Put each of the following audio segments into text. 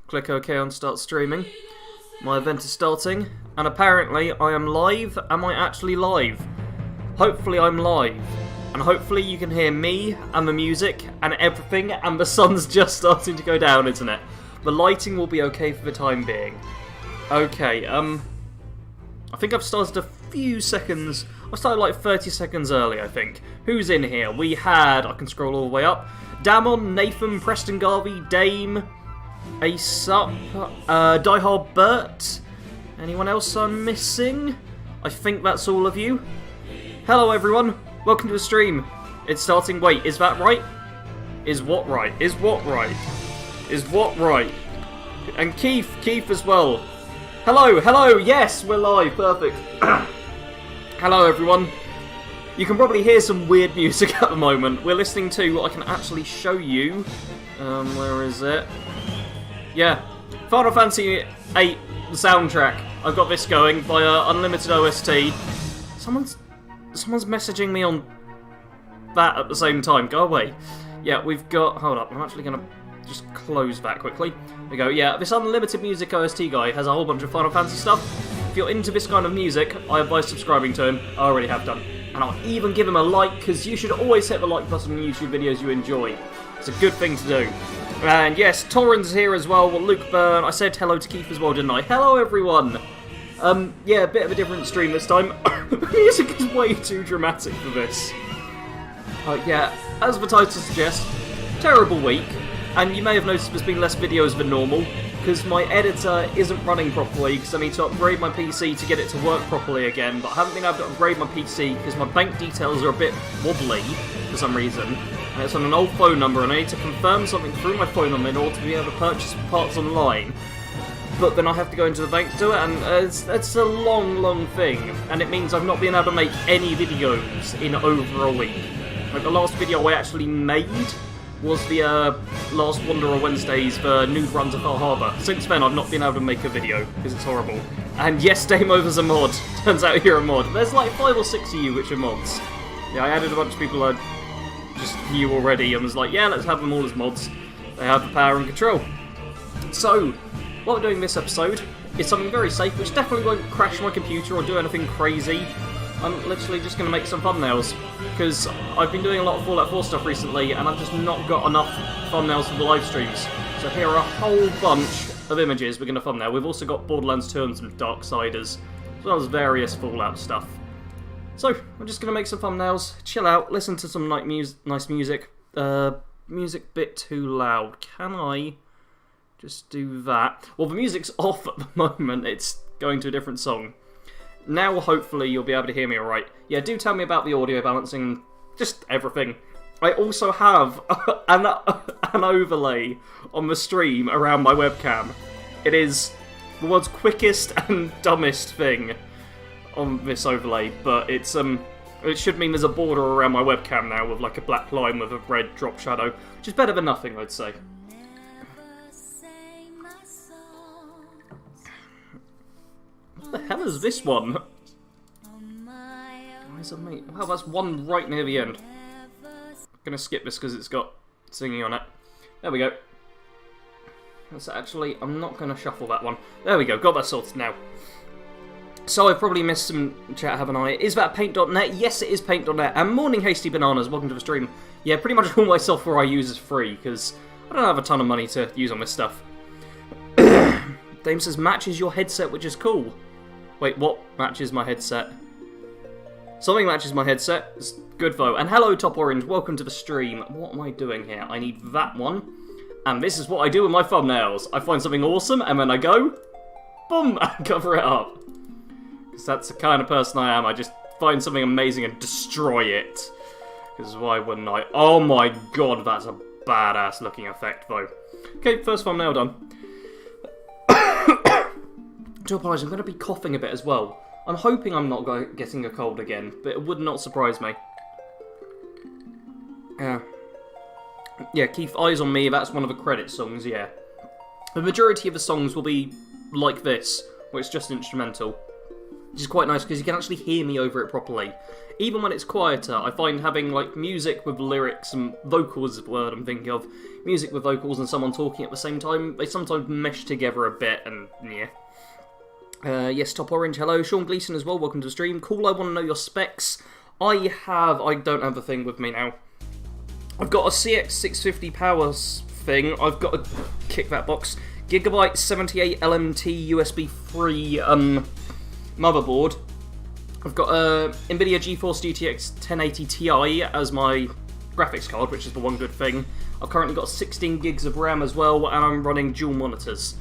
Click OK on start streaming. My event is starting, and apparently I am live. Am I actually live? Hopefully I'm live. And hopefully you can hear me, and the music, and everything, and the sun's just starting to go down, isn't it? The lighting will be okay for the time being. Okay, I think I've started a few seconds. I started like 30 seconds early, I think. Who's in here? We had, I can scroll all the way up, Damon, Nathan, Preston Garvey, Dame, Ace Up, Die Hard Bert. Anyone else I'm missing? I think that's all of you. Hello everyone, welcome to the stream. It's starting, wait, is that right? Is what right? Is what right? Is what right? And Keith as well. Hello, yes, we're live, perfect. Hello everyone. You can probably hear some weird music at the moment. We're listening to, I can actually show you, where is it? Yeah, Final Fantasy VIII, the soundtrack. I've got this going via Unlimited OST. Someone's messaging me on that at the same time. Go away. Yeah, we've got... Hold up, I'm actually going to just close that quickly. There we go. Yeah, this Unlimited Music OST guy has a whole bunch of Final Fantasy stuff. If you're into this kind of music, I advise subscribing to him. I already have done. And I'll even give him a like, because you should always hit the like button on YouTube videos you enjoy. It's a good thing to do. And yes, Torrens here as well. Luke Byrne. I said hello to Keith as well, didn't I? Hello, everyone. Yeah, a bit of a different stream this time. The music is way too dramatic for this. Yeah, as the title suggests, terrible week. And you may have noticed there's been less videos than normal, because my editor isn't running properly, because I need to upgrade my PC to get it to work properly again, but I haven't been able to upgrade my PC because my bank details are a bit wobbly for some reason, and it's on an old phone number, and I need to confirm something through my phone number in order to be able to purchase parts online. But then I have to go into the bank to do it, and it's a long thing, and it means I've not been able to make any videos in over a week. Like, the last video I actually made was the last Wanderer Wednesdays for Nude Runs of Far Harbour. Since then, I've not been able to make a video, because it's horrible. And yes, Dame Over's a mod. Turns out you're a mod. There's like 5 or 6 of you which are mods. Yeah, I added a bunch of people I just knew already, and was like, yeah, let's have them all as mods. They have the power and control. So, what we're doing this episode is something very safe, which definitely won't crash my computer or do anything crazy. I'm literally just going to make some thumbnails, because I've been doing a lot of Fallout 4 stuff recently, and I've just not got enough thumbnails for the live streams. So here are a whole bunch of images we're going to thumbnail. We've also got Borderlands 2 and some Darksiders, as well as various Fallout stuff. So, I'm just going to make some thumbnails, chill out, listen to some nice music. Music bit too loud. Can I just do that? Well, the music's off at the moment. It's going to a different song. Now, hopefully, you'll be able to hear me alright. Yeah, do tell me about the audio balancing, just everything. I also have an overlay on the stream around my webcam. It is the world's quickest and dumbest thing on this overlay, but it's it should mean there's a border around my webcam now with like a black line with a red drop shadow, which is better than nothing, I'd say. What the hell is this one? Where's it, mate? Wow, that's one right near the end. I'm gonna skip this because it's got singing on it. There we go. That's actually, I'm not gonna shuffle that one. There we go, got that sorted now. So I've probably missed some chat, haven't I? Is that paint.net? Yes, it is paint.net. And morning, Hasty Bananas, welcome to the stream. Yeah, pretty much all my software I use is free, because I don't have a ton of money to use on this stuff. Dame says, matches your headset, which is cool. Wait, what matches my headset? Something matches my headset. It's good though. And hello, Top Orange. Welcome to the stream. What am I doing here? I need that one. And this is what I do with my thumbnails. I find something awesome, and then I go, boom, and cover it up. Because that's the kind of person I am. I just find something amazing and destroy it. Because why wouldn't I? Oh my god, that's a badass looking effect though. Okay, first thumbnail done. I do apologise, I'm going to be coughing a bit as well. I'm hoping I'm not getting a cold again, but it would not surprise me. Yeah, Keith, Eyes on Me, that's one of the credit songs, yeah. The majority of the songs will be like this, where it's just instrumental. which is quite nice because you can actually hear me over it properly. Even when it's quieter, I find having like music with lyrics and vocals is the word I'm thinking of. Music with vocals and someone talking at the same time, they sometimes mesh together a bit, and yeah. Yes, Top Orange, hello. Sean Gleason as well, welcome to the stream. Cool, I want to know your specs. I don't have the thing with me now. I've got a CX650 power thing, I've got a kick that box. Gigabyte 78 LMT USB 3 motherboard. I've got a NVIDIA GeForce GTX 1080 Ti as my graphics card, which is the one good thing. I've currently got 16 gigs of RAM as well, and I'm running dual monitors.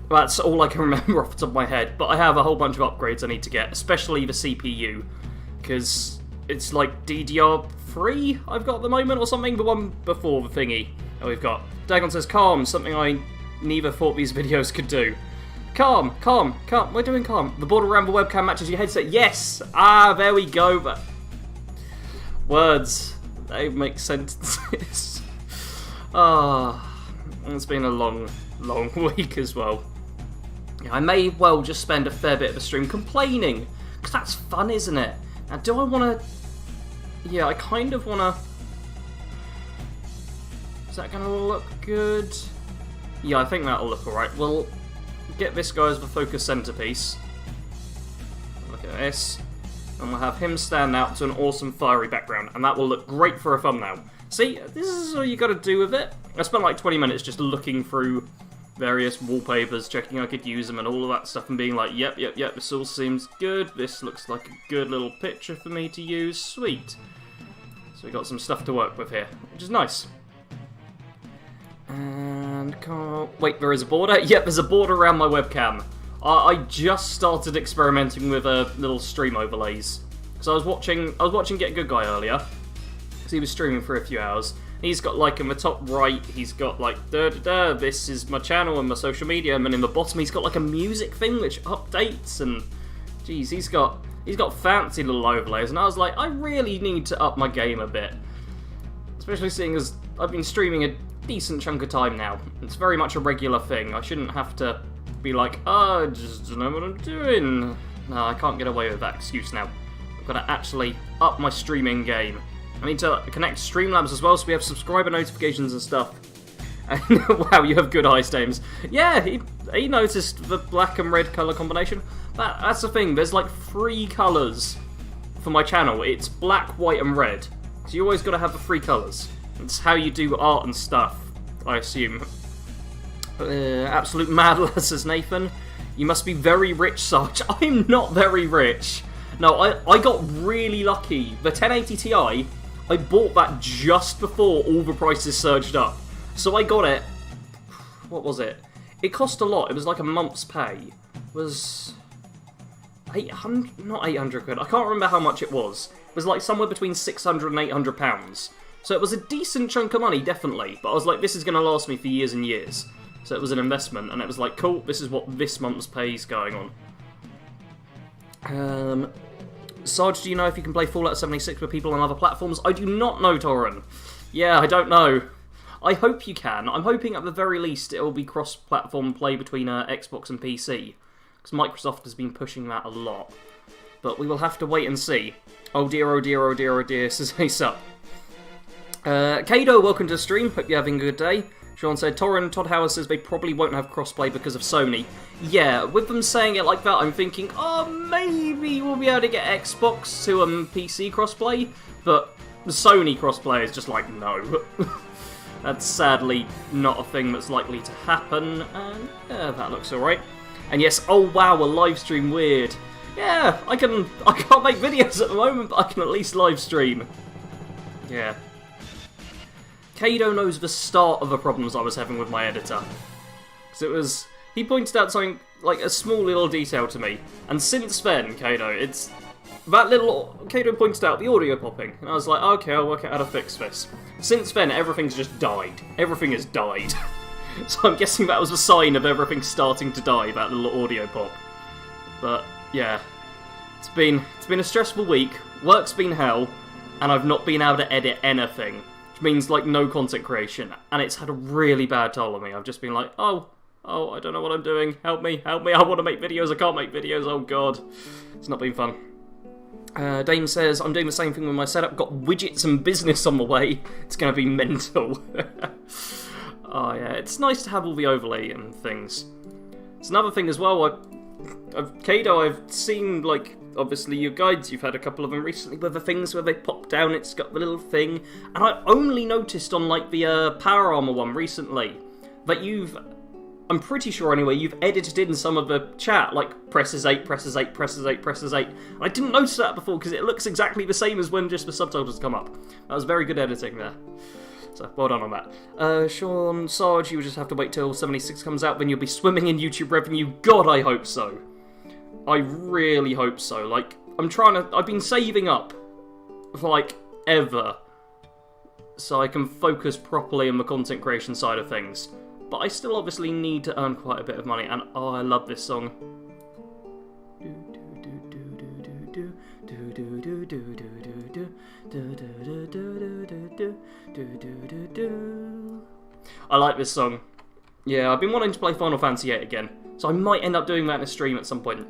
That's all I can remember off the top of my head, but I have a whole bunch of upgrades I need to get, especially the CPU, because it's like DDR3 I've got at the moment or something, the one before the thingy that we've got. Dagon says, calm, something I neither thought these videos could do. Calm. We're doing calm. The border around the webcam matches your headset. Yes! Ah, there we go. But words, they make sentences. It's been a long week as well. I may well just spend a fair bit of a stream complaining, because that's fun, isn't it? Now, do I want to... Yeah, I kind of want to... Is that going to look good? Yeah, I think that'll look alright. We'll get this guy as the focus centerpiece. Look at this. And we'll have him stand out to an awesome fiery background, and that will look great for a thumbnail. See, this is all you got to do with it. I spent like 20 minutes just looking through various wallpapers, checking I could use them and all of that stuff, and being like, yep, this all seems good. This looks like a good little picture for me to use. Sweet. So we got some stuff to work with here, which is nice. And wait, there is a border? Yep, there's a border around my webcam. I just started experimenting with little stream overlays. So I was watching Get a Good Guy earlier, because he was streaming for a few hours. He's got like in the top right, he's got like this is my channel and my social media, and then in the bottom he's got like a music thing which updates, and geez, he's got fancy little overlays, and I was like, I really need to up my game a bit, especially seeing as I've been streaming a decent chunk of time now. It's very much a regular thing. I shouldn't have to be like, I just don't know what I'm doing. No, I can't get away with that excuse now. I've got to actually up my streaming game. I need to connect Streamlabs as well, so we have subscriber notifications and stuff. And wow, you have good eyes, James. Yeah, he noticed the black and red colour combination. That's the thing, there's like 3 colours for my channel. It's black, white and red. So you always got to have the 3 colours. It's how you do art and stuff, I assume. Absolute mad, says Nathan. You must be very rich, Sarge. I'm not very rich. No, I got really lucky. The 1080 Ti, I bought that just before all the prices surged up. So I got it... What was it? It cost a lot. It was like a month's pay. It was... 800... Not 800 quid. I can't remember how much it was. It was like somewhere between 600 and 800 pounds. So it was a decent chunk of money, definitely. But I was like, this is going to last me for years and years. So it was an investment, and it was like, cool, this is what this month's pay is going on. Sarge, do you know if you can play Fallout 76 with people on other platforms? I do not know, Torren. Yeah, I don't know. I hope you can. I'm hoping at the very least it will be cross-platform play between Xbox and PC. Because Microsoft has been pushing that a lot. But we will have to wait and see. Oh dear, oh dear, oh dear, oh dear, says Ace Up. Kado, welcome to the stream. Hope you're having a good day. Sean said, Todd Howard says they probably won't have crossplay because of Sony. Yeah, with them saying it like that, I'm thinking, oh, maybe we'll be able to get Xbox to PC crossplay, but Sony crossplay is just like, no. That's sadly not a thing that's likely to happen, and yeah, that looks alright. And yes, oh wow, a live stream, weird. Yeah, I can't make videos at the moment, but I can at least live stream. Yeah. Kado knows the start of the problems I was having with my editor. So it was... He pointed out something, like a small little detail to me. And since then, Kado, it's... That little... Kado pointed out the audio popping. And I was like, okay, I'll work out how to fix this. Since then, everything's just died. Everything has died. So I'm guessing that was a sign of everything starting to die, that little audio pop. But, yeah. It's been a stressful week. Work's been hell. And I've not been able to edit anything. Means like no content creation, and it's had a really bad toll on me. I've just been like, oh, Oh, I don't know what I'm doing. Help me, help me. I want to make videos. I can't make videos. Oh, God. It's not been fun. Dame says, I'm doing the same thing with my setup. Got widgets and business on the way. It's going to be mental. Oh, yeah. It's nice to have all the overlay and things. It's another thing as well. Kado, I've seen, like, obviously your guides. You've had a couple of them recently with the things where they pop down. It's got the little thing. And I only noticed on, like, the Power Armor one recently that I'm pretty sure anyway, you've edited in some of the chat, like presses 8, presses 8, presses 8, presses 8. I didn't notice that before because it looks exactly the same as when just the subtitles come up. That was very good editing there. So, well done on that. Sean, Sarge, you just have to wait till 76 comes out, then you'll be swimming in YouTube revenue. God, I hope so. I really hope so. Like, I've been saving up for, like, ever, so I can focus properly on the content creation side of things. But I still obviously need to earn quite a bit of money, and oh, I love this song. I like this song. Yeah, I've been wanting to play Final Fantasy VIII again, so I might end up doing that in a stream at some point.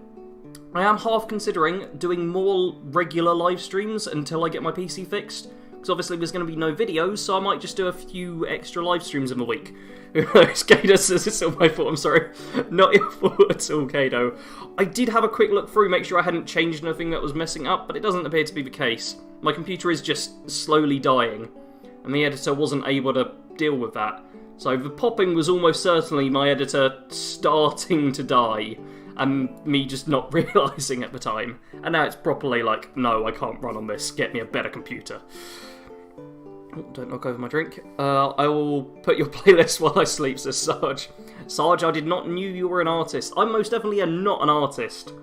I am half considering doing more regular live streams until I get my PC fixed. Because obviously there's going to be no videos, so I might just do a few extra live streams in the week. Kado says it's all my fault, I'm sorry. Not your fault at all, Kado. I did have a quick look through, make sure I hadn't changed anything that was messing up, but it doesn't appear to be the case. My computer is just slowly dying, and the editor wasn't able to deal with that. So the popping was almost certainly my editor starting to die, and me just not realising at the time. And now it's properly like, no, I can't run on this, get me a better computer. Oh, don't knock over my drink. I will put your playlist while I sleep, says Sarge. Sarge, I did not know you were an artist. I most definitely am not an artist.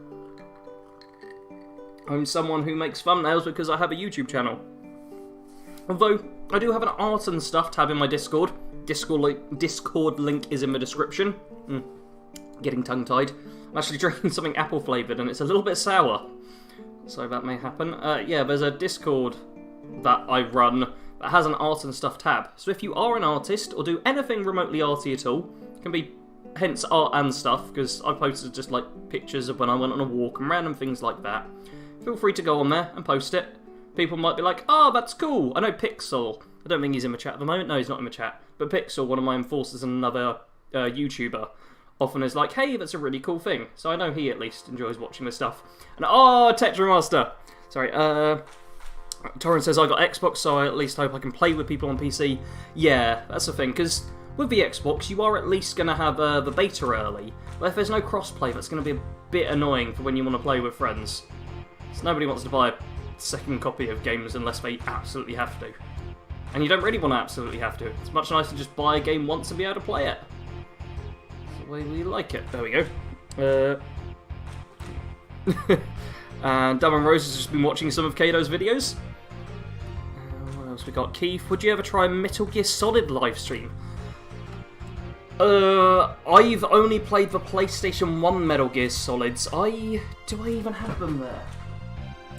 I'm someone who makes thumbnails because I have a YouTube channel. Although, I do have an art and stuff tab in my Discord. Discord link is in the description. Getting tongue-tied. I'm actually drinking something apple-flavoured and it's a little bit sour. So that may happen. Yeah, there's a Discord that I run that has an art and stuff tab. So if you are an artist or do anything remotely arty at all, it can be hence art and stuff, because I posted just like pictures of when I went on a walk and random things like that. Feel free to go on there and post it. People might be like, oh, that's cool. I know Pixel. I don't think he's in the chat at the moment. No, he's not in the chat. But Pixel, one of my enforcers and another YouTuber, often is like, hey, that's a really cool thing. So I know he at least enjoys watching this stuff. And oh, Tetramaster! Sorry, Torrent says, I got Xbox, so I at least hope I can play with people on PC. Yeah, that's the thing, because with the Xbox, you are at least going to have the beta early. But if there's no crossplay, that's going to be a bit annoying for when you want to play with friends. So nobody wants to buy a second copy of games unless they absolutely have to. And you don't really want to absolutely have to. It's much nicer to just buy a game once and be able to play it. That's the way we like it. There we go. And Dumb and Rose has just been watching some of Kado's videos. What else we got? Keith, would you ever try a Metal Gear Solid livestream? I've only played the PlayStation 1 Metal Gear Solids. Do I even have them there?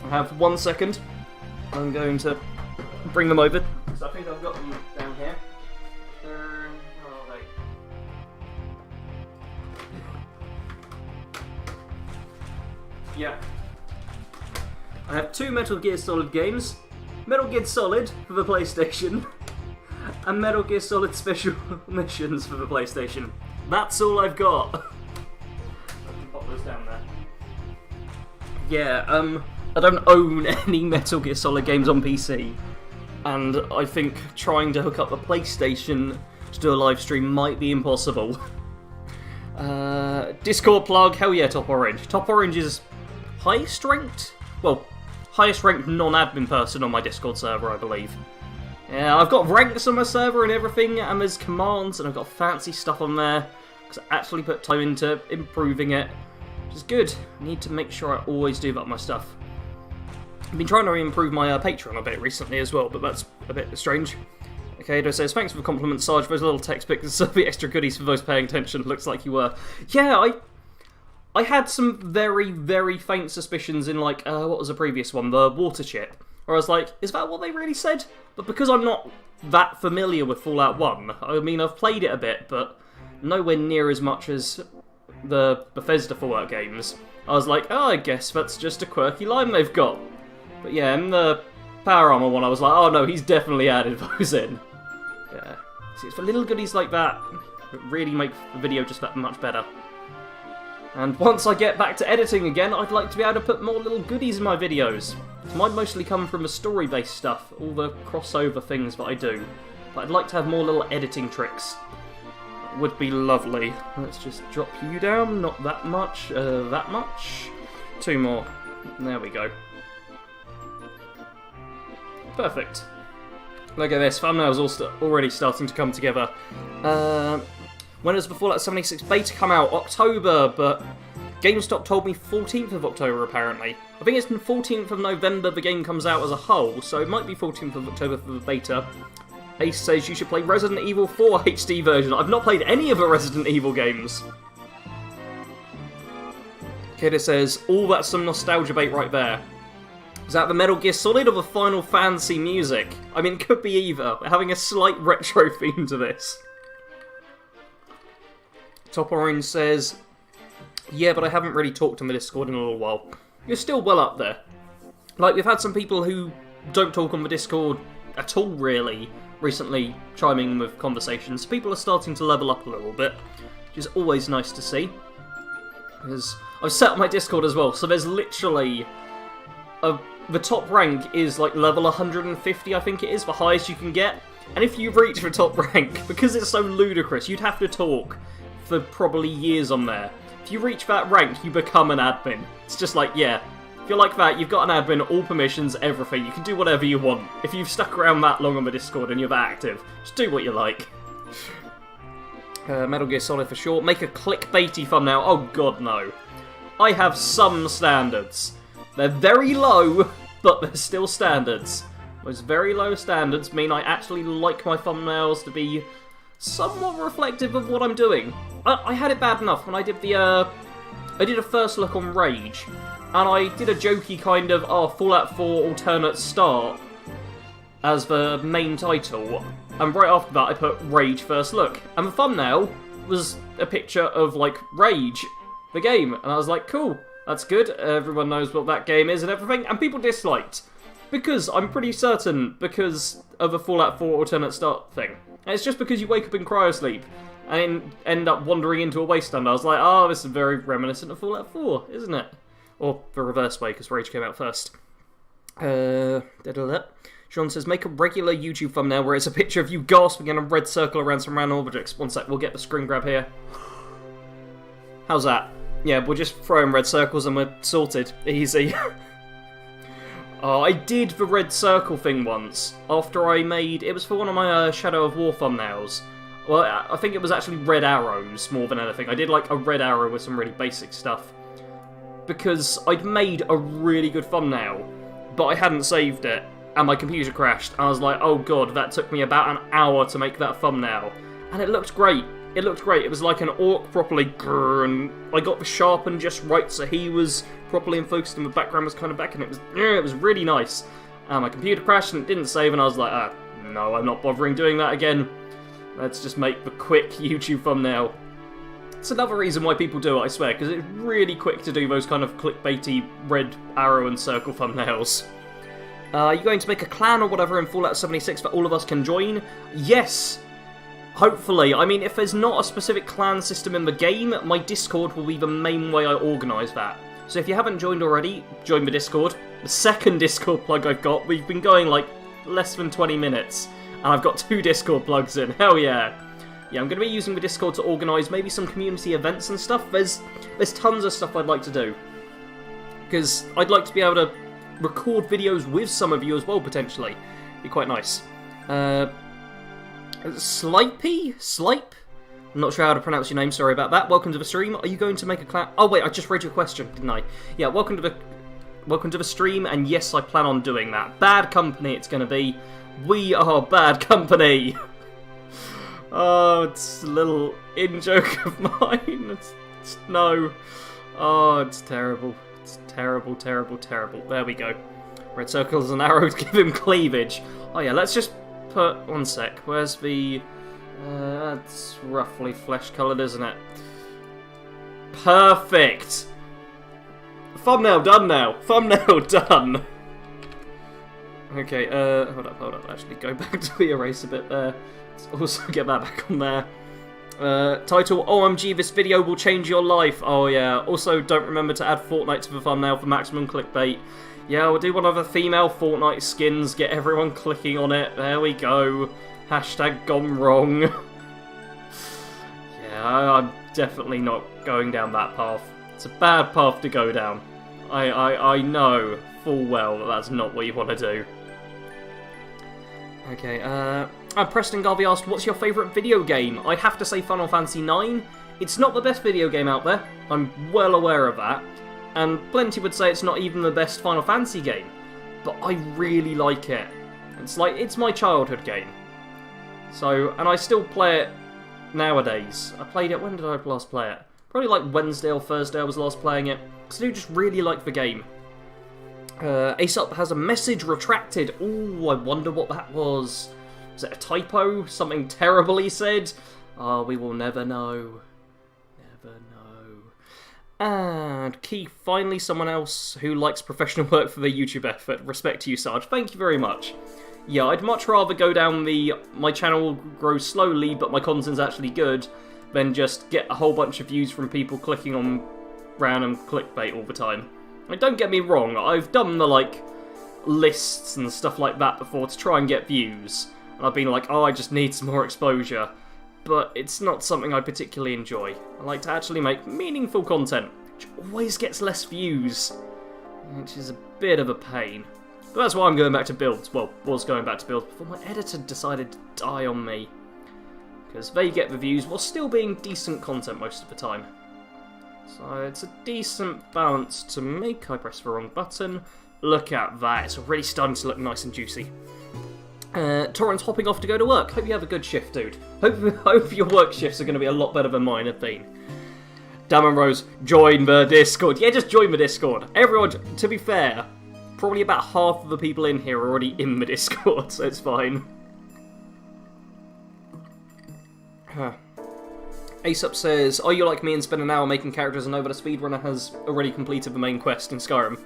I have 1 second. I'm going to bring them over. So I think I've got them down here. Where are they? Yeah. I have 2 Metal Gear Solid games. Metal Gear Solid for the PlayStation. And Metal Gear Solid Special Missions for the PlayStation. That's all I've got. I can pop those down there. Yeah, I don't own any Metal Gear Solid games on PC. And I think trying to hook up the PlayStation to do a live stream might be impossible. Discord plug, hell yeah, Top Orange. Top Orange is highest ranked? Well, highest ranked non-admin person on my Discord server, I believe. Yeah, I've got ranks on my server and everything, and there's commands, and I've got fancy stuff on there, because I actually put time into improving it, which is good. I need to make sure I always do that my stuff. I've been trying to improve my Patreon a bit recently as well, but that's a bit strange. Kado says, thanks for the compliment, Sarge. Those little text pics and the extra goodies for those paying attention. Looks like you were. Yeah, I had some very, very faint suspicions in, like, what was the previous one? The water chip. Where I was like, is that what they really said? But because I'm not that familiar with Fallout 1, I mean, I've played it a bit, but nowhere near as much as the Bethesda Fallout games. I was like, oh, I guess that's just a quirky line they've got. But yeah, in the Power Armor one, I was like, oh no, he's definitely added those in. Yeah. See, it's for little goodies like that that really make the video just that much better. And once I get back to editing again, I'd like to be able to put more little goodies in my videos. Mine mostly come from the story-based stuff, all the crossover things that I do. But I'd like to have more little editing tricks. It would be lovely. Let's just drop you down, not that much, that much. 2 more. There we go. Perfect. Look at this, thumbnail's already starting to come together. When does the Fallout 76 beta come out? October, but GameStop told me 14th of October apparently. I think it's the 14th of November the game comes out as a whole, so it might be 14th of October for the beta. Ace says you should play Resident Evil 4 HD version. I've not played any of the Resident Evil games. Kidder says, oh, that's some nostalgia bait right there. Is that the Metal Gear Solid or the Final Fantasy music? I mean, it could be either. We're having a slight retro theme to this. Top Orange says, yeah, but I haven't really talked on the Discord in a little while. You're still well up there. Like, we've had some people who don't talk on the Discord at all, really, recently chiming in with conversations. People are starting to level up a little bit, which is always nice to see. Because I've set up my Discord as well, so there's literally... the top rank is like level 150, I think it is, the highest you can get. And if you reach the top rank, because it's so ludicrous, you'd have to talk for probably years on there. If you reach that rank, you become an admin. It's just like, yeah, if you're like that, you've got an admin, all permissions, everything. You can do whatever you want. If you've stuck around that long on the Discord and you're that active, just do what you like. Metal Gear Solid for sure. Make a clickbaity thumbnail. Oh god, no. I have some standards. They're very low, but they're still standards. Those very low standards mean I actually like my thumbnails to be somewhat reflective of what I'm doing. I had it bad enough when I did I did a first look on Rage, and I did a jokey kind of, Fallout 4 alternate start as the main title, and right after that I put Rage first look, and the thumbnail was a picture of, like, Rage, the game, and I was like, cool, that's good, everyone knows what that game is and everything, and people disliked. Because I'm pretty certain, because of the Fallout 4 alternate start thing. And it's just because you wake up in cryosleep and end up wandering into a wasteland. I was like, oh, this is very reminiscent of Fallout 4, isn't it? Or the reverse way, because Rage came out first. Sean says, make a regular YouTube thumbnail where it's a picture of you gasping in a red circle around some random objects. One sec, we'll get the screen grab here. How's that? Yeah, we'll just throw in red circles and we're sorted. Easy. Oh, I did the red circle thing once, after I made... It was for one of my Shadow of War thumbnails. Well, I think it was actually red arrows, more than anything. I did, like, a red arrow with some really basic stuff. Because I'd made a really good thumbnail, but I hadn't saved it, and my computer crashed. And I was like, oh god, that took me about an hour to make that thumbnail. And it looked great. It looked great. It was like an orc properly, and I got the sharpened just right so he was properly in focus and the background was kind of back, and it was really nice. My computer crashed and it didn't save, and I was like, no, I'm not bothering doing that again. Let's just make the quick YouTube thumbnail. It's another reason why people do it, I swear, because it's really quick to do those kind of clickbaity red arrow and circle thumbnails. Are you going to make a clan or whatever in Fallout 76 that all of us can join? Yes! Hopefully. I mean, if there's not a specific clan system in the game, my Discord will be the main way I organise that. So if you haven't joined already, join the Discord. The second Discord plug I've got, we've been going like less than 20 minutes, and I've got 2 Discord plugs in. Hell yeah. Yeah, I'm going to be using the Discord to organise maybe some community events and stuff. There's tons of stuff I'd like to do. Because I'd like to be able to record videos with some of you as well, potentially. Be quite nice. Slipey? Slipe? I'm not sure how to pronounce your name, sorry about that. Welcome to the stream. Are you going to make a clan? Oh wait, I just read your question, didn't I? Yeah, welcome to the stream, and yes, I plan on doing that. Bad Company it's going to be. We are Bad Company! Oh, it's a little in-joke of mine. No. Oh, it's terrible. It's terrible, terrible, terrible. There we go. Red circles and arrows give him cleavage. Oh yeah, let's just put... One sec. Where's the... That's roughly flesh-coloured, isn't it? Perfect! Thumbnail done now! Thumbnail done! Okay, hold up, actually, go back to the eraser bit there. Let's also get that back on there. Title, OMG, this video will change your life. Oh yeah, also don't remember to add Fortnite to the thumbnail for maximum clickbait. Yeah, we'll do one of the female Fortnite skins, get everyone clicking on it. There we go. Hashtag gone wrong. Yeah, I'm definitely not going down that path. It's a bad path to go down. I know full well that that's not what you want to do. Okay, Preston Garvey asked, what's your favourite video game? I'd have to say Final Fantasy IX. It's not the best video game out there. I'm well aware of that. And plenty would say it's not even the best Final Fantasy game. But I really like it. It's my childhood game. So, and I still play it nowadays. I played it, when did I last play it? Probably like Wednesday or Thursday I was last playing it. Because I do just really like the game. Aesop has a message retracted. Ooh, I wonder what that was. Was it a typo? Something terrible he said? Oh, we will never know. Never know. And Keith, finally someone else who likes professional work for their YouTube effort. Respect to you, Sarge. Thank you very much. Yeah, I'd much rather go down the my channel grows slowly but my content's actually good than just get a whole bunch of views from people clicking on random clickbait all the time. Like, don't get me wrong, I've done the, like, lists and stuff like that before to try and get views. And I've been like, oh, I just need some more exposure. But it's not something I particularly enjoy. I like to actually make meaningful content, which always gets less views. Which is a bit of a pain. But that's why I'm going back to builds. Well, was going back to builds before my editor decided to die on me. Because they get the views while still being decent content most of the time. So it's a decent balance to make. I pressed the wrong button. Look at that. It's already starting to look nice and juicy. Torrent's hopping off to go to work. Hope you have a good shift, dude. Hope your work shifts are going to be a lot better than mine have been. Damon Rose, join the Discord. Yeah, just join the Discord. Everyone, to be fair, probably about half of the people in here are already in the Discord, so it's fine. Aesop says, are you like me and spend an hour making characters and know that a speedrunner has already completed the main quest in Skyrim?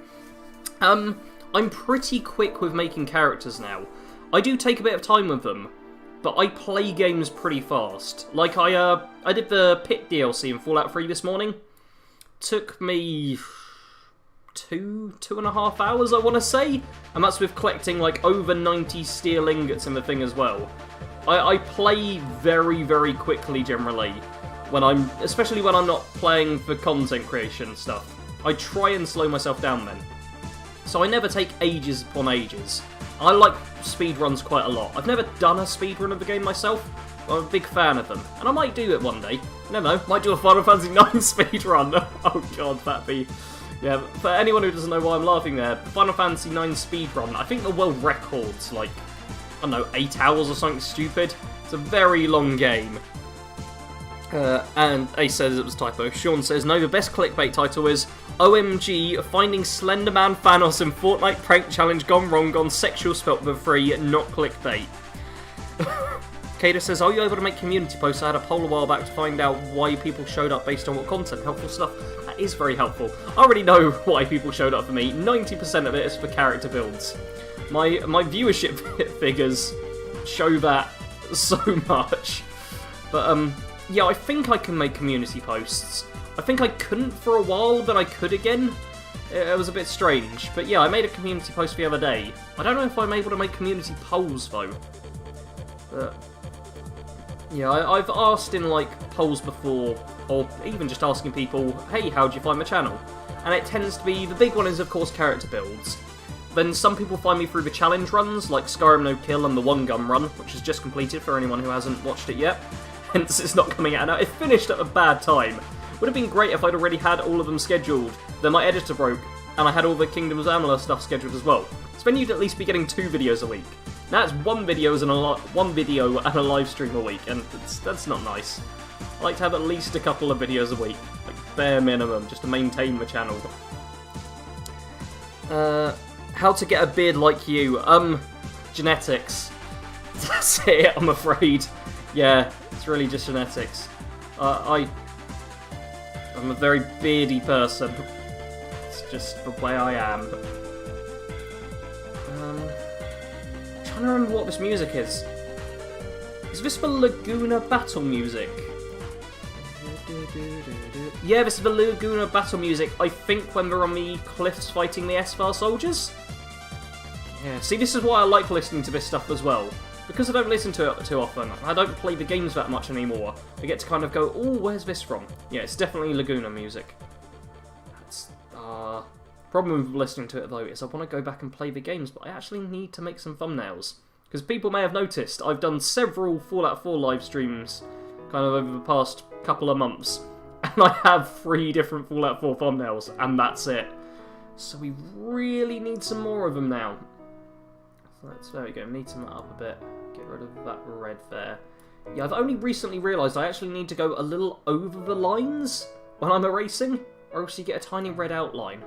I'm pretty quick with making characters now. I do take a bit of time with them, but I play games pretty fast. Like, I did the Pit DLC in Fallout 3 this morning. Took me two and a half hours, I want to say. And that's with collecting, like, over 90 steel ingots in the thing as well. I play very, very quickly, generally. Especially when I'm not playing for content creation stuff. I try and slow myself down then. So I never take ages upon ages. I like speedruns quite a lot. I've never done a speedrun of the game myself, but I'm a big fan of them. And I might do it one day. Never know, might do a Final Fantasy IX speedrun. Oh god, that'd be... Yeah, for anyone who doesn't know why I'm laughing there, Final Fantasy IX speedrun, I think the world record's like, I don't know, 8 hours or something stupid. It's a very long game. And Ace says it was typo. Sean says, no, the best clickbait title is OMG, finding Slenderman Thanos in Fortnite prank challenge gone wrong, gone sexual spelt with a 3, not clickbait. Kada says, are you able to make community posts? I had a poll a while back to find out why people showed up based on what content. Helpful stuff. That is very helpful. I already know why people showed up for me. 90% of it is for character builds. My viewership figures show that so much. But, yeah, I think I can make community posts. I think I couldn't for a while, but I could again. It was a bit strange. But yeah, I made a community post the other day. I don't know if I'm able to make community polls, though. But yeah, I've asked in, like, polls before, or even just asking people, hey, how'd you find my channel? And it tends to be, the big one is, of course, character builds. Then some people find me through the challenge runs, like Skyrim No Kill and the One Gun run, which is just completed for anyone who hasn't watched it yet. Hence, it's not coming out now. It finished at a bad time. Would have been great if I'd already had all of them scheduled. Then my editor broke, and I had all the Kingdoms Amalur stuff scheduled as well. So then you'd at least be getting 2 videos a week. Now it's one video and a live stream a week, and that's not nice. I like to have at least a couple of videos a week, like bare minimum, just to maintain the channel. How to get a beard like you? Genetics. That's it, I'm afraid. Yeah, it's really just genetics. I'm a very beardy person. It's just the way I am. I'm trying to remember what this music is. Is this the Laguna battle music? Yeah, this is the Laguna battle music, I think, when we're on the cliffs fighting the S-File soldiers. Yeah, see, this is why I like listening to this stuff as well. Because I don't listen to it too often, I don't play the games that much anymore, I get to kind of go, oh, where's this from? Yeah, it's definitely Laguna music. That's, problem with listening to it, though, is I want to go back and play the games, but I actually need to make some thumbnails. Because people may have noticed, I've done several Fallout 4 live streams, kind of over the past couple of months, and I have 3 different Fallout 4 thumbnails, and that's it. So we really need some more of them now. So there we go, neaten that up a bit, get rid of that red there. Yeah, I've only recently realised I actually need to go a little over the lines when I'm erasing, or else you get a tiny red outline,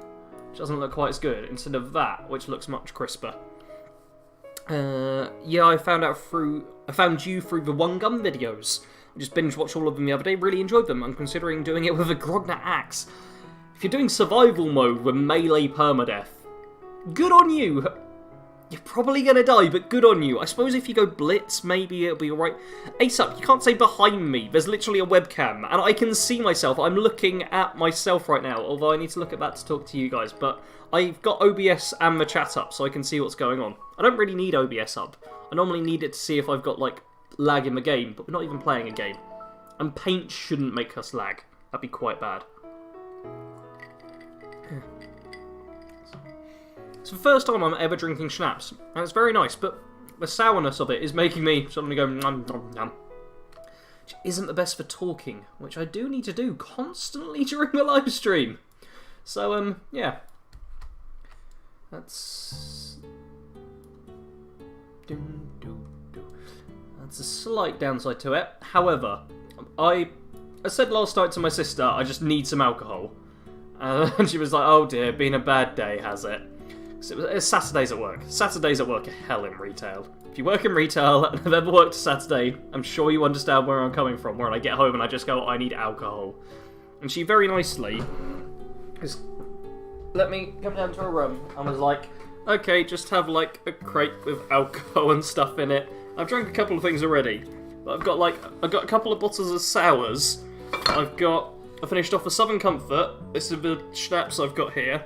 which doesn't look quite as good, instead of that, which looks much crisper. Yeah, I found you through the One Gun videos. I just binge watched all of them the other day, really enjoyed them. I'm considering doing it with a Grogna axe. If you're doing survival mode with melee permadeath, good on you! You're probably going to die, but good on you. I suppose if you go blitz, maybe it'll be alright. Ace up, you can't say behind me. There's literally a webcam, and I can see myself. I'm looking at myself right now, although I need to look at that to talk to you guys. But I've got OBS and the chat up, so I can see what's going on. I don't really need OBS up. I normally need it to see if I've got, like, lag in the game, but we're not even playing a game. And paint shouldn't make us lag. That'd be quite bad. It's the first time I'm ever drinking schnapps, and it's very nice, but the sourness of it is making me suddenly go nom nom nom. Which isn't the best for talking, which I do need to do constantly during the live stream. So, yeah. That's a slight downside to it. However, I said last night to my sister, I just need some alcohol. And she was like, oh dear, been a bad day, has it? It's Saturdays at work. Saturdays at work are hell in retail. If you work in retail and have ever worked a Saturday, I'm sure you understand where I'm coming from, where I get home and I just go, I need alcohol. And she very nicely just let me come down to her room and was like, okay, just have like a crate with alcohol and stuff in it. I've drank a couple of things already, but I've got a couple of bottles of sours. I finished off a Southern Comfort. This is the schnapps I've got here.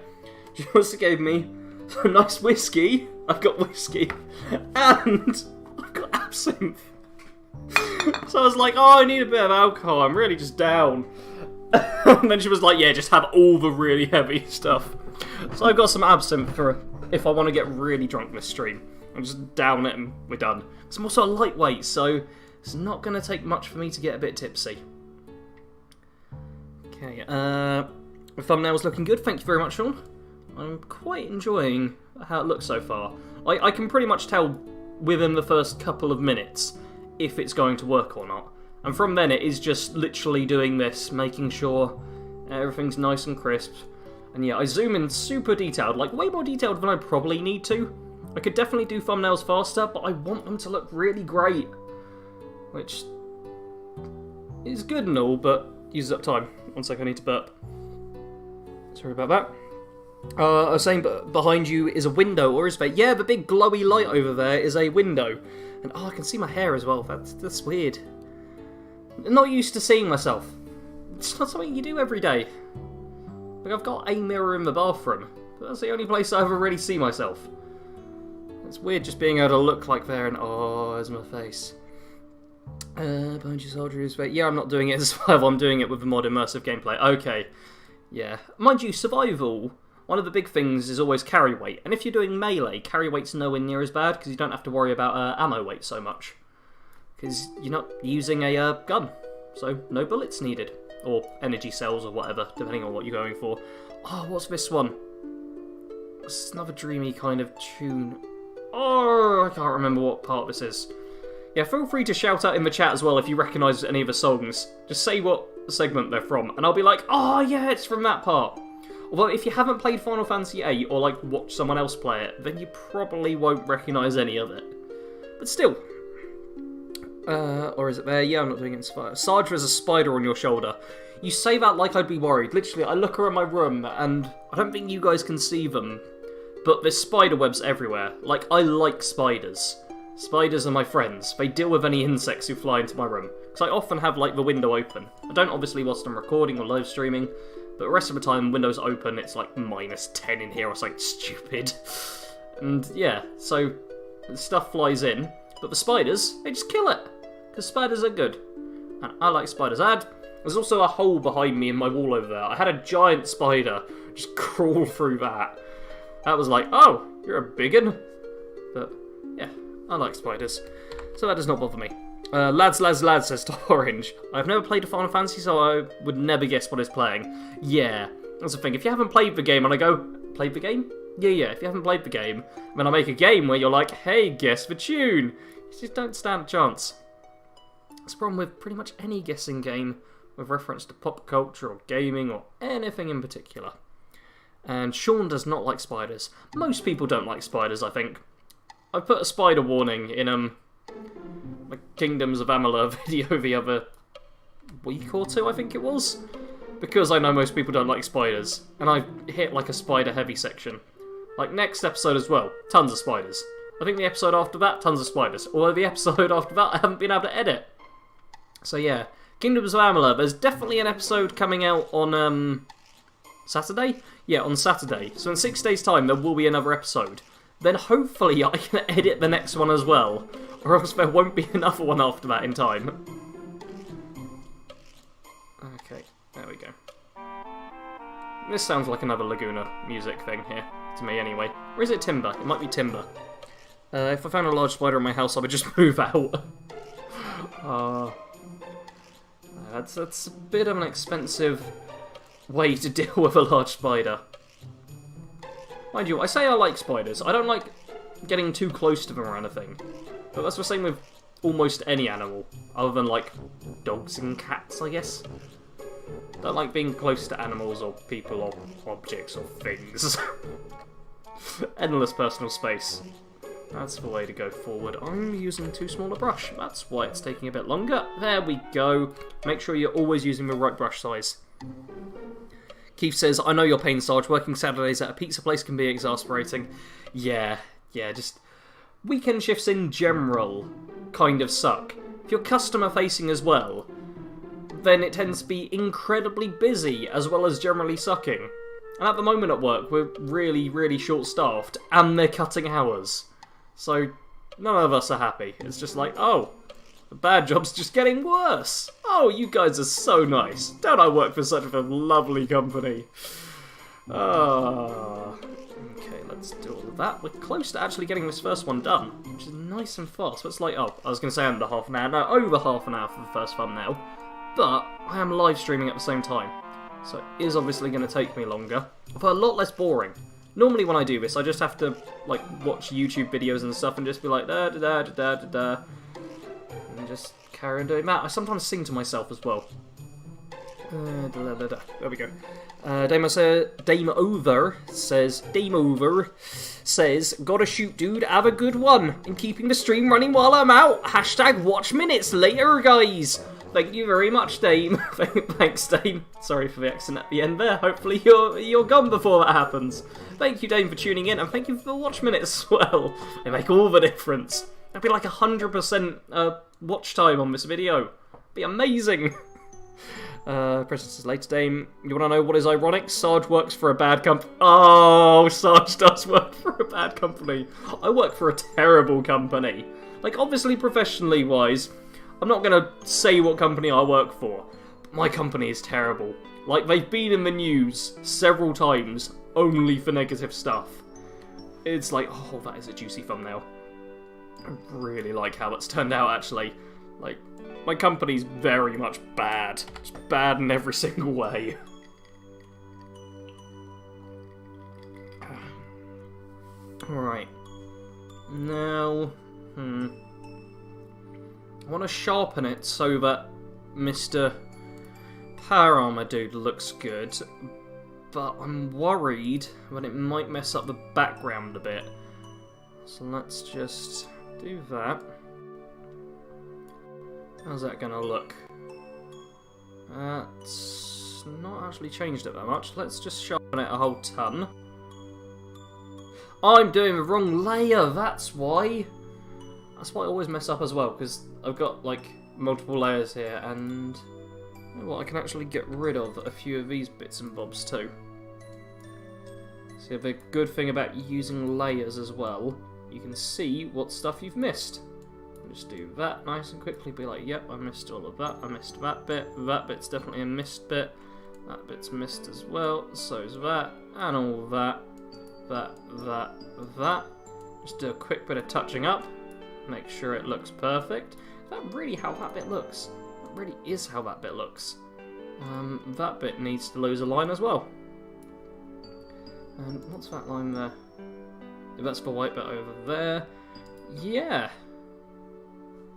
She also gave me some nice whiskey. I've got whiskey. And I've got absinthe. So I was like, oh, I need a bit of alcohol. I'm really just down. And then she was like, yeah, just have all the really heavy stuff. So I've got some absinthe for if I want to get really drunk this stream. I'm just down it and we're done. Because I'm also a lightweight, so it's not going to take much for me to get a bit tipsy. Okay, the thumbnail's looking good. Thank you very much, Sean. I'm quite enjoying how it looks so far. I can pretty much tell within the first couple of minutes if it's going to work or not. And from then it is just literally doing this, making sure everything's nice and crisp. And yeah, I zoom in super detailed, like way more detailed than I probably need to. I could definitely do thumbnails faster, but I want them to look really great. Which is good and all, but uses up time. One sec, I need to burp. Sorry about that. I was saying, behind you is a window, or is there? Yeah, the big glowy light over there is a window. And oh, I can see my hair as well. That's weird. I'm not used to seeing myself. It's not something you do every day. Like, I've got a mirror in the bathroom, but that's the only place I ever really see myself. It's weird just being able to look like there and oh, there's my face. Behind you, Sarge, is there? Yeah, I'm not doing it as well. I'm doing it with the mod immersive gameplay. Okay. Yeah. Mind you, survival, one of the big things is always carry weight. And if you're doing melee, carry weight's nowhere near as bad because you don't have to worry about ammo weight so much. Because you're not using a gun, so no bullets needed. Or energy cells or whatever, depending on what you're going for. Oh, what's this one? It's another dreamy kind of tune. Oh, I can't remember what part this is. Yeah, feel free to shout out in the chat as well if you recognise any of the songs. Just say what segment they're from, and I'll be like, oh yeah, it's from that part. Although if you haven't played Final Fantasy VIII or like watched someone else play it, then you probably won't recognise any of it. But still, Or is it there? Yeah, I'm not doing it in Spider. Sarge, there's a spider on your shoulder. You say that like I'd be worried. Literally, I look around my room and I don't think you guys can see them, but there's spider webs everywhere. Like, I like spiders. Spiders are my friends. They deal with any insects who fly into my room. Because I often have, like, the window open. I don't obviously whilst I'm recording or live streaming, but the rest of the time, window's open, it's like -10 in here or something stupid. And yeah, so stuff flies in, but the spiders, they just kill it. Because spiders are good. And I like spiders. There's also a hole behind me in my wall over there. I had a giant spider just crawl through that. That was like, oh, you're a big one. But yeah, I like spiders. So that does not bother me. Lads, says to Orange. I've never played a Final Fantasy, so I would never guess what it's playing. Yeah, that's the thing. If you haven't played the game and I go, played the game? Yeah, if you haven't played the game, then I make a game where you're like, hey, guess the tune. You just don't stand a chance. That's the problem with pretty much any guessing game with reference to pop culture or gaming or anything in particular. And Sean does not like spiders. Most people don't like spiders, I think. I put a spider warning in my Kingdoms of Amalur video the other week or two, I think it was. Because I know most people don't like spiders. And I hit like a spider heavy section. Like next episode as well, tons of spiders. I think the episode after that, tons of spiders. Although the episode after that, I haven't been able to edit. So yeah, Kingdoms of Amalur. There's definitely an episode coming out on Saturday? Yeah, on Saturday. So in 6 days' time, there will be another episode. Then hopefully I can edit the next one as well. Or else there won't be another one after that in time. Okay, there we go. This sounds like another Laguna music thing here, to me anyway. Or is it timber? It might be timber. If I found a large spider in my house, I would just move out. That's a bit of an expensive way to deal with a large spider. Mind you, I say I like spiders. I don't like getting too close to them or anything. But that's the same with almost any animal, other than like dogs and cats, I guess. Don't like being close to animals or people or objects or things. Endless personal space. That's the way to go forward. I'm using too small a brush. That's why it's taking a bit longer. There we go. Make sure you're always using the right brush size. Keith says, I know your pain, Sarge. Working Saturdays at a pizza place can be exasperating. Yeah, just... Weekend shifts in general kind of suck. If you're customer facing as well, then it tends to be incredibly busy as well as generally sucking. And at the moment at work, we're really short-staffed, and they're cutting hours. So, none of us are happy. It's just like, oh, the bad job's just getting worse. Oh, you guys are so nice. Don't I work for such a lovely company? Okay, let's do all of that. We're close to actually getting this first one done, which is nice and fast. But it's like, oh, I was going to say under half an hour. No, over half an hour for the first thumbnail. But I am live streaming at the same time. So it is obviously going to take me longer, but a lot less boring. Normally when I do this, I just have to like watch YouTube videos and stuff and just be like da-da-da-da-da-da, and just carry on doing that. I sometimes sing to myself as well. There we go. Dame Over says, gotta shoot, dude. Have a good one. And keeping the stream running while I'm out. Hashtag watch minutes later, guys. Thank you very much, Dame. Thanks, Dame. Sorry for the accent at the end there. Hopefully you're gone before that happens. Thank you, Dame, for tuning in, and thank you for the watch minutes as well. They make all the difference. That'd be like 100% watch time on this video. Be amazing. President says later, Dame. You want to know what is ironic? Sarge works for a bad company. Oh, Sarge does work for a bad company. I work for a terrible company. Like, obviously, professionally wise, I'm not going to say what company I work for. But my company is terrible. Like, they've been in the news several times, only for negative stuff. It's like, oh, that is a juicy thumbnail. I really like how it's turned out, actually. Like, my company's very much bad. It's bad in every single way. Alright. Now, I want to sharpen it so that Mr. Power Armor Dude looks good, but I'm worried that it might mess up the background a bit. So let's just do that. How's that gonna look? It's not actually changed it that much. Let's just sharpen it a whole ton. I'm doing the wrong layer, that's why. That's why I always mess up as well, because I've got, like, multiple layers here, and... you know what, I can actually get rid of a few of these bits and bobs too. So the good thing about using layers as well, you can see what stuff you've missed. Just do that nice and quickly, be like, yep, I missed all of that, I missed that bit's definitely a missed bit, that bit's missed as well, so's that, and all that, that. Just do a quick bit of touching up, make sure it looks perfect. Is that really how that bit looks? That really is how that bit looks. That bit needs to lose a line as well. And what's that line there? If that's the white bit over there. Yeah.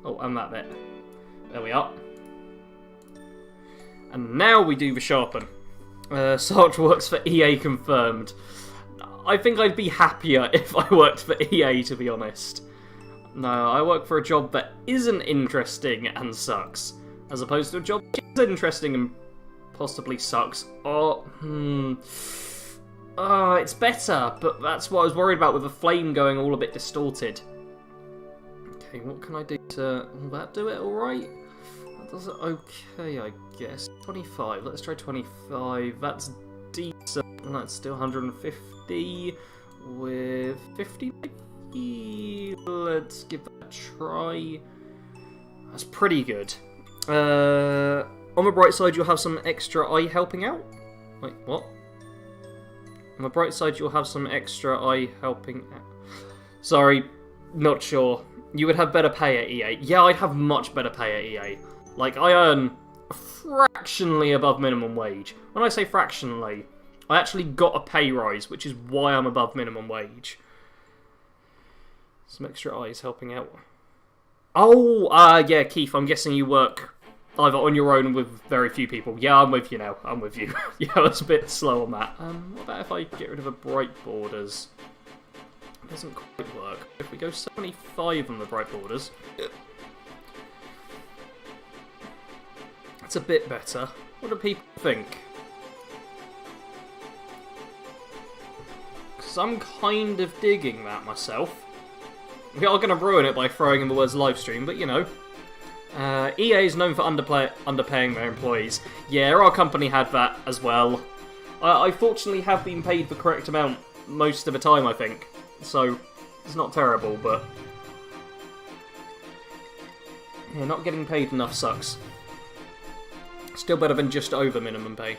Oh, and that bit. There we are. And now we do the sharpen. Sarge works for EA confirmed. I think I'd be happier if I worked for EA, to be honest. No, I work for a job that isn't interesting and sucks, as opposed to a job that is interesting and possibly sucks. It's better, but that's what I was worried about with the flame going all a bit distorted. Okay, what can I do to... will that do it alright? That does it okay, I guess. 25, let's try 25. That's decent. That's still 150 with 50. Let's give that a try. That's pretty good. On the bright side, you'll have some extra eye helping out. Wait, what? On the bright side, you'll have some extra eye helping out. Sorry, not sure. You would have better pay at EA. Yeah, I'd have much better pay at EA. Like, I earn fractionally above minimum wage. When I say fractionally, I actually got a pay rise, which is why I'm above minimum wage. Some extra eyes helping out. Oh, yeah, Keith, I'm guessing you work either on your own with very few people. Yeah, I'm with you now. I'm with you. Yeah, I was a bit slow on that. What about if I get rid of the bright borders? It doesn't quite work. If we go 75 on the bright borders, that's a bit better. What do people think? Because I'm kind of digging that myself. We are going to ruin it by throwing in the words live stream, but you know. EA is known for underpaying their employees. Yeah, our company had that as well. I fortunately have been paid the correct amount most of the time, I think. So, it's not terrible, but... yeah, not getting paid enough sucks. Still better than just over minimum pay.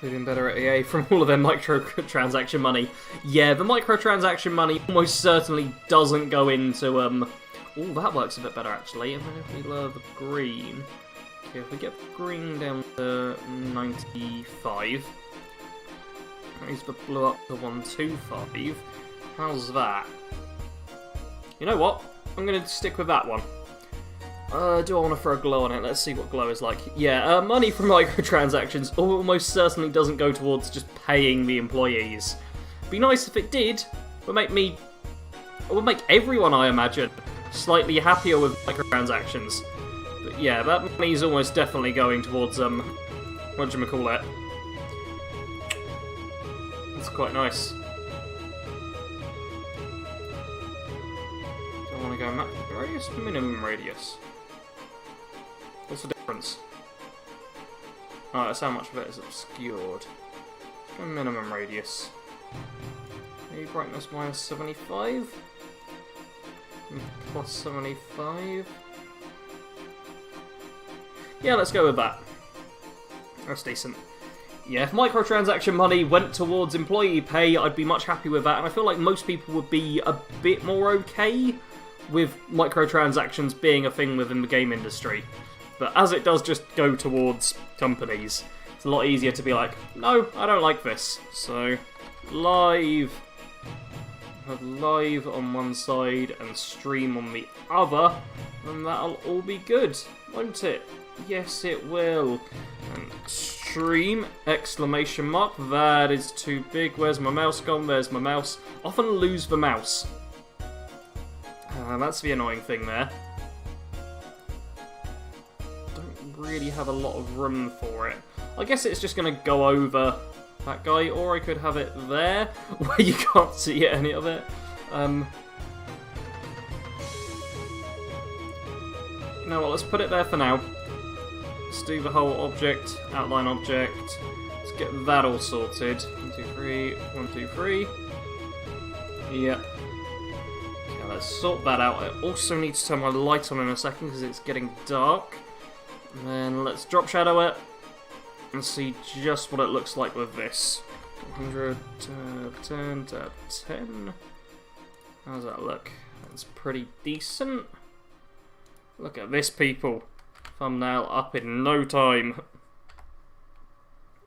Doing better at EA from all of their microtransaction money. Yeah, the microtransaction money almost certainly doesn't go into, oh, that works a bit better, actually. And then if we lower the green... okay, if we get the green down to 95... raise the blue up to 125... how's that? You know what? I'm going to stick with that one. Do I want to throw glow on it? Let's see what glow is like. Yeah, money from microtransactions almost certainly doesn't go towards just paying the employees. Be nice if it did. It would make everyone, I imagine, slightly happier with microtransactions. But yeah, that money's almost definitely going towards, whatchamacallit. That's quite nice. Do I want to go maximum radius or minimum radius? What's the difference? Oh, that's how much of it is obscured. Minimum radius. Maybe brightness minus 75? Plus 75? Yeah, let's go with that. That's decent. Yeah, if microtransaction money went towards employee pay, I'd be much happy with that, and I feel like most people would be a bit more okay with microtransactions being a thing within the game industry. But as it does just go towards companies, it's a lot easier to be like, no, I don't like this. So, live. Have live on one side and stream on the other, and that'll all be good, won't it? Yes, it will. And stream, exclamation mark, that is too big. Where's my mouse gone? There's my mouse. Often lose the mouse. That's the annoying thing there. Don't really have a lot of room for it. I guess it's just going to go over that guy, or I could have it there, where you can't see any of it. You know what, let's put it there for now. Let's do the whole object, outline object. Let's get that all sorted. 1, 2, 3, 1, 2, 3. Yep. Okay, let's sort that out. I also need to turn my light on in a second because it's getting dark. And then let's drop shadow it and see just what it looks like with this. 100 to 10 to 10. How does that look? That's pretty decent. Look at this, people. Thumbnail up in no time.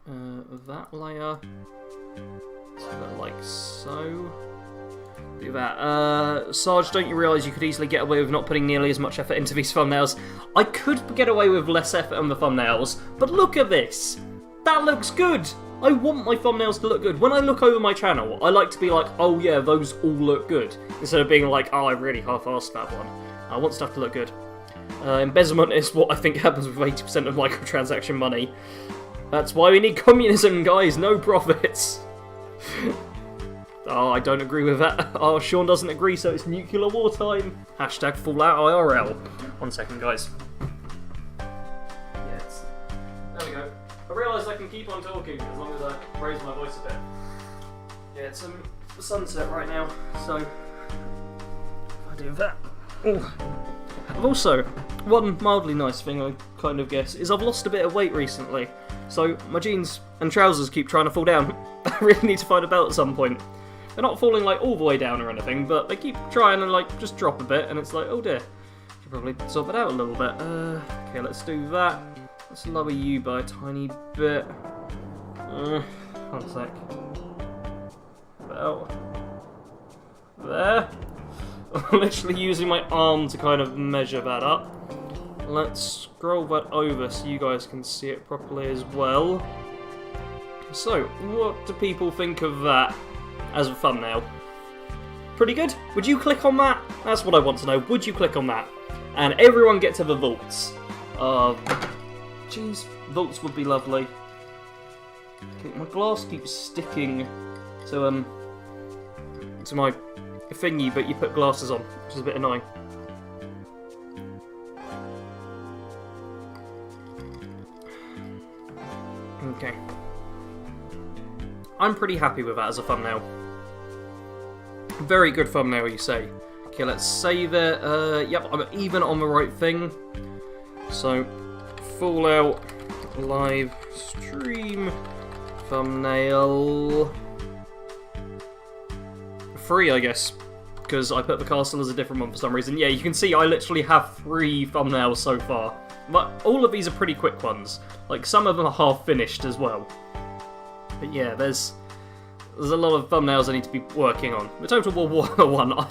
That layer. So that like so. Do that. Sarge, don't you realise you could easily get away with not putting nearly as much effort into these thumbnails? I could get away with less effort on the thumbnails, but look at this! That looks good! I want my thumbnails to look good. When I look over my channel, I like to be like, oh yeah, those all look good. Instead of being like, oh, I really half-assed that one. I want stuff to look good. Embezzlement is what I think happens with 80% of microtransaction money. That's why we need communism, guys, no profits. Oh, I don't agree with that. Oh, Sean doesn't agree, so it's nuclear wartime. Hashtag Fallout IRL. 1 second, guys. Yes. There we go. I realised I can keep on talking as long as I raise my voice a bit. Yeah, it's sunset right now, so I do that. Ooh. I've also, one mildly nice thing I kind of guess, is I've lost a bit of weight recently. So my jeans and trousers keep trying to fall down. I really need to find a belt at some point. They're not falling like all the way down or anything, but they keep trying to like just drop a bit, and it's like, oh dear. Should probably sort that out a little bit. Okay, let's do that. Let's lower you by a tiny bit. 1 sec. About there. I'm literally using my arm to kind of measure that up. Let's scroll that over so you guys can see it properly as well. So, what do people think of that as a thumbnail? Pretty good? Would you click on that? That's what I want to know. Would you click on that? And everyone get to the vaults. Jeez, vaults would be lovely. Okay, my glass keeps sticking to my thingy, but you put glasses on, which is a bit annoying. Okay. I'm pretty happy with that as a thumbnail. Very good thumbnail, you say. Okay, let's save it. Yep, I'm even on the right thing. So, Fallout live stream thumbnail 3, I guess, because I put the castle as a different one for some reason. Yeah, you can see I literally have 3 thumbnails so far. But all of these are pretty quick ones. Like, some of them are half finished as well. But yeah, there's a lot of thumbnails I need to be working on. The Total War one, I'm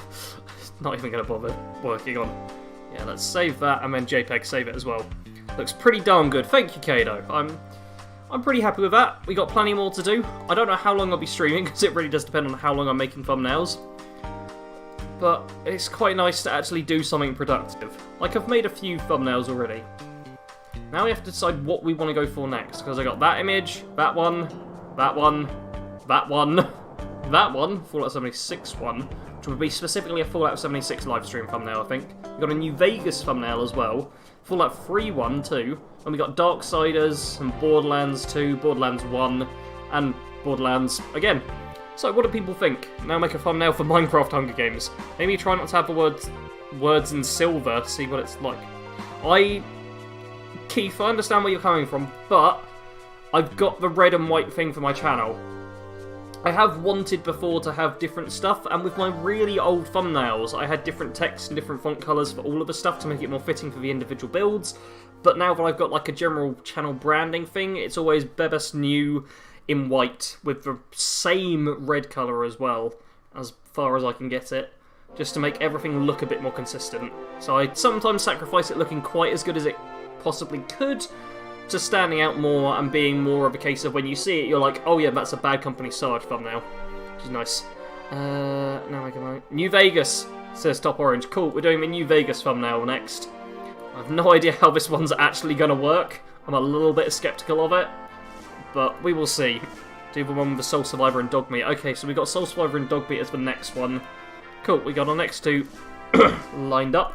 not even going to bother working on. Yeah, let's save that, and then JPEG save it as well. Looks pretty darn good. Thank you, Kado. I'm pretty happy with that. We got plenty more to do. I don't know how long I'll be streaming, because it really does depend on how long I'm making thumbnails. But it's quite nice to actually do something productive. Like, I've made a few thumbnails already. Now we have to decide what we want to go for next, because I got that image, that one, that one, that one, that one, Fallout 76 one, which would be specifically a Fallout 76 livestream thumbnail, I think. We got a New Vegas thumbnail as well, Fallout 3 one too, and we got Darksiders and Borderlands 2, Borderlands 1, and Borderlands again. So what do people think? Now make a thumbnail for Minecraft Hunger Games. Maybe try not to have the words in silver, see what it's like. Keith, I understand where you're coming from, but I've got the red and white thing for my channel. I have wanted before to have different stuff, and with my really old thumbnails, I had different text and different font colours for all of the stuff to make it more fitting for the individual builds. But now that I've got like a general channel branding thing, it's always Bebas New in white with the same red colour as well, as far as I can get it, just to make everything look a bit more consistent. So I sometimes sacrifice it looking quite as good as it possibly could, to standing out more and being more of a case of when you see it, you're like, oh yeah, that's a Bad Company Sarge thumbnail, which is nice. Now I can New Vegas, says Top Orange. Cool, we're doing the New Vegas thumbnail next. I have no idea how this one's actually going to work. I'm a little bit sceptical of it, but we will see. Do the one with the Soul Survivor and Dog Meat. Okay, so we got Soul Survivor and Dog Meat as the next one. Cool, we got our next two lined up.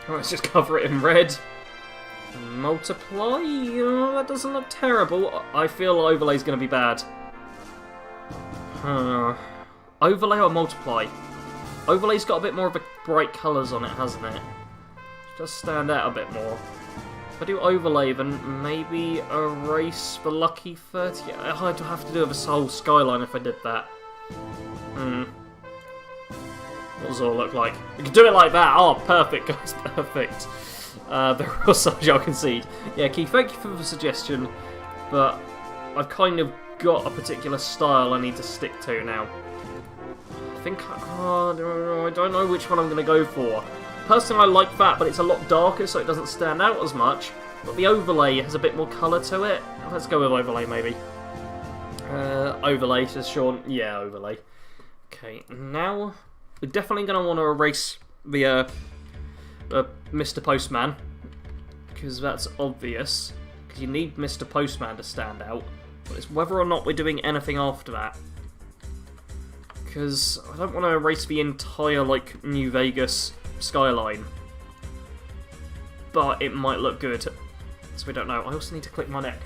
Let's just cover it in red. Multiply? That doesn't look terrible. I feel overlay's going to be bad. Overlay or multiply? Overlay's got a bit more of a bright colours on it, hasn't it? It does stand out a bit more. If I do overlay, then maybe erase the lucky 30. I'd have to do the whole skyline if I did that. What does it all look like? We can do it like that. Oh, perfect, guys, perfect. The real Sarge, I'll concede. Yeah, Keith, thank you for the suggestion, but I've kind of got a particular style I need to stick to now. I think I don't know which one I'm going to go for. Personally, I like that, but it's a lot darker, so it doesn't stand out as much. But the overlay has a bit more colour to it. Let's go with overlay, maybe. Overlay, says Sean. Yeah, overlay. Okay, now we're definitely going to want to erase the Mr. Postman, because that's obvious. Because you need Mr. Postman to stand out. But it's whether or not we're doing anything after that. Because I don't want to erase the entire, like, New Vegas skyline. But it might look good. So we don't know. I also need to click my neck.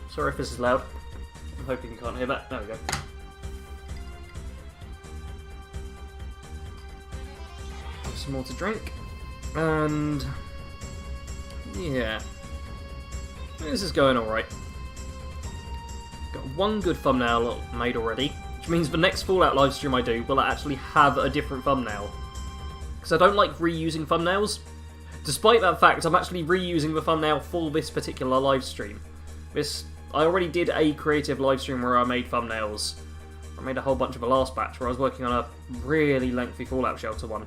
Sorry if this is loud. I'm hoping you can't hear that. There we go. Some more to drink. And yeah. This is going alright. Got one good thumbnail made already, which means the next Fallout livestream I do will actually have a different thumbnail. Because I don't like reusing thumbnails. Despite that fact, I'm actually reusing the thumbnail for this particular livestream. I already did a creative livestream where I made thumbnails. I made a whole bunch of the last batch where I was working on a really lengthy Fallout Shelter one.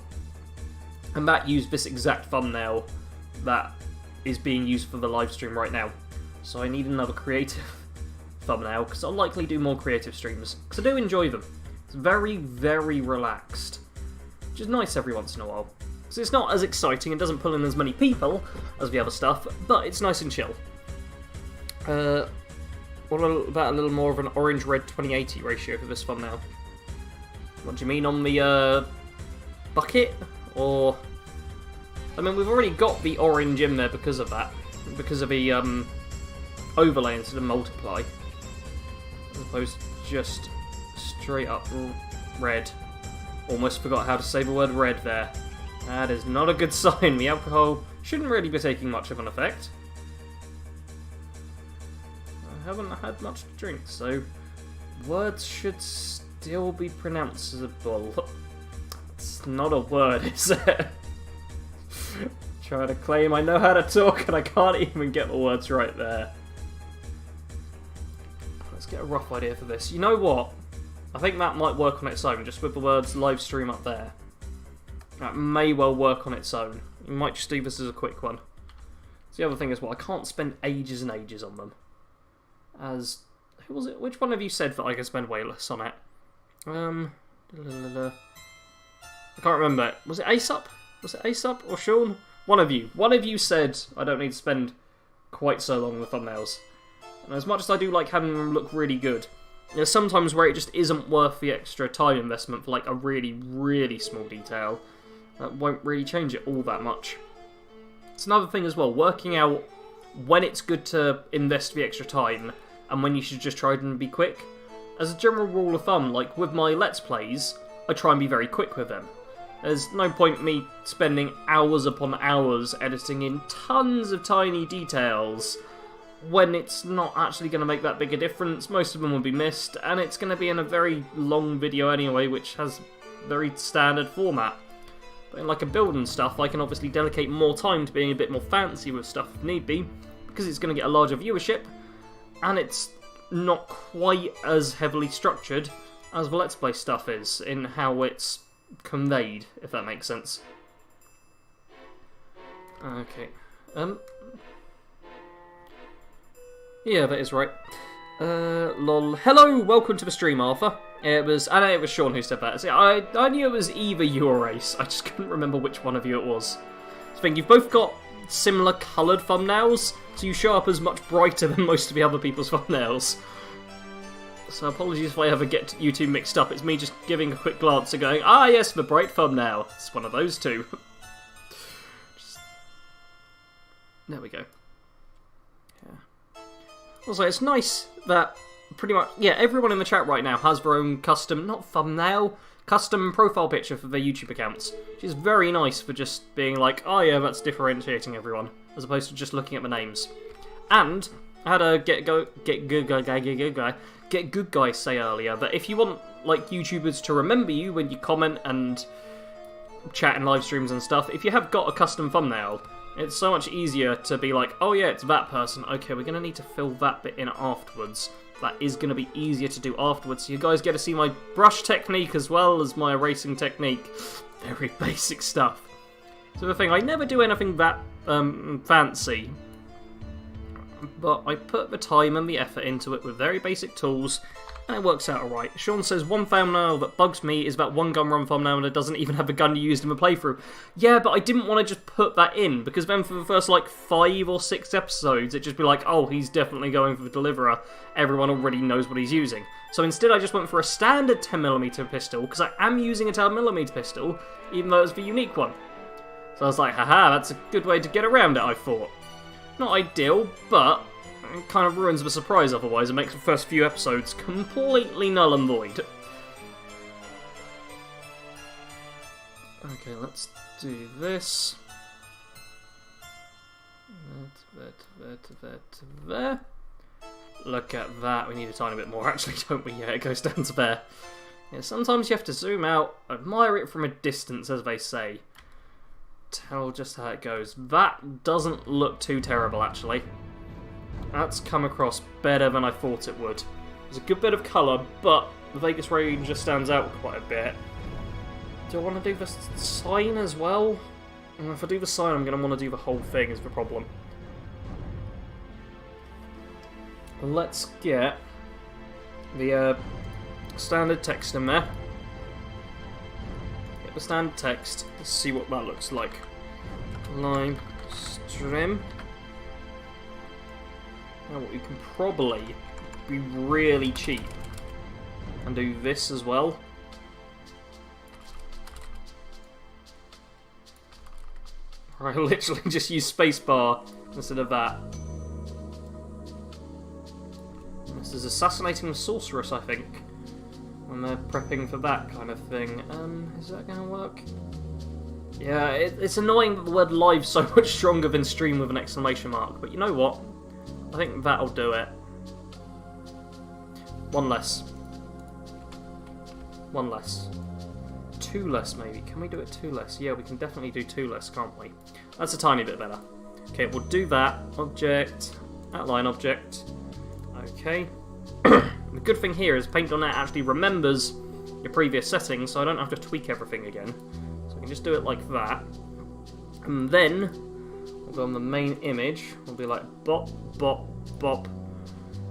And that used this exact thumbnail that is being used for the livestream right now. So I need another creative thumbnail, because I'll likely do more creative streams, because I do enjoy them. It's very, very relaxed, which is nice every once in a while. So it's not as exciting and doesn't pull in as many people as the other stuff, but it's nice and chill. What about a little more of an orange-red 2080 ratio for this thumbnail? What do you mean on the bucket? Or, I mean, we've already got the orange in there because of that, because of the overlay instead of multiply, as opposed to just straight up red. Almost forgot how to say the word red there. That is not a good sign. The alcohol shouldn't really be taking much of an effect. I haven't had much to drink, so words should still be pronounceable. It's not a word, is it? Trying to claim I know how to talk and I can't even get the words right there. Let's get a rough idea for this. You know what? I think that might work on its own, just with the words live stream up there. That may well work on its own. You might just do this as a quick one. So the other thing is, well, I can't spend ages and ages on them. As, who was it? Which one of you said that I could spend way less on it? I can't remember. Was it Aesop? Was it Aesop or Sean? One of you said I don't need to spend quite so long on the thumbnails. And as much as I do like having them look really good, there's sometimes where it just isn't worth the extra time investment for like a really, really small detail. That won't really change it all that much. It's another thing as well, working out when it's good to invest the extra time and when you should just try and be quick. As a general rule of thumb, like with my Let's Plays, I try and be very quick with them. There's no point me spending hours upon hours editing in tons of tiny details when it's not actually going to make that big a difference. Most of them will be missed, and it's going to be in a very long video anyway, which has very standard format. But in like a build and stuff, I can obviously dedicate more time to being a bit more fancy with stuff if need be, because it's going to get a larger viewership, and it's not quite as heavily structured as the Let's Play stuff is in how it's conveyed, if that makes sense. Okay. Yeah, that is right. Lol. Hello, welcome to the stream, Arthur. It was, I know it was Sean who said that. See, I knew it was either you or Ace. I just couldn't remember which one of you it was. I think you've both got similar coloured thumbnails, so you show up as much brighter than most of the other people's thumbnails. So apologies if I ever get you two mixed up. It's me just giving a quick glance and going, ah yes, the bright thumbnail. It's one of those two. There we go. Yeah. Also, it's nice that pretty much, yeah, everyone in the chat right now has their own custom, not thumbnail, custom profile picture for their YouTube accounts. Which is very nice for just being like, oh yeah, that's differentiating everyone, as opposed to just looking at the names. And I had a get good guy say earlier that if you want like YouTubers to remember you when you comment and chat in live streams and stuff, if you have got a custom thumbnail, it's so much easier to be like, oh yeah, it's that person. Okay, we're going to need to fill that bit in afterwards. That is going to be easier to do afterwards. So you guys get to see my brush technique as well as my erasing technique. Very basic stuff. So the thing, I never do anything that fancy. But I put the time and the effort into it with very basic tools, and it works out alright. Sean says, one thumbnail that bugs me is that one gun run thumbnail that doesn't even have a gun used in the playthrough. Yeah, but I didn't want to just put that in, because then for the first, like, 5 or 6 episodes, it'd just be like, oh, he's definitely going for the deliverer. Everyone already knows what he's using. So instead I just went for a standard 10mm pistol, because I am using a 10mm pistol, even though it's the unique one. So I was like, haha, that's a good way to get around it, I thought. Not ideal, but it kind of ruins the surprise otherwise. It makes the first few episodes completely null and void. Okay, let's do this. There. Look at that. We need a tiny bit more, actually, don't we? Yeah, it goes down to there. Yeah, sometimes you have to zoom out, admire it from a distance, as they say. Tell just how it goes. That doesn't look too terrible, actually. That's come across better than I thought it would. There's a good bit of colour, but the Vegas Ranger stands out quite a bit. Do I want to do the sign as well? If I do the sign, I'm going to want to do the whole thing, is the problem. Let's get the standard text in there. Get the standard text. Let's see what that looks like. Line stream. Now what we can probably be really cheap and do this as well. I literally just use spacebar instead of that. This is assassinating the sorceress, I think, when they're prepping for that kind of thing. Is that going to work? Yeah, it's annoying that the word live's so much stronger than stream with an exclamation mark, but you know what? I think that'll do it. One less. One less. 2 less, maybe. Can we do it 2 less? Yeah, we can definitely do 2 less, can't we? That's a tiny bit better. Okay, we'll do that. Object. Outline object. Okay. The good thing here is Paint.net actually remembers your previous settings, so I don't have to tweak everything again. So I can just do it like that. And then we'll go on the main image. We'll be like bop, bop, bop.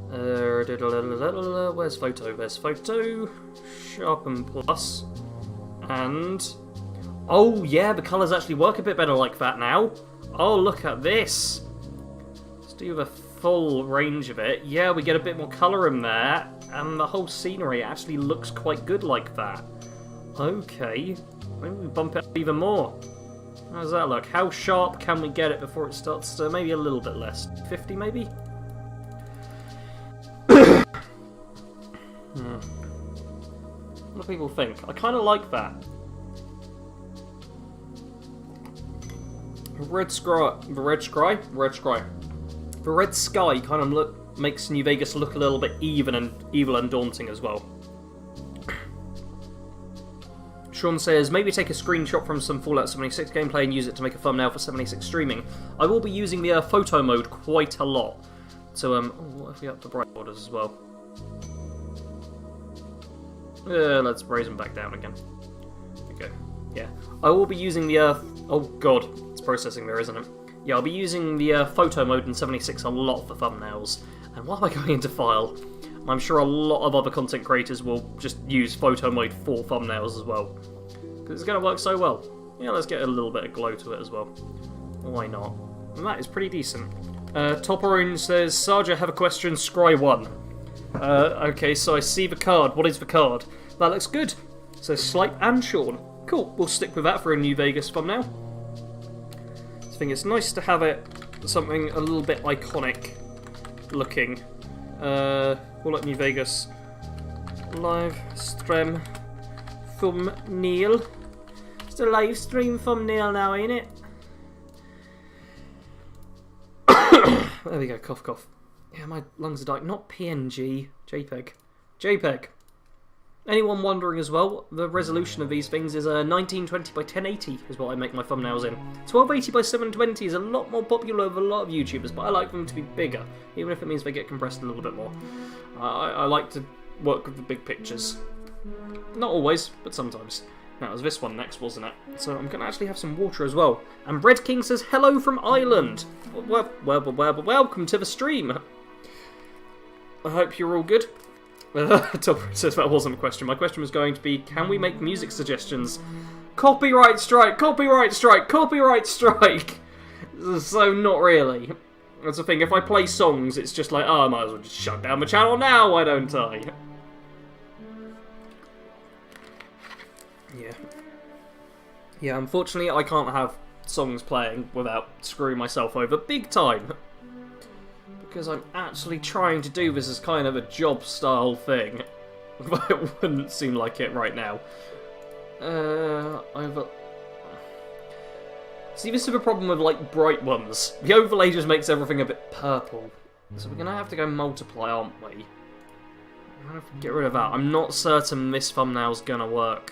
Where's photo? There's photo. Sharpen plus. And oh yeah, the colours actually work a bit better like that now. Oh, look at this. Let's do the full range of it. Yeah, we get a bit more colour in there, and the whole scenery actually looks quite good like that. Okay, maybe we bump it up even more. How does that look? How sharp can we get it before it starts to maybe a little bit less? 50 maybe? What do people think? I kind of like that. The red sky kind of makes New Vegas look a little bit evil and daunting as well. Sean says, maybe take a screenshot from some Fallout 76 gameplay and use it to make a thumbnail for 76 streaming. I will be using the photo mode quite a lot. So, what if we up the bright borders as well? Let's raise them back down again. There we go. Yeah. I will be using the oh god, it's processing there, isn't it? Yeah, I'll be using the photo mode in 76 a lot for thumbnails. And why am I going into file? I'm sure a lot of other content creators will just use photo mode for thumbnails as well. Because it's going to work so well. Yeah, let's get a little bit of glow to it as well. Why not? And that is pretty decent. Topperone says, Sarge, I have a question, scry 1. Okay, so I see the card. What is the card? That looks good. It says Slipe and Sean. Cool, we'll stick with that for a New Vegas thumbnail. I think it's nice to have it something a little bit iconic looking. Call it New Vegas live stream thumbnail. It's a live stream thumbnail now, ain't it? There we go, cough cough. Yeah, my lungs are dying. Not PNG, JPEG. JPEG. Anyone wondering as well, the resolution of these things is 1920 by 1080 is what I make my thumbnails in. 1280 by 720 is a lot more popular with a lot of YouTubers, but I like them to be bigger, even if it means they get compressed a little bit more. I like to work with the big pictures. Not always, but sometimes. Now, it was this one next, wasn't it? So I'm going to actually have some water as well. And Bread King says, hello from Ireland. Welcome to the stream. I hope you're all good. Topper says that wasn't a question. My question was going to be, can we make music suggestions? Copyright strike! Copyright strike! Copyright strike! So not really. That's the thing, if I play songs, it's just like, oh, I might as well just shut down the channel now, why don't I? Yeah. Yeah, unfortunately I can't have songs playing without screwing myself over big time. Because I'm actually trying to do this as kind of a job-style thing. But it wouldn't seem like it right now. See, this is the problem with, like, bright ones. The overlay just makes everything a bit purple. So we're going to have to go multiply, aren't we? I'm going to have to get rid of that. I'm not certain this thumbnail's going to work.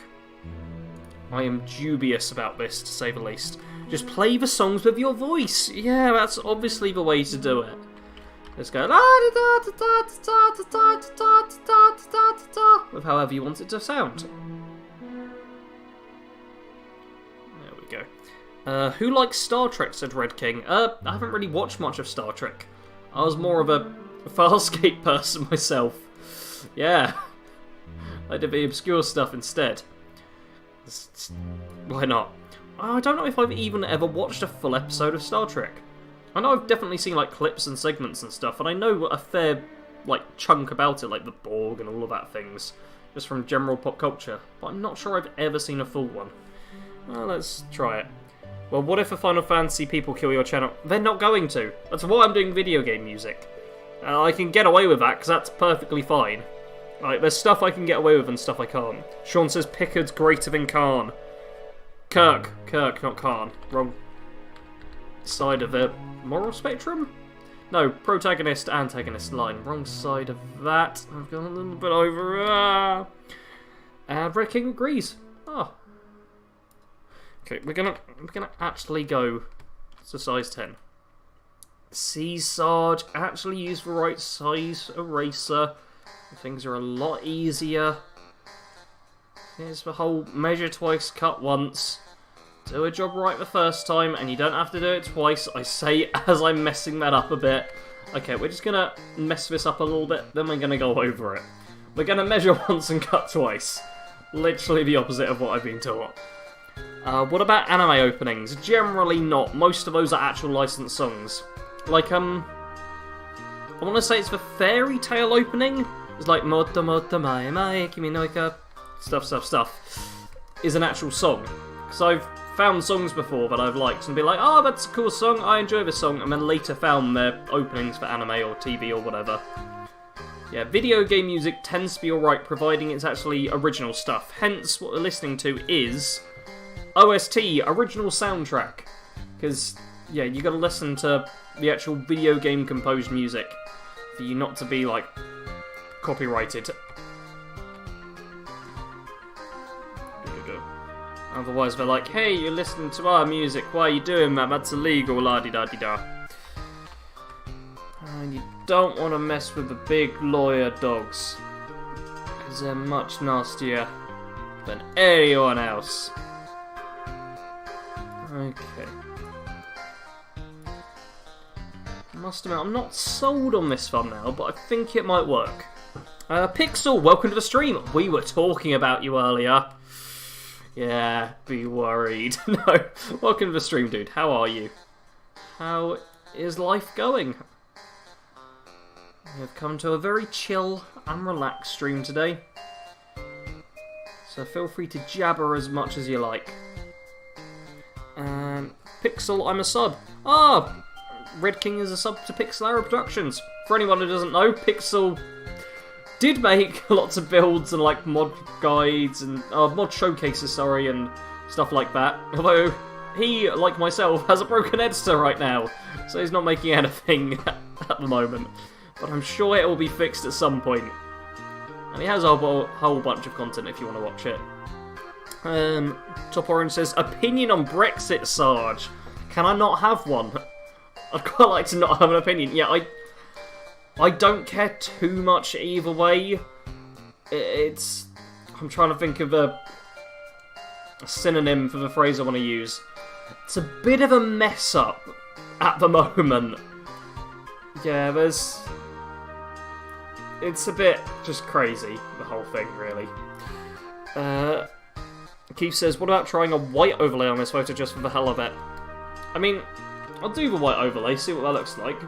I am dubious about this, to say the least. Just play the songs with your voice. Yeah, that's obviously the way to do it. Let's go with however you want it to sound. There we go. Who likes Star Trek, said Red King. I haven't really watched much of Star Trek. I was more of a Farscape person myself. Yeah. I did the obscure stuff instead. Why not? I don't know if I've even ever watched a full episode of Star Trek. I know I've definitely seen like clips and segments and stuff, and I know a fair like chunk about it, like the Borg and all of that things, just from general pop culture, but I'm not sure I've ever seen a full one. Well, let's try it. Well, what if the Final Fantasy people kill your channel? They're not going to. That's why I'm doing video game music. I can get away with that, because that's perfectly fine. Like, there's stuff I can get away with and stuff I can't. Sean says Pickard's greater than Khan. Kirk, not Khan. Wrong side of the moral spectrum? No, protagonist, antagonist line. Wrong side of that. I've gone a little bit over. And Red King agrees. Oh. Okay, we're gonna actually go to size 10. See, Sarge, actually use the right size eraser. Things are a lot easier. Here's the whole measure twice, cut once. Do a job right the first time, and you don't have to do it twice. I say as I'm messing that up a bit. Okay, we're just gonna mess this up a little bit, then we're gonna go over it. We're gonna measure once and cut twice. Literally the opposite of what I've been taught. What about anime openings? Generally not. Most of those are actual licensed songs. Like, I want to say it's the Fairy Tail opening. It's like Moto Moto Mai Mai Kimi no Ika stuff is an actual song. Because I've found songs before that I've liked and be like, oh, that's a cool song, I enjoy this song, and then later found their openings for anime or TV or whatever. Yeah, video game music tends to be alright, providing it's actually original stuff. Hence, what we're listening to is OST, original soundtrack. Because, yeah, you gotta listen to the actual video game composed music for you not to be, like, copyrighted. Otherwise they're like, hey, you're listening to our music, why are you doing that? That's illegal, la-di-da-di-da. And you don't want to mess with the big lawyer dogs, because they're much nastier than anyone else. Okay. I must admit, I'm not sold on this thumbnail, but I think it might work. Pixel, welcome to the stream. We were talking about you earlier. Yeah, be worried. No, welcome to the stream, dude. How are you? How is life going? We've come to a very chill and relaxed stream today. So feel free to jabber as much as you like. Pixel, I'm a sub. Ah, Red King is a sub to Pixel Arrow Productions. For anyone who doesn't know, Pixel did make lots of builds and like mod guides and mod showcases, sorry, and stuff like that. Although he, like myself, has a broken editor right now, so he's not making anything at the moment. But I'm sure it will be fixed at some point. And he has a whole bunch of content if you want to watch it. Top Orange says, opinion on Brexit, Sarge. Can I not have one? I'd quite like to not have an opinion. Yeah, I don't care too much either way. I'm trying to think of a synonym for the phrase I want to use. It's a bit of a mess up at the moment. Yeah, it's a bit just crazy, the whole thing, really. Keith says, what about trying a white overlay on this photo just for the hell of it? I mean, I'll do the white overlay, see what that looks like.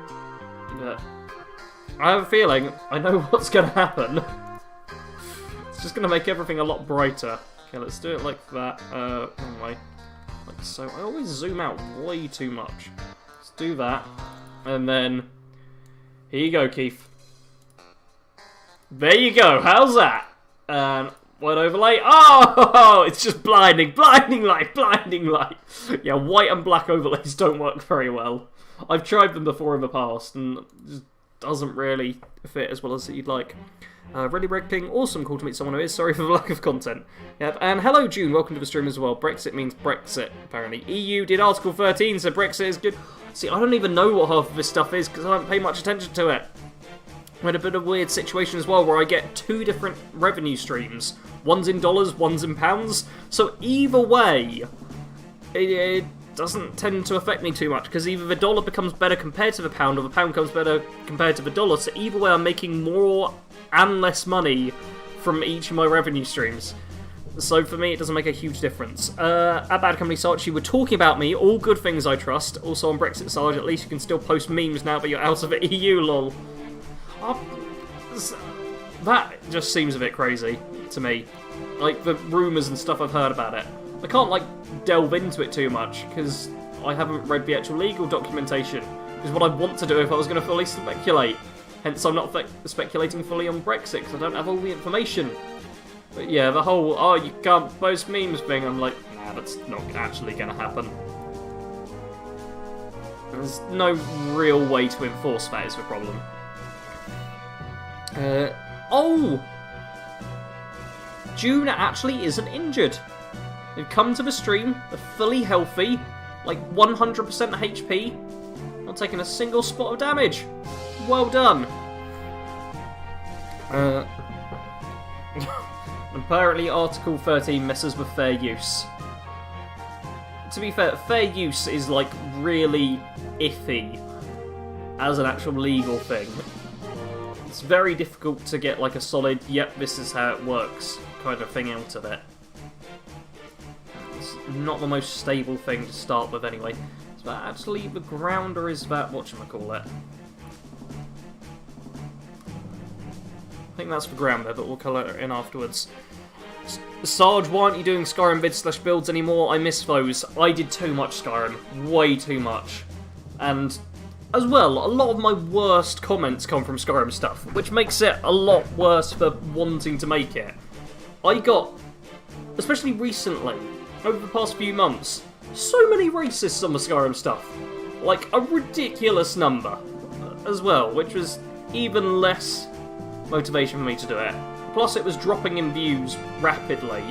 But I have a feeling I know what's going to happen. It's just going to make everything a lot brighter. Okay, let's do it like that. Wrong way. Like so. I always zoom out way too much. Let's do that. And then, here you go, Keith. There you go, how's that? And white overlay. Oh, it's just blinding light. Yeah, white and black overlays don't work very well. I've tried them before in the past, and it just doesn't really fit as well as you'd like. Ready Red King, awesome, cool to meet someone who is. Sorry for the lack of content. Yep, and hello June, welcome to the stream as well. Brexit means Brexit, apparently. EU did Article 13, so Brexit is good. See, I don't even know what half of this stuff is, because I don't pay much attention to it. I'm in a bit of a weird situation as well, where I get two different revenue streams. One's in dollars, one's in pounds. So either way, it doesn't tend to affect me too much, because either the dollar becomes better compared to the pound, or the pound becomes better compared to the dollar. So either way, I'm making more and less money from each of my revenue streams. So for me, it doesn't make a huge difference. At BADCompanySarge, you were talking about me, all good things I trust. Also on Brexit Sarge, at least you can still post memes now, but you're out of the EU, lol. That just seems a bit crazy to me. Like, the rumours and stuff I've heard about it. I can't, like, delve into it too much, because I haven't read the actual legal documentation. Which is what I'd want to do if I was going to fully speculate. Hence, I'm not speculating fully on Brexit, because I don't have all the information. But yeah, the whole, oh, you can't post memes thing, I'm like, nah, that's not actually going to happen. There's no real way to enforce that is the problem. Oh! June actually isn't injured. They've come to the stream, they're fully healthy, like 100% HP, not taking a single spot of damage. Well done. Apparently Article 13 messes with fair use. To be fair, fair use is like really iffy as an actual legal thing. It's very difficult to get like a solid, yep, this is how it works kind of thing out of it. It's not the most stable thing to start with anyway. So actually the grounder is that, whatchamacallit. I think that's the grounder, but we'll colour it in afterwards. Sarge, why aren't you doing Skyrim vids / builds anymore? I miss those. I did too much Skyrim. Way too much. And as well, a lot of my worst comments come from Skyrim stuff, which makes it a lot worse for wanting to make it. I got, especially recently, over the past few months, so many racists on the Skyrim stuff. Like, a ridiculous number as well, which was even less motivation for me to do it. Plus, it was dropping in views rapidly.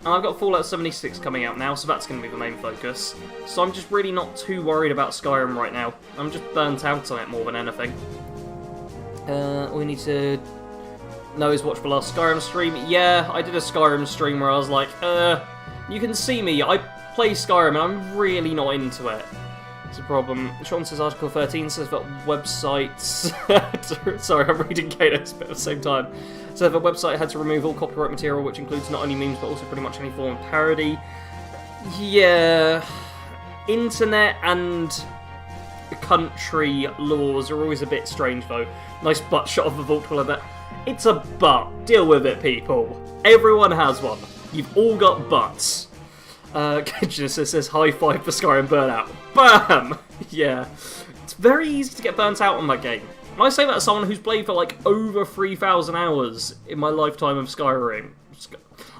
And I've got Fallout 76 coming out now, so that's going to be the main focus. So I'm just really not too worried about Skyrim right now. I'm just burnt out on it more than anything. We need to know is watch the last Skyrim stream. Yeah, I did a Skyrim stream where I was like, you can see me, I play Skyrim and I'm really not into it. It's a problem. Sean says Article 13 says that websites... Sorry, I'm reading Katos, but at the same time. So the website had to remove all copyright material, which includes not only memes, but also pretty much any form of parody. Yeah... Internet and country laws are always a bit strange, though. Nice butt shot of the vault will that. It's a butt. Deal with it, people. Everyone has one. You've all got butts. Genesis says high five for Skyrim Burnout. BAM! Yeah. It's very easy to get burnt out on that game. And I say that as someone who's played for like over 3,000 hours in my lifetime of Skyrim.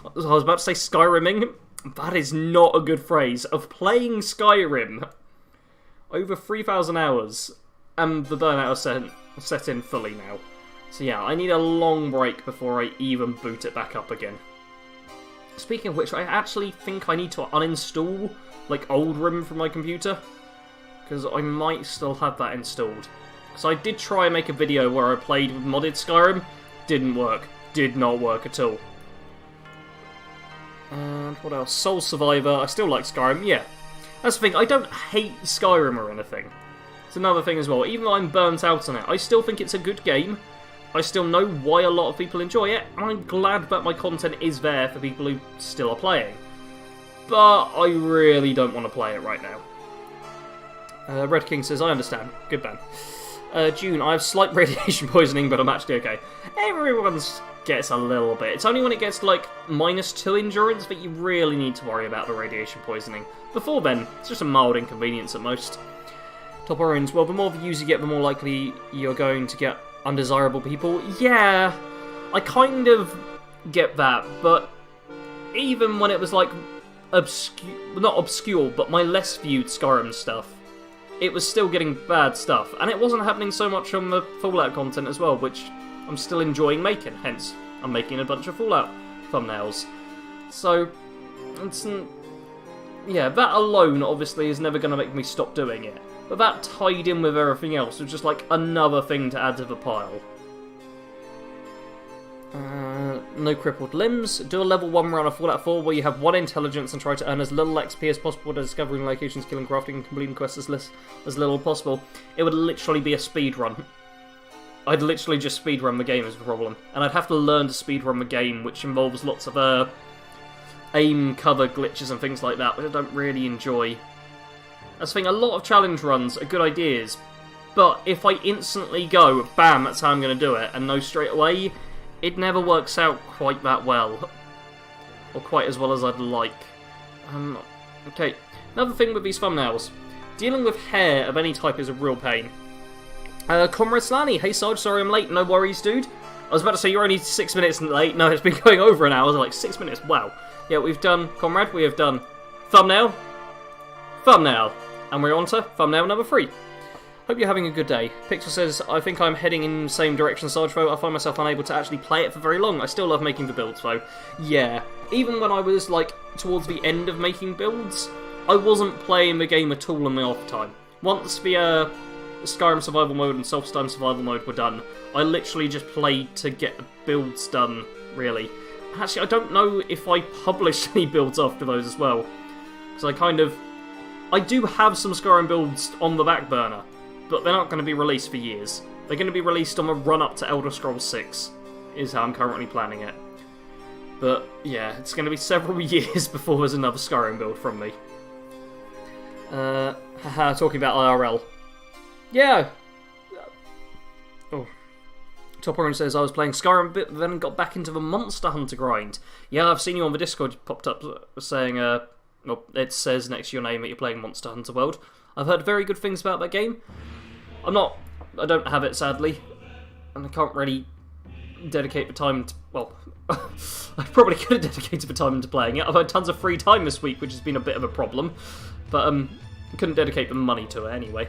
I was about to say Skyrimming. That is not a good phrase. Of playing Skyrim. Over 3,000 hours. And the burnout is set in fully now. So yeah, I need a long break before I even boot it back up again. Speaking of which, I actually think I need to uninstall, like, old RIM from my computer. Because I might still have that installed. Because I did try and make a video where I played with modded Skyrim. Didn't work. Did not work at all. And what else? Soul Survivor. I still like Skyrim, yeah. That's the thing, I don't hate Skyrim or anything. It's another thing as well. Even though I'm burnt out on it, I still think it's a good game. I still know why a lot of people enjoy it, and I'm glad that my content is there for people who still are playing. But I really don't want to play it right now. Red King says, I understand. Good ban. June, I have slight radiation poisoning, but I'm actually okay. Everyone's gets a little bit. It's only when it gets to like -2 endurance that you really need to worry about the radiation poisoning. Before then, it's just a mild inconvenience at most. Top Orange, well, the more views you get, the more likely you're going to get undesirable people. Yeah, I kind of get that, but even when it was like not obscure, but my less viewed Skyrim stuff, it was still getting bad stuff, and it wasn't happening so much on the Fallout content as well, which I'm still enjoying making, hence I'm making a bunch of Fallout thumbnails. So, it's... yeah, that alone obviously is never going to make me stop doing it. But that tied in with everything else was just like another thing to add to the pile. No crippled limbs. Do a level 1 run of Fallout 4 where you have 1 intelligence and try to earn as little XP as possible to discovering locations, killing, crafting, and completing quests as little as possible. It would literally be a speed run. I'd literally just speedrun the game as the problem. And I'd have to learn to speedrun the game, which involves lots of aim cover glitches and things like that, which I don't really enjoy. That's the thing, a lot of challenge runs are good ideas, but if I instantly go, bam, that's how I'm going to do it, and know straight away, it never works out quite that well. Or quite as well as I'd like. Okay, another thing with these thumbnails. Dealing with hair of any type is a real pain. Comrade Slanny, hey Sarge, sorry I'm late, no worries dude. I was about to say you're only 6 minutes late, no, it's been going over an hour, I was like 6 minutes, wow. Yeah, we've done, Comrade, we have done thumbnail, and we're on to thumbnail number 3. Hope you're having a good day. Pixel says, I think I'm heading in the same direction, Sarge, though. I find myself unable to actually play it for very long. I still love making the builds, though. Yeah, even when I was, like, towards the end of making builds, I wasn't playing the game at all in my off time. Once the Skyrim Survival Mode and Self-Stun Survival Mode were done, I literally just played to get the builds done, really. Actually, I don't know if I published any builds after those as well. Because I do have some Skyrim builds on the back burner, but they're not going to be released for years. They're going to be released on the run-up to Elder Scrolls 6, is how I'm currently planning it. But, yeah, it's going to be several years before there's another Skyrim build from me. Talking about IRL. Yeah! Oh. Top Orange says, I was playing Skyrim a bit, then got back into the Monster Hunter grind. Yeah, I've seen you on the Discord popped up saying, well, it says next to your name that you're playing Monster Hunter World. I've heard very good things about that game. I don't have it, sadly. And I can't really dedicate the time to, well, I probably could have dedicated the time into playing it. I've had tons of free time this week, which has been a bit of a problem. But, I couldn't dedicate the money to it anyway.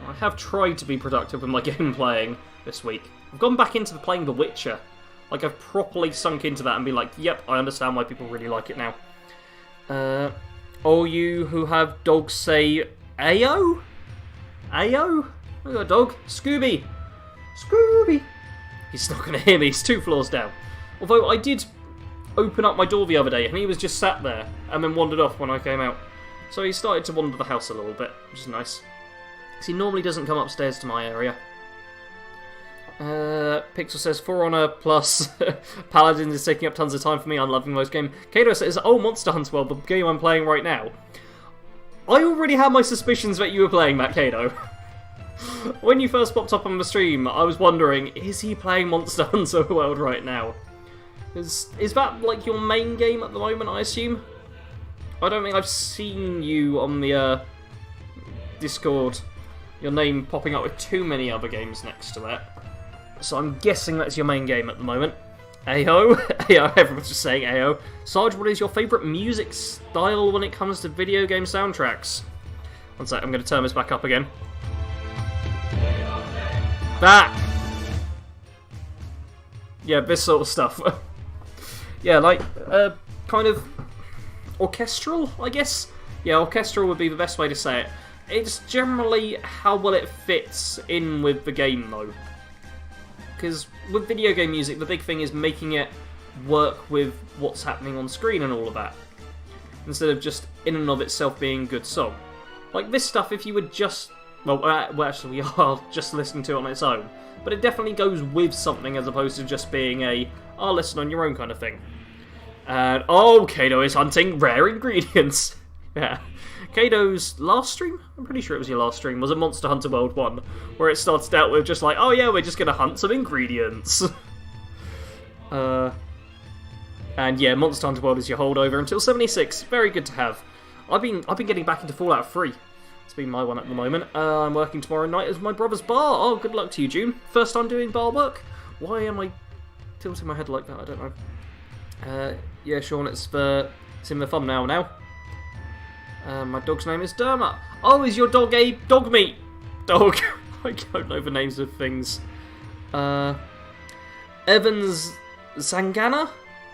I have tried to be productive with my game playing this week. I've gone back into playing The Witcher. Like, I've properly sunk into that and been like, yep, I understand why people really like it now. All you who have dogs say, Ayo? Ayo? I got a dog. Scooby! Scooby! He's not going to hear me, he's 2 floors down. Although I did open up my door the other day and he was just sat there and then wandered off when I came out. So he started to wander the house a little bit, which is nice. Because he normally doesn't come upstairs to my area. Pixel says, For Honor plus Paladins is taking up tons of time for me. I'm loving most game. Kato says, oh, Monster Hunter World, the game I'm playing right now. I already had my suspicions that you were playing that, Kato. When you first popped up on the stream, I was wondering, is he playing Monster Hunter World right now? Is that, like, your main game at the moment, I assume? I don't think I've seen you on the Discord, your name popping up with too many other games next to it. So I'm guessing that's your main game at the moment. Ayo. Ayo, everyone's just saying Ayo. Sarge, what is your favourite music style when it comes to video game soundtracks? One sec, I'm going to turn this back up again. That! Yeah, this sort of stuff. Yeah, like, kind of orchestral, I guess? Yeah, orchestral would be the best way to say it. It's generally how well it fits in with the game, though. Because with video game music, the big thing is making it work with what's happening on screen and all of that. Instead of just in and of itself being a good song. Like this stuff, if you would just... Well, actually, we are just listening to it on its own. But it definitely goes with something as opposed to just being a, oh, listen on your own kind of thing. And, oh, Kato is hunting rare ingredients. Yeah. Kato's last stream? I'm pretty sure it was your last stream. Was it Monster Hunter World 1? Where it started out with just like, oh yeah, we're just going to hunt some ingredients. And yeah, Monster Hunter World is your holdover until 76. Very good to have. I've been getting back into Fallout 3. It's been my one at the moment. I'm working tomorrow night as my brother's bar. Oh, good luck to you, June. First time doing bar work? Why am I tilting my head like that? I don't know. Yeah, Sean, it's in the thumbnail now. My dog's name is Derma. Oh, is your dog a dog meat dog? I don't know the names of things. Evans Zangana?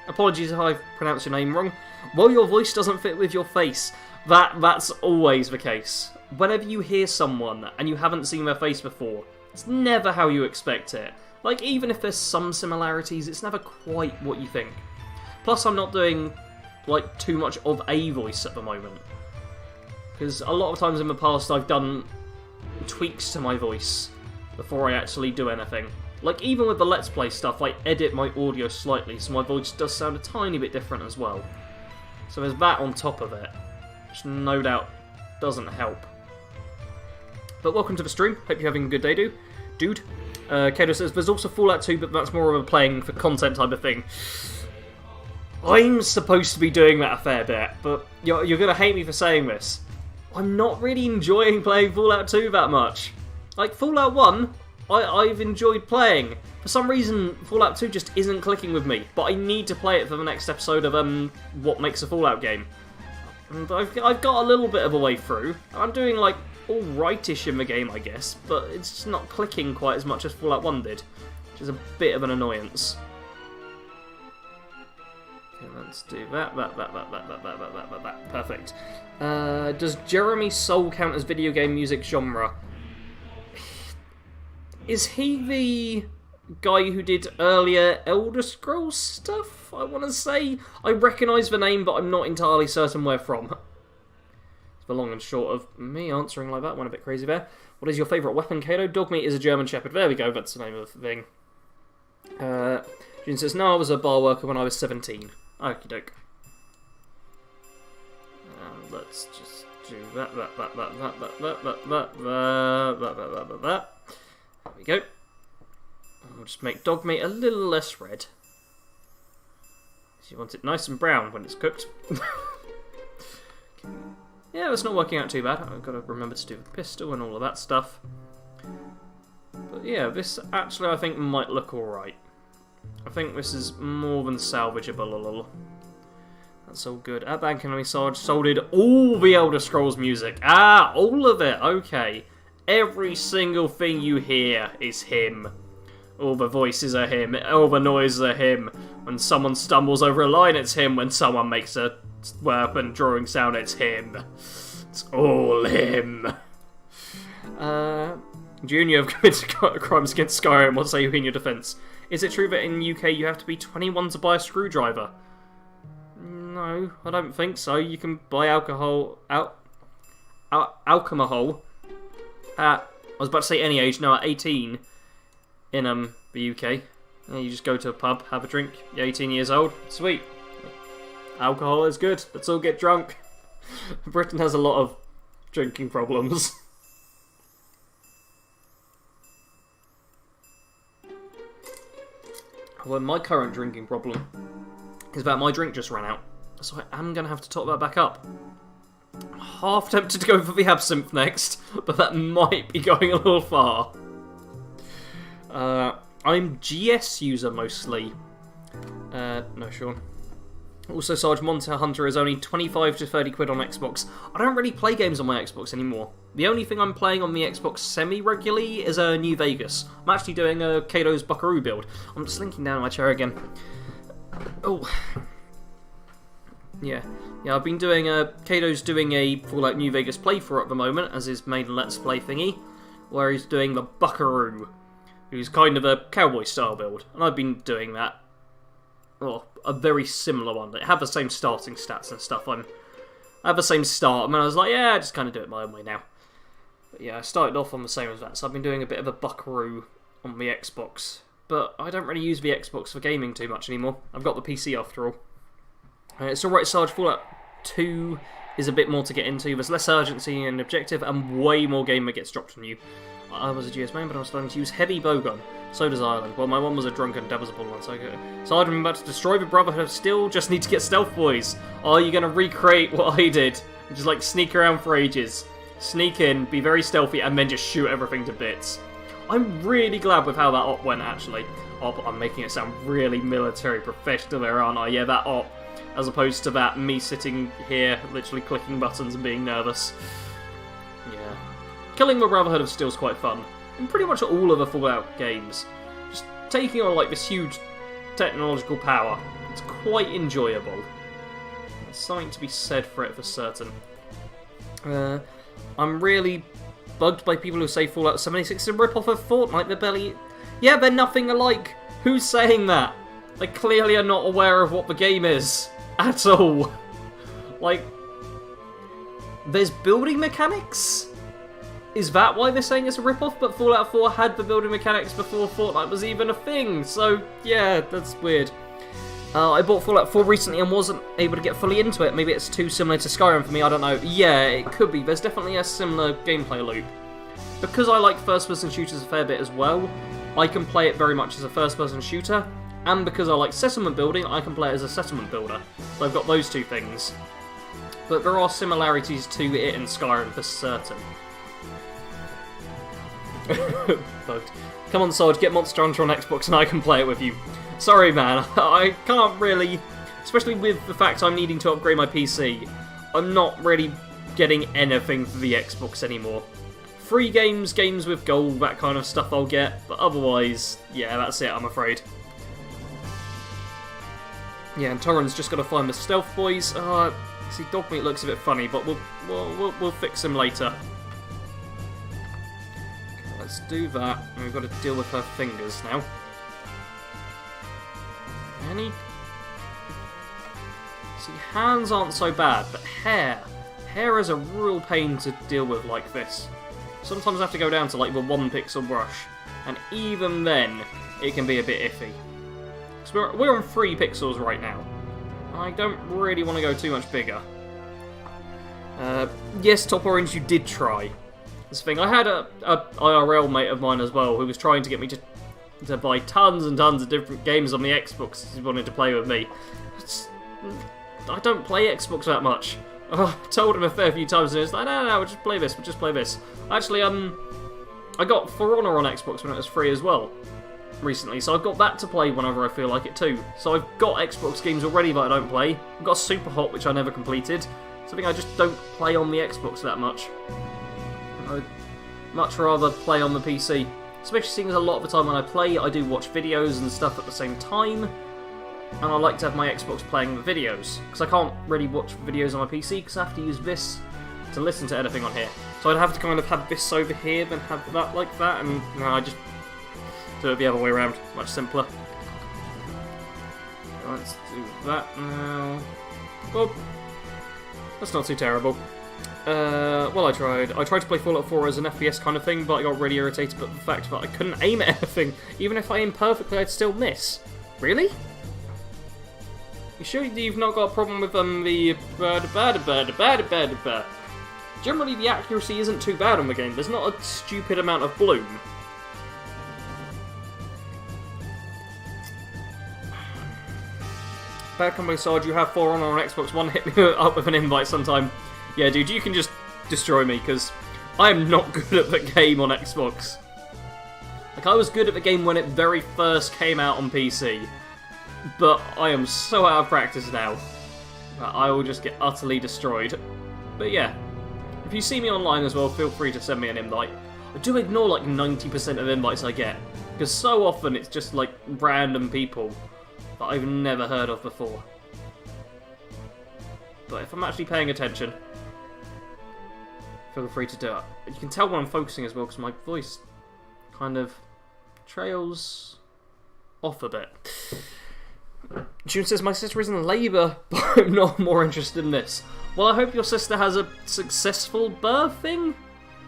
Apologies if I've pronounced your name wrong. Well, your voice doesn't fit with your face. That's always the case. Whenever you hear someone and you haven't seen their face before, it's never how you expect it. Like, even if there's some similarities, it's never quite what you think. Plus, I'm not doing, like, too much of a voice at the moment. Because a lot of times in the past, I've done tweaks to my voice before I actually do anything. Like, even with the Let's Play stuff, I edit my audio slightly, so my voice does sound a tiny bit different as well. So there's that on top of it, which no doubt doesn't help. But welcome to the stream. Hope you're having a good day, dude. Kato says, there's also Fallout 2, but that's more of a playing for content type of thing. I'm supposed to be doing that a fair bit, but you're going to hate me for saying this. I'm not really enjoying playing Fallout 2 that much. Like, Fallout 1, I've enjoyed playing. For some reason, Fallout 2 just isn't clicking with me, but I need to play it for the next episode of What Makes a Fallout Game. And I've got a little bit of a way through. I'm doing, like, alrightish in the game, I guess, but it's just not clicking quite as much as Fallout 1 did, which is a bit of an annoyance. Okay, let's do that. Perfect. Does Jeremy Soule count as video game music genre? Is he the guy who did earlier Elder Scrolls stuff, I want to say? I recognise the name, but I'm not entirely certain where from. It's the long and short of me answering like that. Went a bit crazy there. What is your favourite weapon, Kato? Dog meat is a German Shepherd. There we go, that's the name of the thing. June says, no, I was a bar worker when I was 17. Okie doke. Let's just do that. There we go. I'll just make dog meat a little less red. You want it nice and brown when it's cooked. Yeah, it's not working out too bad. I've got to remember to do the pistol and all of that stuff. But yeah, this actually I think might look alright. I think this is more than salvageable. That's all good. At BADCompanySarge solded all the Elder Scrolls music. Ah, all of it. Okay. Every single thing you hear is him. All the voices are him. All the noises are him. When someone stumbles over a line, it's him. When someone makes a weapon drawing sound, it's him. It's all him. Junior have committed crimes against Skyrim. What say you in your defence? Is it true that in UK you have to be 21 to buy a screwdriver? No, I don't think so. You can buy alcohol out. alcohol at, I was about to say any age, no, at 18 in the UK. Yeah, you just go to a pub, have a drink, you're 18 years old, sweet. Alcohol is good, let's all get drunk. Britain has a lot of drinking problems. Well, my current drinking problem is that my drink just ran out, so I am going to have to top that back up. I'm half tempted to go for the absinthe next, but that might be going a little far. I'm GS user mostly. No, Sean. Also, Sarge, Monster Hunter is only 25 to 30 quid on Xbox. I don't really play games on my Xbox anymore. The only thing I'm playing on the Xbox semi-regularly is New Vegas. I'm actually doing a Kato's Buckaroo build. I'm slinking down in my chair again. Oh. Yeah, I've been doing Kato's doing a Fallout New Vegas playthrough at the moment as his main Let's Play thingy, where he's doing the Buckaroo, who's kind of a cowboy style build, and I've been doing that. Well, a very similar one. They have the same starting stats and stuff. I have the same start, and I was like, yeah, I just kind of do it my own way now. But yeah, I started off on the same as that, so I've been doing a bit of a Buckaroo on the Xbox. But I don't really use the Xbox for gaming too much anymore. I've got the PC after all. It's alright, Sarge. Fallout 2 is a bit more to get into. There's less urgency and objective, and way more game that gets dropped on you. I was a GS main, but I was starting to use heavy bowgun. So does Ireland. Well, my one was a drunken devilsable one, so I'm about to destroy the Brotherhood of Steel. Just need to get stealth boys. Are you going to recreate what I did? And just like sneak around for ages. Sneak in, be very stealthy, and then just shoot everything to bits. I'm really glad with how that op went, actually. I'm making it sound really military professional there, aren't I? Yeah, that op. As opposed to that me sitting here, literally clicking buttons and being nervous. Yeah. Killing the Brotherhood of Steel is quite fun. In pretty much all of the Fallout games. Just taking on like this huge technological power. It's quite enjoyable. There's something to be said for it for certain. I'm really bugged by people who say Fallout 76 is a rip-off of Fortnite. They're barely... Yeah, they're nothing alike. Who's saying that? They clearly are not aware of what the game is. At all. Like... There's building mechanics? Is that why they're saying it's a rip-off? But Fallout 4 had the building mechanics before Fortnite was even a thing. So, yeah, that's weird. I bought Fallout 4 recently and wasn't able to get fully into it. Maybe it's too similar to Skyrim for me, I don't know. Yeah, it could be. There's definitely a similar gameplay loop. Because I like first-person shooters a fair bit as well, I can play it very much as a first-person shooter. And because I like settlement building, I can play it as a settlement builder. So I've got those two things. But there are similarities to it and Skyrim for certain. Bugged. Come on, Sarge, get Monster Hunter on Xbox and I can play it with you. Sorry, man, I can't really... Especially with the fact I'm needing to upgrade my PC, I'm not really getting anything for the Xbox anymore. Free games, games with gold, that kind of stuff I'll get, but otherwise, yeah, that's it, I'm afraid. Yeah, and Torrens just got to find the stealth boys. See, Dogmeat looks a bit funny, but we'll fix him later. Okay, let's do that, and we've got to deal with her fingers now. See, hands aren't so bad, but hair is a real pain to deal with like this. Sometimes I have to go down to like the 1 pixel brush, and even then, it can be a bit iffy. So we're on 3 pixels right now. I don't really want to go too much bigger. Yes, Top Orange, you did try. This thing, I had a IRL mate of mine as well who was trying to get me to buy tons and tons of different games on the Xbox. He wanted to play with me. I don't play Xbox that much. I told him a fair few times and he was like, no, we'll just play this, Actually, I got For Honor on Xbox when it was free as well recently, so I've got that to play whenever I feel like it too. So I've got Xbox games already that I don't play. I've got Super Hot, which I never completed. Something I just don't play on the Xbox that much. I'd much rather play on the PC. Especially seeing as a lot of the time when I play, I do watch videos and stuff at the same time. And I like to have my Xbox playing the videos. Because I can't really watch videos on my PC, because I have to use this to listen to anything on here. So I'd have to kind of have this over here, then have that like that, and I just do it the other way around. Much simpler. Let's do that now. Well, that's not too terrible. Well, I tried. I tried to play Fallout 4 as an FPS kind of thing, but I got really irritated by the fact that I couldn't aim at anything. Even if I aimed perfectly, I'd still miss. Really? You sure you've not got a problem with the... Generally, the accuracy isn't too bad on the game. There's not a stupid amount of bloom. BADCompanySarge, you have For Honor on Xbox One. Hit me up with an invite sometime. Yeah, dude, you can just destroy me, because I am not good at the game on Xbox. Like, I was good at the game when it very first came out on PC, but I am so out of practice now that I will just get utterly destroyed. But yeah, if you see me online as well, feel free to send me an invite. I do ignore like 90% of invites I get, because so often it's just like random people that I've never heard of before. But if I'm actually paying attention, feel free to do it. You can tell when I'm focusing as well, because my voice kind of trails off a bit. June says, my sister is in labour, but I'm not more interested in this. Well, I hope your sister has a successful birthing?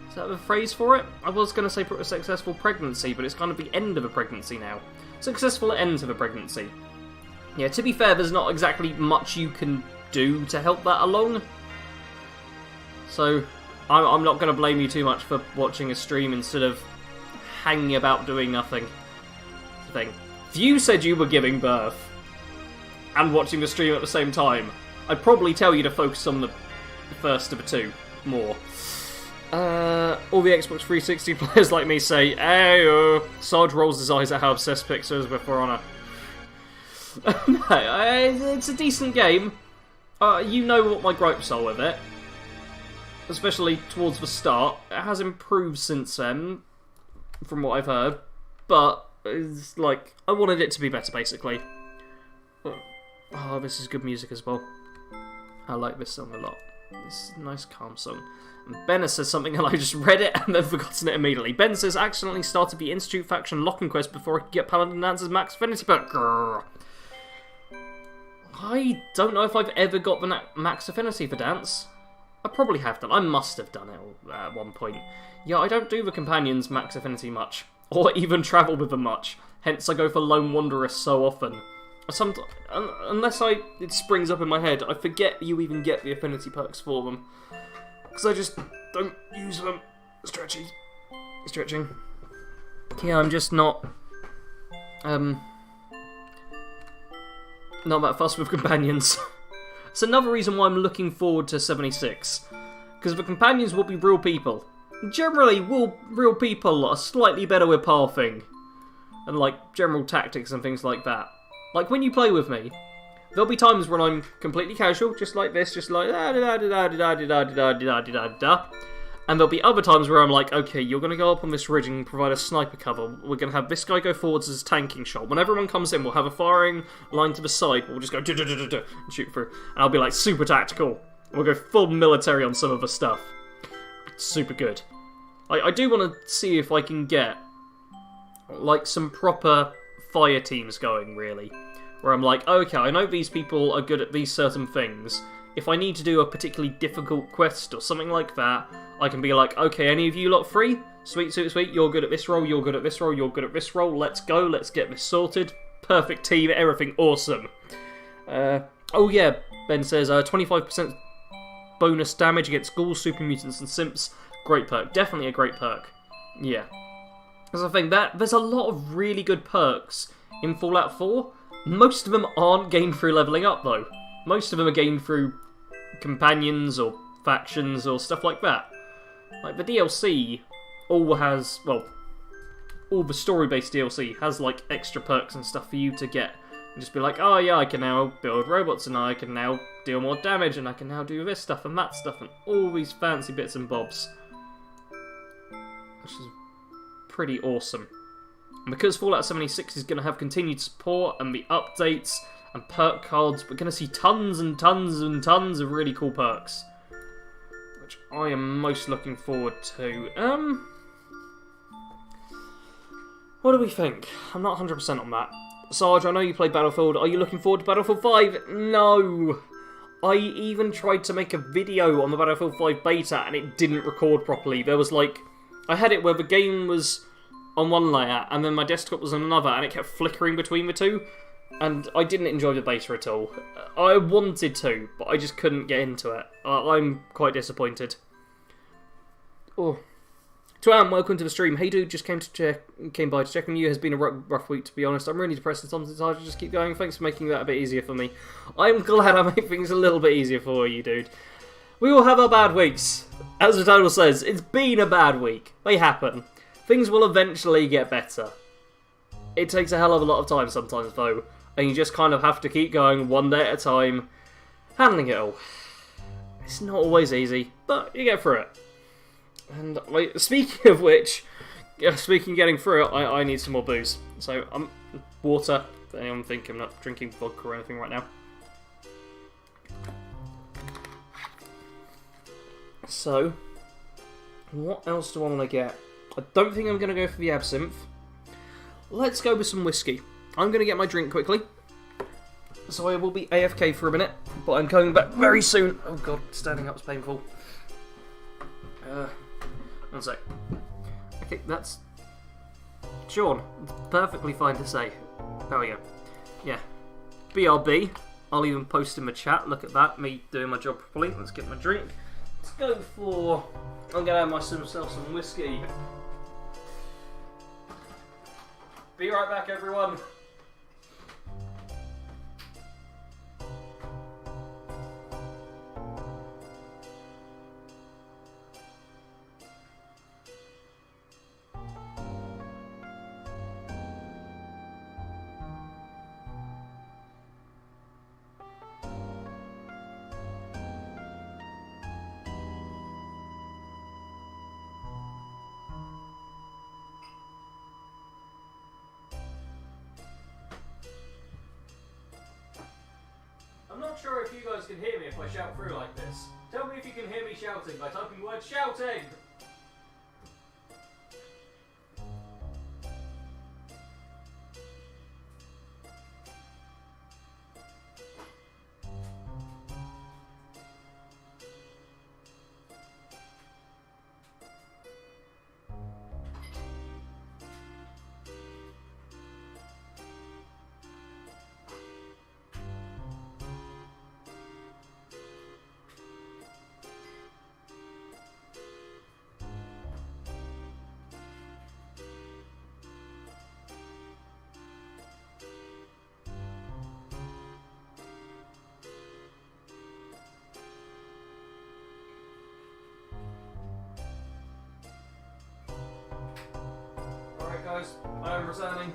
Is that the phrase for it? I was going to say a successful pregnancy, but it's kind of the end of a pregnancy now. Successful end of a pregnancy. Yeah, to be fair, there's not exactly much you can do to help that along. So, I'm not going to blame you too much for watching a stream instead of hanging about doing nothing. Thing. If you said you were giving birth and watching the stream at the same time, I'd probably tell you to focus on the first of the two more. All the Xbox 360 players like me say, "Ayo." Sarge rolls his eyes at how obsessed Pixar is with For Honor. No, it's a decent game. You know what my gripes are with it. Especially towards the start. It has improved since then, from what I've heard. But, it's like, I wanted it to be better, basically. Oh, this is good music as well. I like this song a lot. It's a nice, calm song. And Ben says something and I just read it and then forgotten it immediately. Ben says, accidentally started the Institute faction locking quest before I could get Paladin Dance's max affinity perk. Grrr. I don't know if I've ever got the max affinity for Dance. I probably have done. I must have done it at one point. Yeah, I don't do the companions max affinity much. Or even travel with them much. Hence I go for Lone Wanderer so often. Unless it springs up in my head, I forget you even get the affinity perks for them. Because I just don't use them. Stretching. Yeah, I'm just not that fussed with companions. It's another reason why I'm looking forward to 76. Because the companions will be real people. Generally, real people are slightly better with pathing. And like, general tactics and things like that. Like, when you play with me, there'll be times when I'm completely casual, just like this, just like da-da-da-da-da-da-da-da-da-da-da. And there'll be other times where I'm like, okay, you're going to go up on this ridge and provide a sniper cover. We're going to have this guy go forwards as a tanking shot. When everyone comes in, we'll have a firing line to the side. We'll just go and shoot through. And I'll be like, super tactical. We'll go full military on some of the stuff. Super good. I do want to see if I can get like some proper fire teams going, really. Where I'm like, okay, I know these people are good at these certain things. If I need to do a particularly difficult quest or something like that, I can be like, okay, any of you lot free? Sweet, you're good at this role, you're good at this role, you're good at this role, let's go, let's get this sorted. Perfect team, everything awesome. Oh yeah, Ben says, 25% bonus damage against ghouls, super mutants and simps. Great perk, definitely a great perk. Yeah. That's the thing, there's a lot of really good perks in Fallout 4. Most of them aren't gained through leveling up, though. Most of them are gained through companions or factions or stuff like that. Like, the DLC all has, well, all the story-based DLC has, like, extra perks and stuff for you to get. And just be like, oh yeah, I can now build robots, and I can now deal more damage, and I can now do this stuff and that stuff, and all these fancy bits and bobs. Which is pretty awesome. And because Fallout 76 is going to have continued support and the updates and perk cards, we're going to see tons and tons and tons of really cool perks. Which I am most looking forward to. What do we think? I'm not 100% on that. Sarge, I know you played Battlefield. Are you looking forward to Battlefield 5? No! I even tried to make a video on the Battlefield 5 beta and it didn't record properly. There was like... I had it where the game was on one layer and then my desktop was on another and it kept flickering between the two. And I didn't enjoy the beta at all. I wanted to, but I just couldn't get into it. I'm quite disappointed. Oh. Tuan, welcome to the stream. Hey dude, just came by to check on you. Has been a rough week, to be honest. I'm really depressed and something's hard to just keep going. Thanks for making that a bit easier for me. I'm glad I made things a little bit easier for you, dude. We all have our bad weeks. As the title says, it's been a bad week. They happen. Things will eventually get better. It takes a hell of a lot of time sometimes, though. And you just kind of have to keep going one day at a time, handling it all. It's not always easy, but you get through it. And like, speaking of which, speaking of getting through it, I need some more booze. So, water. I'm thinking I'm not drinking vodka or anything right now. So, what else do I want to get? I don't think I'm going to go for the absinthe. Let's go with some whiskey. I'm going to get my drink quickly. So I will be AFK for a minute, but I'm coming back very soon. Oh god, standing up is painful. One sec. Okay, that's... Sean, it's perfectly fine to say. There we go. Yeah. BRB. I'll even post in the chat. Look at that, me doing my job properly. Let's get my drink. Let's go for... I'm going to have myself some whiskey. Be right back, everyone. I'm not sure if you guys can hear me if I shout through like this. Tell me if you can hear me shouting by typing the word shouting! Guys, I am returning.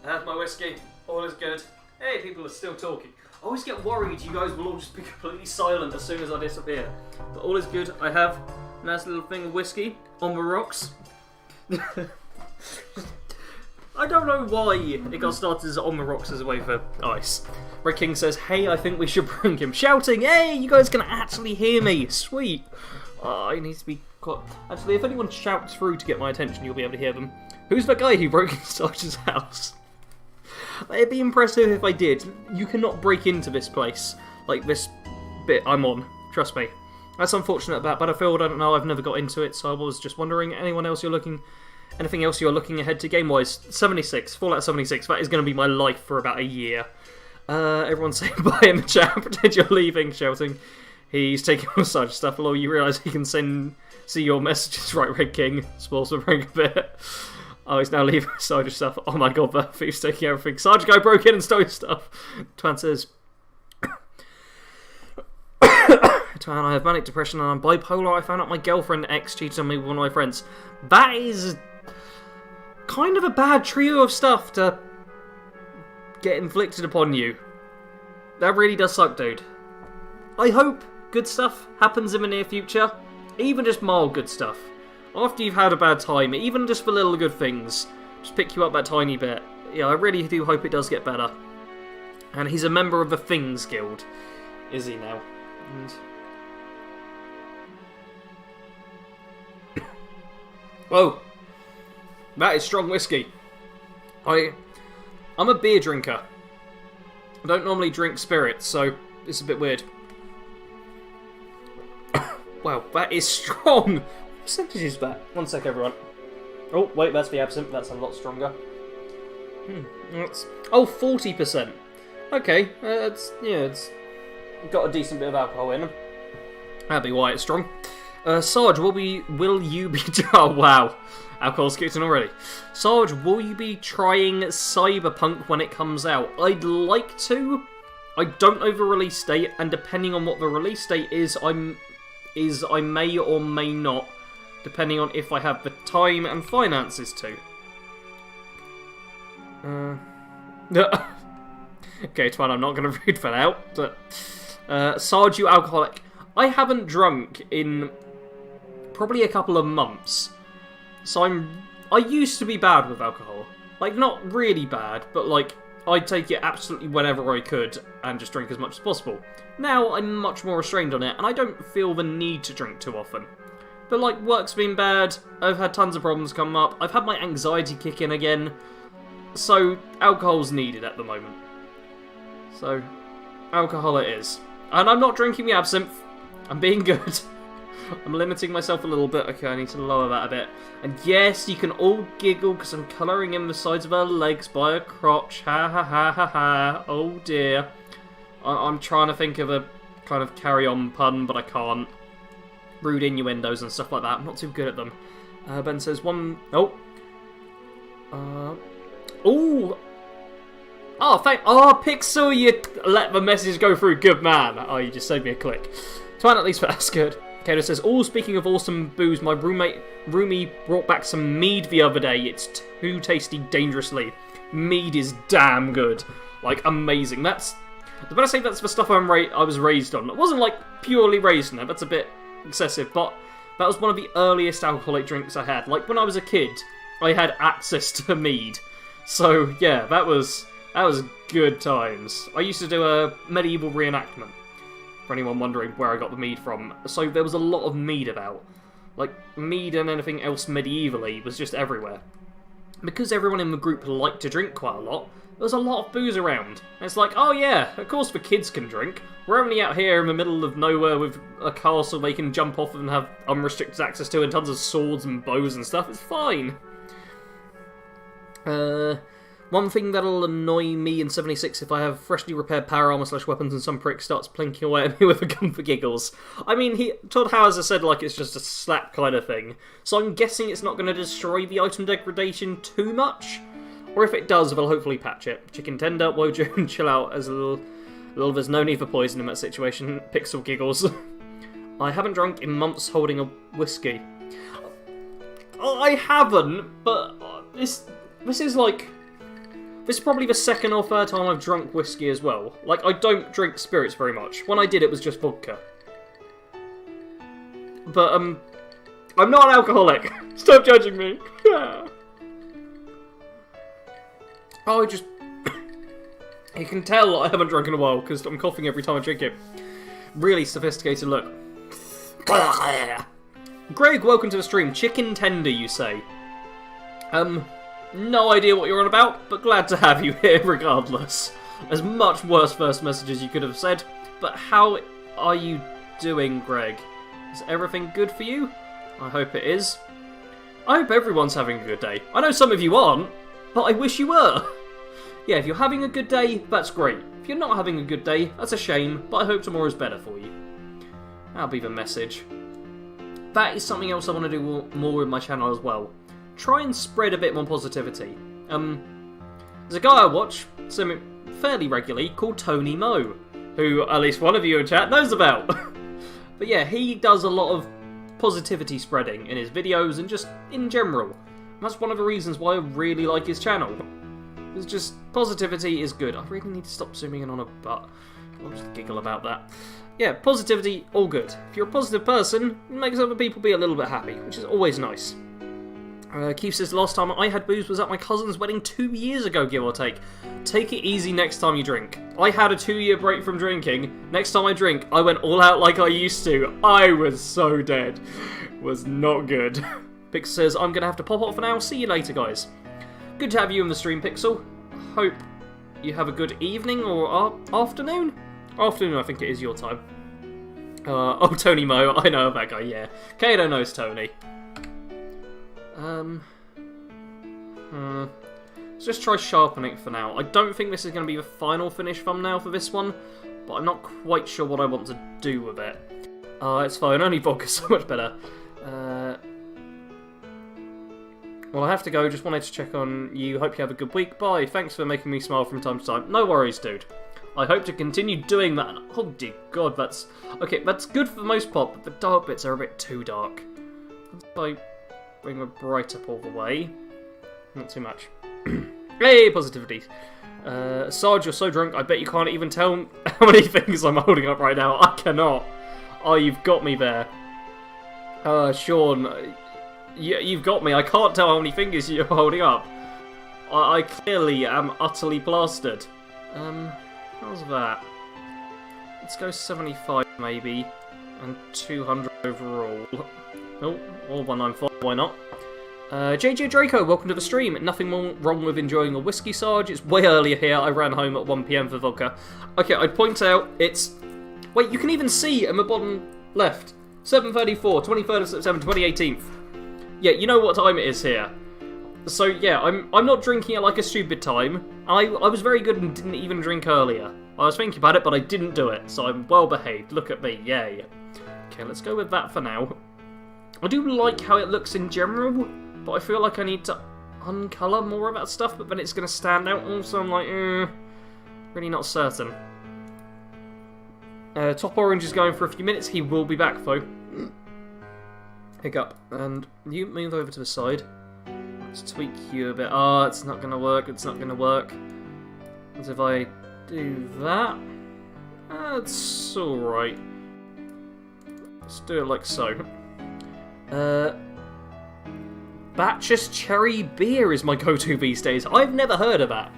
I have my whiskey. All is good. Hey, people are still talking. I always get worried you guys will all just be completely silent as soon as I disappear. But all is good. I have a nice little thing of whiskey on the rocks. I don't know why it got started as on the rocks as a way for ice. Red King says, hey, I think we should bring him. Shouting, hey, you guys can actually hear me. Sweet. I need to be quite... Actually, if anyone shouts through to get my attention, you'll be able to hear them. Who's the guy who broke into Sarge's house? It'd be impressive if I did. You cannot break into this place. Like this bit I'm on. Trust me. That's unfortunate about Battlefield. I don't know, I've never got into it, so I was just wondering, anything else you're looking ahead to game-wise? 76. Fallout 76. That is going to be my life for about a year. Everyone say bye in the chat. Pretend you're leaving, shouting. He's taking all Sarge stuff. Although you realise he can see your messages, right, Red King? Spoils the ring a bit. Oh, he's now leaving Sarge stuff. Oh my god, the thief's taking everything. Sarge guy broke in and stole his stuff. Twan says... Twan, I have manic depression and I'm bipolar. I found out my girlfriend ex cheated on me with one of my friends. That is... kind of a bad trio of stuff to get inflicted upon you. That really does suck, dude. I hope good stuff happens in the near future. Even just mild good stuff. After you've had a bad time, even just for little good things, just pick you up that tiny bit. Yeah, I really do hope it does get better. And he's a member of the Things Guild, is he now? And... Whoa, that is strong whiskey. I'm a beer drinker. I don't normally drink spirits, so it's a bit weird. Wow, that is strong. What percentage is that? 1 sec, everyone. Oh, wait, that's the absinthe. That's a lot stronger. That's 40%. Okay, it's got a decent bit of alcohol in them. That'd be why it's strong. Sarge, will you be? Oh wow, alcohol's kicked in already. Sarge, will you be trying Cyberpunk when it comes out? I'd like to. I don't know the release date, and depending on what the release date is, I may or may not, depending on if I have the time and finances to. Okay, it's fine, I'm not going to read that out, but... Sarge, you alcoholic. I haven't drunk in probably a couple of months, so I used to be bad with alcohol. Like, not really bad, but like, I'd take it absolutely whenever I could, and just drink as much as possible. Now, I'm much more restrained on it, and I don't feel the need to drink too often. But like, work's been bad, I've had tons of problems come up, I've had my anxiety kick in again, so alcohol's needed at the moment. So, alcohol it is. And I'm not drinking the absinthe. I'm being good. I'm limiting myself a little bit. Okay, I need to lower that a bit. And yes, you can all giggle because I'm colouring in the sides of her legs by a crotch. Ha ha ha ha ha. Oh dear. I'm trying to think of a kind of carry-on pun, but I can't. Rude innuendos and stuff like that. I'm not too good at them. Ben says one... Oh. Ooh. Oh, Pixel, you let the message go through. Good man. Oh, you just saved me a click. Twan, at least that's good. Kato says, speaking of awesome booze, my roomie brought back some mead the other day. It's too tasty dangerously. Mead is damn good. Like, amazing. I was about to say that's the stuff I was raised on. It wasn't, like, purely raised on it. That's a bit excessive, but that was one of the earliest alcoholic drinks I had. Like, when I was a kid, I had access to mead. So, yeah, that was good times. I used to do a medieval reenactment, for anyone wondering where I got the mead from. So there was a lot of mead about. Like, mead and anything else medievally was just everywhere. Because everyone in the group liked to drink quite a lot, there was a lot of booze around. And it's like, oh yeah, of course the kids can drink. We're only out here in the middle of nowhere with a castle they can jump off and have unrestricted access to, and tons of swords and bows and stuff. It's fine. One thing that'll annoy me in 76 if I have freshly repaired power armor / weapons and some prick starts plinking away at me with a gun for giggles. I mean, Todd Howard has said like it's just a slap kind of thing, so I'm guessing it's not going to destroy the item degradation too much. Or if it does, they'll hopefully patch it. Chicken tender, Wojo, and chill out as a little there's no need for poison in that situation. Pixel giggles. I haven't drunk in months holding a whiskey. I haven't, but this is like... This is probably the second or third time I've drunk whiskey as well. Like, I don't drink spirits very much. When I did, it was just vodka. But, I'm not an alcoholic. Stop judging me. Oh, you can tell I haven't drunk in a while, because I'm coughing every time I drink it. Really sophisticated look. Greg, welcome to the stream. Chicken tender, you say. No idea what you're on about, but glad to have you here regardless. There's much worse first messages you could have said, but how are you doing, Greg? Is everything good for you? I hope it is. I hope everyone's having a good day. I know some of you aren't, but I wish you were. Yeah, if you're having a good day, that's great. If you're not having a good day, that's a shame, but I hope tomorrow's better for you. That'll be the message. That is something else I want to do more with my channel as well. Try and spread a bit more positivity. There's a guy I watch fairly regularly called Tony Mo, who at least one of you in chat knows about. But yeah, he does a lot of positivity spreading in his videos and just in general. And that's one of the reasons why I really like his channel. It's just, positivity is good. I really need to stop zooming in on a butt. I'll just giggle about that. Yeah, positivity, all good. If you're a positive person, it makes other people be a little bit happy, which is always nice. Keith says, last time I had booze was at my cousin's wedding 2 years ago, give or take. Take it easy next time you drink. I had a 2-year break from drinking. Next time I drink, I went all out like I used to. I was so dead. Was not good. Pixel says, I'm going to have to pop off for now. See you later, guys. Good to have you in the stream, Pixel. Hope you have a good evening or afternoon. Afternoon, I think it is your time. Oh, Tony Mo, I know that guy, yeah. Kato knows Tony. Let's just try sharpening for now. I don't think this is going to be the final finish thumbnail for this one, but I'm not quite sure what I want to do with it. It's fine, only vodka's so much better. Well, I have to go, just wanted to check on you. Hope you have a good week. Bye, thanks for making me smile from time to time. No worries, dude. I hope to continue doing that. Oh dear god, that's... Okay, that's good for the most part, but the dark bits are a bit too dark. Let's bring the bright up all the way. Not too much. Hey, positivity. Sarge, you're so drunk, I bet you can't even tell how many things I'm holding up right now. I cannot. Oh, you've got me there. Sean, you've got me. I can't tell how many fingers you're holding up. I clearly am utterly plastered. How's that? Let's go 75 maybe, and 200 overall. Oh, or 195, why not? JJ Draco, welcome to the stream. Nothing more wrong with enjoying a whiskey, Sarge. It's way earlier here. I ran home at 1 PM for vodka. Okay, I'd point out it's... Wait, you can even see in the bottom left. 7:34, 23rd of September, 2018. Yeah, you know what time it is here. So yeah, I'm not drinking at like a stupid time. I was very good and didn't even drink earlier. I was thinking about it, but I didn't do it, so I'm well behaved. Look at me, yay. Okay, let's go with that for now. I do like how it looks in general, but I feel like I need to uncolour more of that stuff, but then it's going to stand out. Also, I'm like, really not certain. Top Orange is going for a few minutes. He will be back, though. Hiccup. And you move over to the side. Let's tweak you a bit. Oh, it's not going to work. It's not going to work. As if I do that. That's alright. Let's do it like so. Batch's Cherry Beer is my go-to these days. I've never heard of that.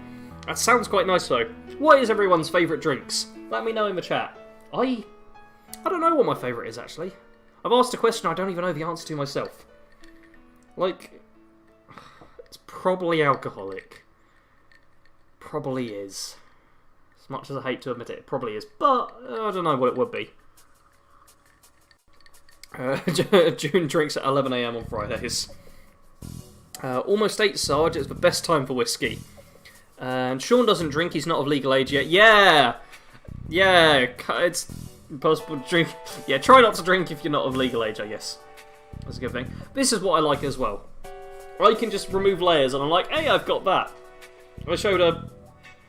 That sounds quite nice, though. What is everyone's favourite drinks? Let me know in the chat. I don't know what my favourite is, actually. I've asked a question I don't even know the answer to myself. Like... It's probably alcoholic. Probably is. As much as I hate to admit it, it probably is. But, I don't know what it would be. June drinks at 11 AM on Fridays. Almost 8, Sarge. It's the best time for whiskey. And Sean doesn't drink. He's not of legal age yet. Yeah! Yeah, it's impossible to drink. Yeah, try not to drink if you're not of legal age, I guess. That's a good thing. This is what I like as well. I can just remove layers and I'm like, hey, I've got that. I showed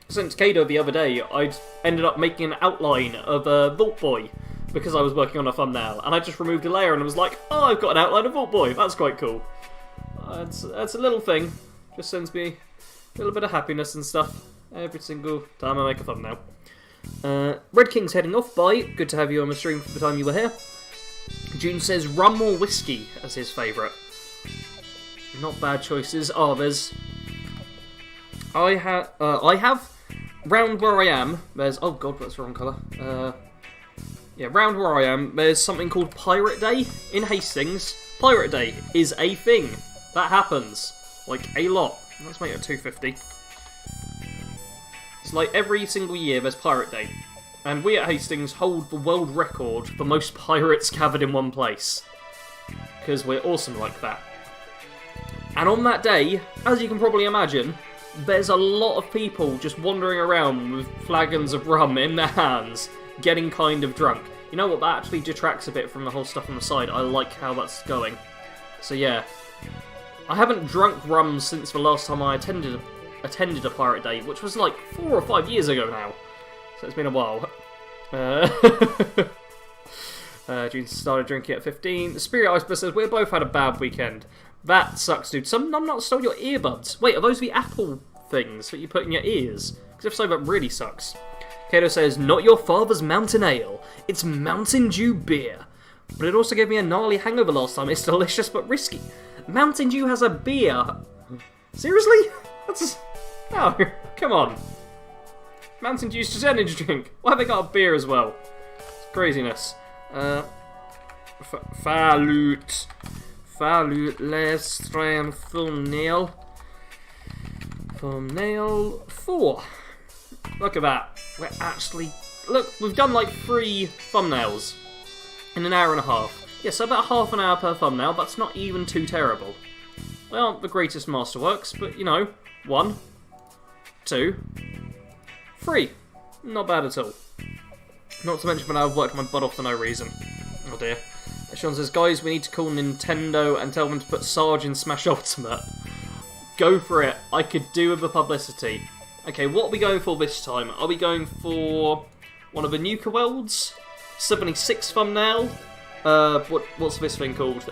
sent Kato the other day, I'd ended up making an outline of Vault Boy because I was working on a thumbnail, and I just removed a layer and I was like, oh, I've got an outline of Vault Boy. That's quite cool. That's a little thing. Just sends me a little bit of happiness and stuff every single time I make a thumbnail. Red King's heading off. Bye. Good to have you on the stream for the time you were here. June says rum or whiskey as his favourite. Not bad choices. Oh, there's... I have... Round where I am, there's... Oh god, that's the wrong colour. Yeah, round where I am, there's something called Pirate Day in Hastings. Pirate Day is a thing. That happens. Like, a lot. Let's make it 250. It's like every single year there's Pirate Day. And we at Hastings hold the world record for most pirates gathered in one place. Because we're awesome like that. And on that day, as you can probably imagine, there's a lot of people just wandering around with flagons of rum in their hands, getting kind of drunk. You know what, that actually detracts a bit from the whole stuff on the side. I like how that's going. So yeah. I haven't drunk rum since the last time I attended a Pirate Day, which was like 4 or 5 years ago now. So it's been a while. June started drinking at 15. The Spirit Iceberg says, we both had a bad weekend. That sucks, dude. Some numbnuts stole your earbuds. Wait, are those the Apple things that you put in your ears? Because if so, that really sucks. Kato says, not your father's Mountain Ale. It's Mountain Dew beer. But it also gave me a gnarly hangover last time. It's delicious but risky. Mountain Dew has a beer. Seriously? That's... No, come on. Mountain Dew's just an energy drink. Why have they got a beer as well? It's craziness. Falut. Let's try and thumbnail. Thumbnail 4. Look at that. We're actually look, we've done like 3 thumbnails in an hour and a half. Yeah, so about half an hour per thumbnail. That's not even too terrible. They aren't the greatest masterworks, but you know, 1, 2, 3. Not bad at all. Not to mention that I've worked my butt off for no reason. Oh dear. Sean says, guys, we need to call Nintendo and tell them to put Sarge in Smash Ultimate. Go for it. I could do with the publicity. Okay, what are we going for this time? Are we going for one of the Nuka Worlds? 76 thumbnail? What's this thing called?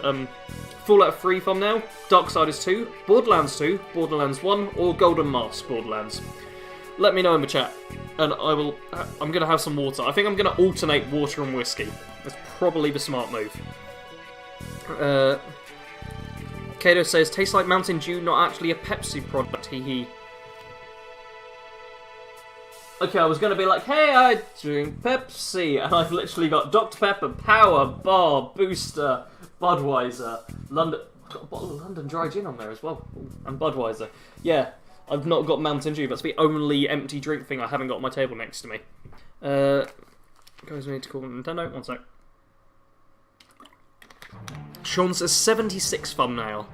Fallout 3 thumbnail? Darksiders 2? Borderlands 2? Borderlands 1? Or Golden Mask Borderlands? Let me know in the chat, and I'm going to have some water. I think I'm going to alternate water and whiskey. That's probably the smart move. Kato says, tastes like Mountain Dew, not actually a Pepsi product, hee hee. Okay, I was going to be like, hey, I drink Pepsi, and I've literally got Dr. Pepper, Power, Bar, Booster, Budweiser, London... I've got a bottle of London Dry Gin on there as well, and Budweiser. Yeah. I've not got Mountain Dew. That's the only empty drink thing I haven't got on my table next to me. Guys, we need to call Nintendo. 1 sec. Sean says 76 thumbnail.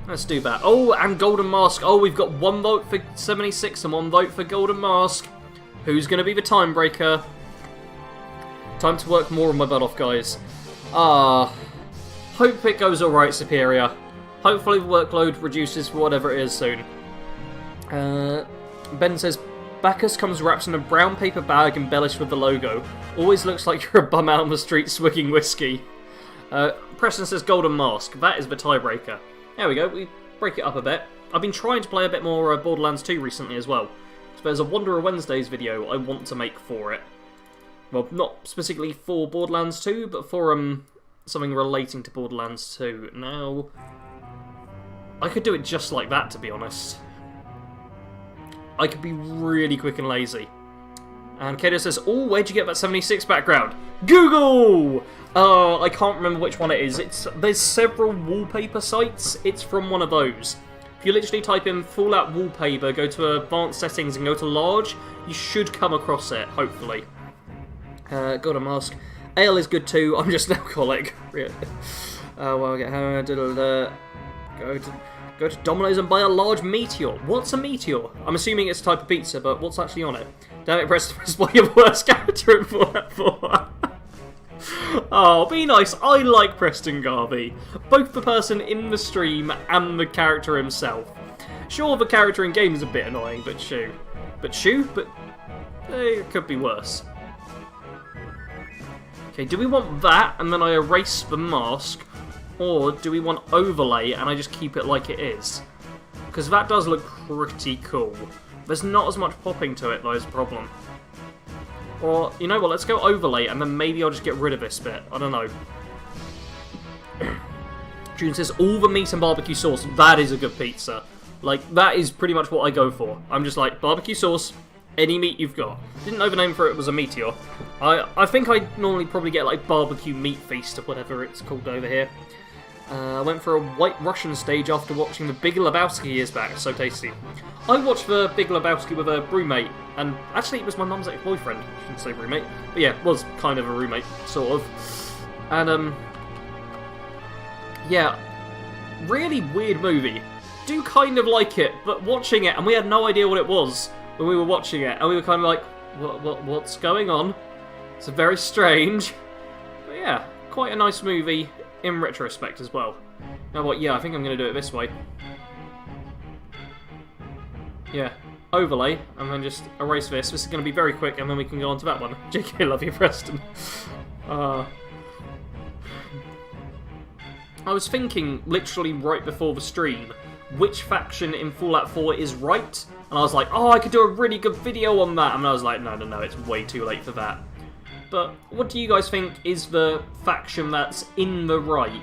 Let's do that. Oh, and Golden Mask. Oh, we've got 1 vote for 76 and 1 vote for Golden Mask. Who's going to be the time breaker? Time to work more on my butt off, guys. Hope it goes alright, Superior. Hopefully the workload reduces for whatever it is soon. Ben says, Bacchus comes wrapped in a brown paper bag embellished with the logo. Always looks like you're a bum out on the street swigging whiskey. Preston says Golden Mask. That is the tiebreaker. There we go, we break it up a bit. I've been trying to play a bit more Borderlands 2 recently as well. So there's a Wanderer Wednesdays video I want to make for it. Well, not specifically for Borderlands 2, but for something relating to Borderlands 2. Now, I could do it just like that, to be honest. I could be really quick and lazy. And Kato says, oh, where'd you get that 76 background? Google! I can't remember which one it is. There's several wallpaper sites. It's from one of those. If you literally type in Fallout wallpaper, go to advanced settings and go to large, you should come across it, hopefully. Golden Mask. Ale is good too. I'm just an alcoholic. Well, Go to Domino's and buy a large meteor. What's a meteor? I'm assuming it's a type of pizza, but what's actually on it? Damn it, Preston, why you're the worst character in Fallout 4. Oh, be nice. I like Preston Garvey. Both the person in the stream and the character himself. Sure, the character in game is a bit annoying, but shoo. But it could be worse. Okay, do we want that and then I erase the mask? Or do we want overlay and I just keep it like it is? Because that does look pretty cool. There's not as much popping to it though, is the problem. Or, you know what, let's go overlay and then maybe I'll just get rid of this bit. I don't know. June says, all the meat and barbecue sauce. That is a good pizza. Like, that is pretty much what I go for. I'm just like, barbecue sauce, any meat you've got. Didn't know the name for it was a meteor. I think I normally probably get like barbecue meat feast or whatever it's called over here. I went for a White Russian stage after watching The Big Lebowski years back. So tasty. I watched The Big Lebowski with a roommate, and actually it was my mum's ex-boyfriend. I shouldn't say roommate, but yeah, was kind of a roommate, sort of. And yeah, really weird movie. Do kind of like it, but watching it, and we had no idea what it was when we were watching it, and we were kind of like, what's going on? It's very strange, but yeah, quite a nice movie. In retrospect as well. You know what, yeah, I think I'm going to do it this way. Yeah, overlay, and then just erase this. This is going to be very quick, and then we can go on to that one. JK, love you, Preston. I was thinking, literally right before the stream, which faction in Fallout 4 is right, and I was like, oh, I could do a really good video on that, and I was like, no, it's way too late for that. But what do you guys think is the faction that's in the right,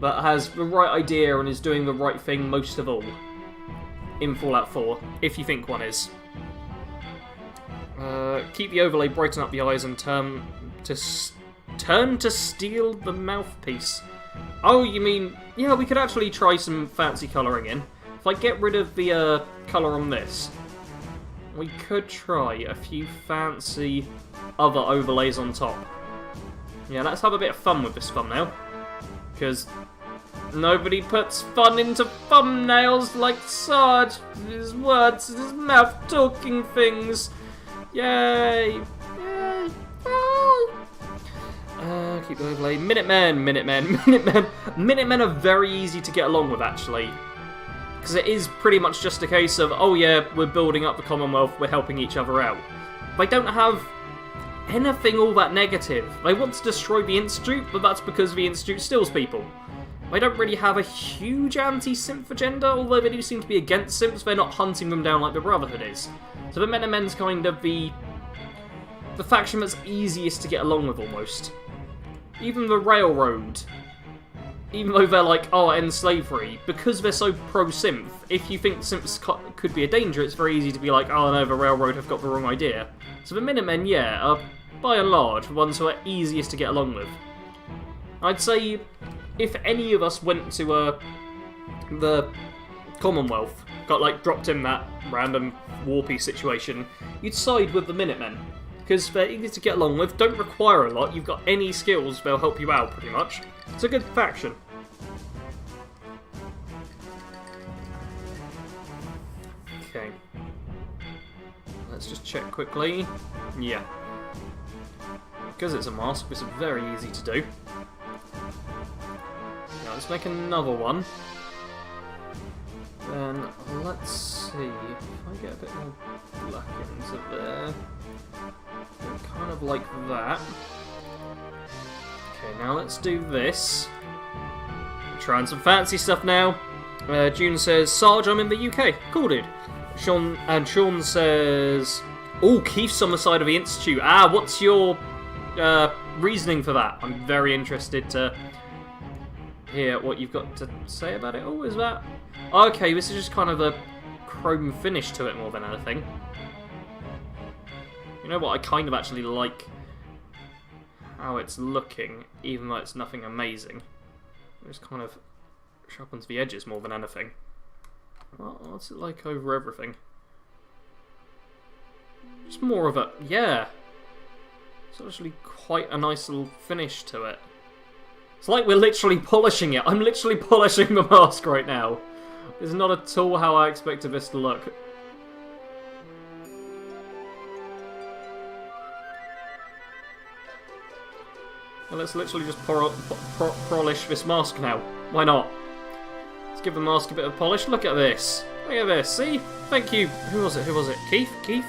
that has the right idea and is doing the right thing most of all in Fallout 4, if you think one is? Keep the overlay, brighten up the eyes, and turn to steal the mouthpiece. Oh, you mean, yeah, we could actually try some fancy colouring in. If I get rid of the colour on this, we could try a few fancy other overlays on top. Yeah, let's have a bit of fun with this thumbnail. Because nobody puts fun into thumbnails like Sarge. His words, his mouth talking things. Yay! Yay! Keep the overlay. Minutemen. Minutemen are very easy to get along with, actually. Because it is pretty much just a case of, oh yeah, we're building up the Commonwealth, we're helping each other out. They don't have anything all that negative. They want to destroy the Institute, but that's because the Institute steals people. They don't really have a huge anti-simp agenda, although they do seem to be against simps. They're not hunting them down like the Brotherhood is. So the Minutemen's kind of the faction that's easiest to get along with, almost. Even the Railroad, even though they're like, oh, end slavery, because they're so pro-simp, if you think simps could be a danger, it's very easy to be like, oh no, the Railroad have got the wrong idea. So the Minutemen, yeah, are by and large the ones who are easiest to get along with. I'd say if any of us went to the Commonwealth, got like dropped in that random warpy situation, you'd side with the Minutemen. Because they're easy to get along with, don't require a lot, you've got any skills, they'll help you out pretty much. It's a good faction. Okay. Let's just check quickly. Yeah. Because it's a mask, it's very easy to do. Now let's make another one. Then let's see if I get a bit more black into there. Kind of like that. Okay, now let's do this. We're trying some fancy stuff now. June says, Sarge, I'm in the UK. Cool, dude. Sean says, oh, Keith's on the side of the Institute. Ah, what's your reasoning for that? I'm very interested to hear what you've got to say about it. Oh, is that? Okay, this is just kind of a chrome finish to it more than anything. You know what, I kind of actually like how it's looking, even though it's nothing amazing. It just kind of sharpens the edges more than anything. What's it like over everything? Just more of a, yeah. It's actually quite a nice little finish to it. It's like we're literally polishing it. I'm literally polishing the mask right now. It's not at all how I expected this to look. Well, let's literally just polish this mask now. Why not? Let's give the mask a bit of polish. Look at this. Look at this. See? Thank you. Who was it? Who was it? Keith? Keith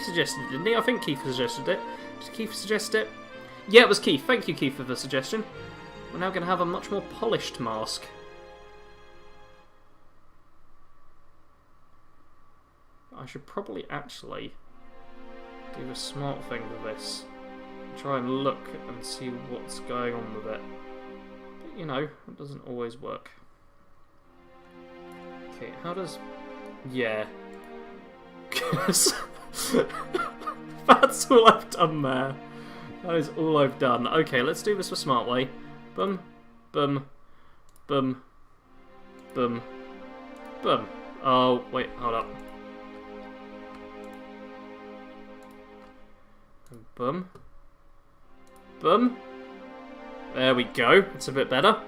suggested it, didn't he? I think Keith suggested it. Did Keith suggest it? Yeah, it was Keith. Thank you, Keith, for the suggestion. We're now going to have a much more polished mask. I should probably actually do a smart thing with this. Try and look and see what's going on with it. But, you know, it doesn't always work. Okay, how does... Yeah. That's all I've done there. That is all I've done. Okay, let's do this the smart way. Boom, boom, boom, boom, boom. Oh, wait, hold up. Boom. Boom. There we go. It's a bit better.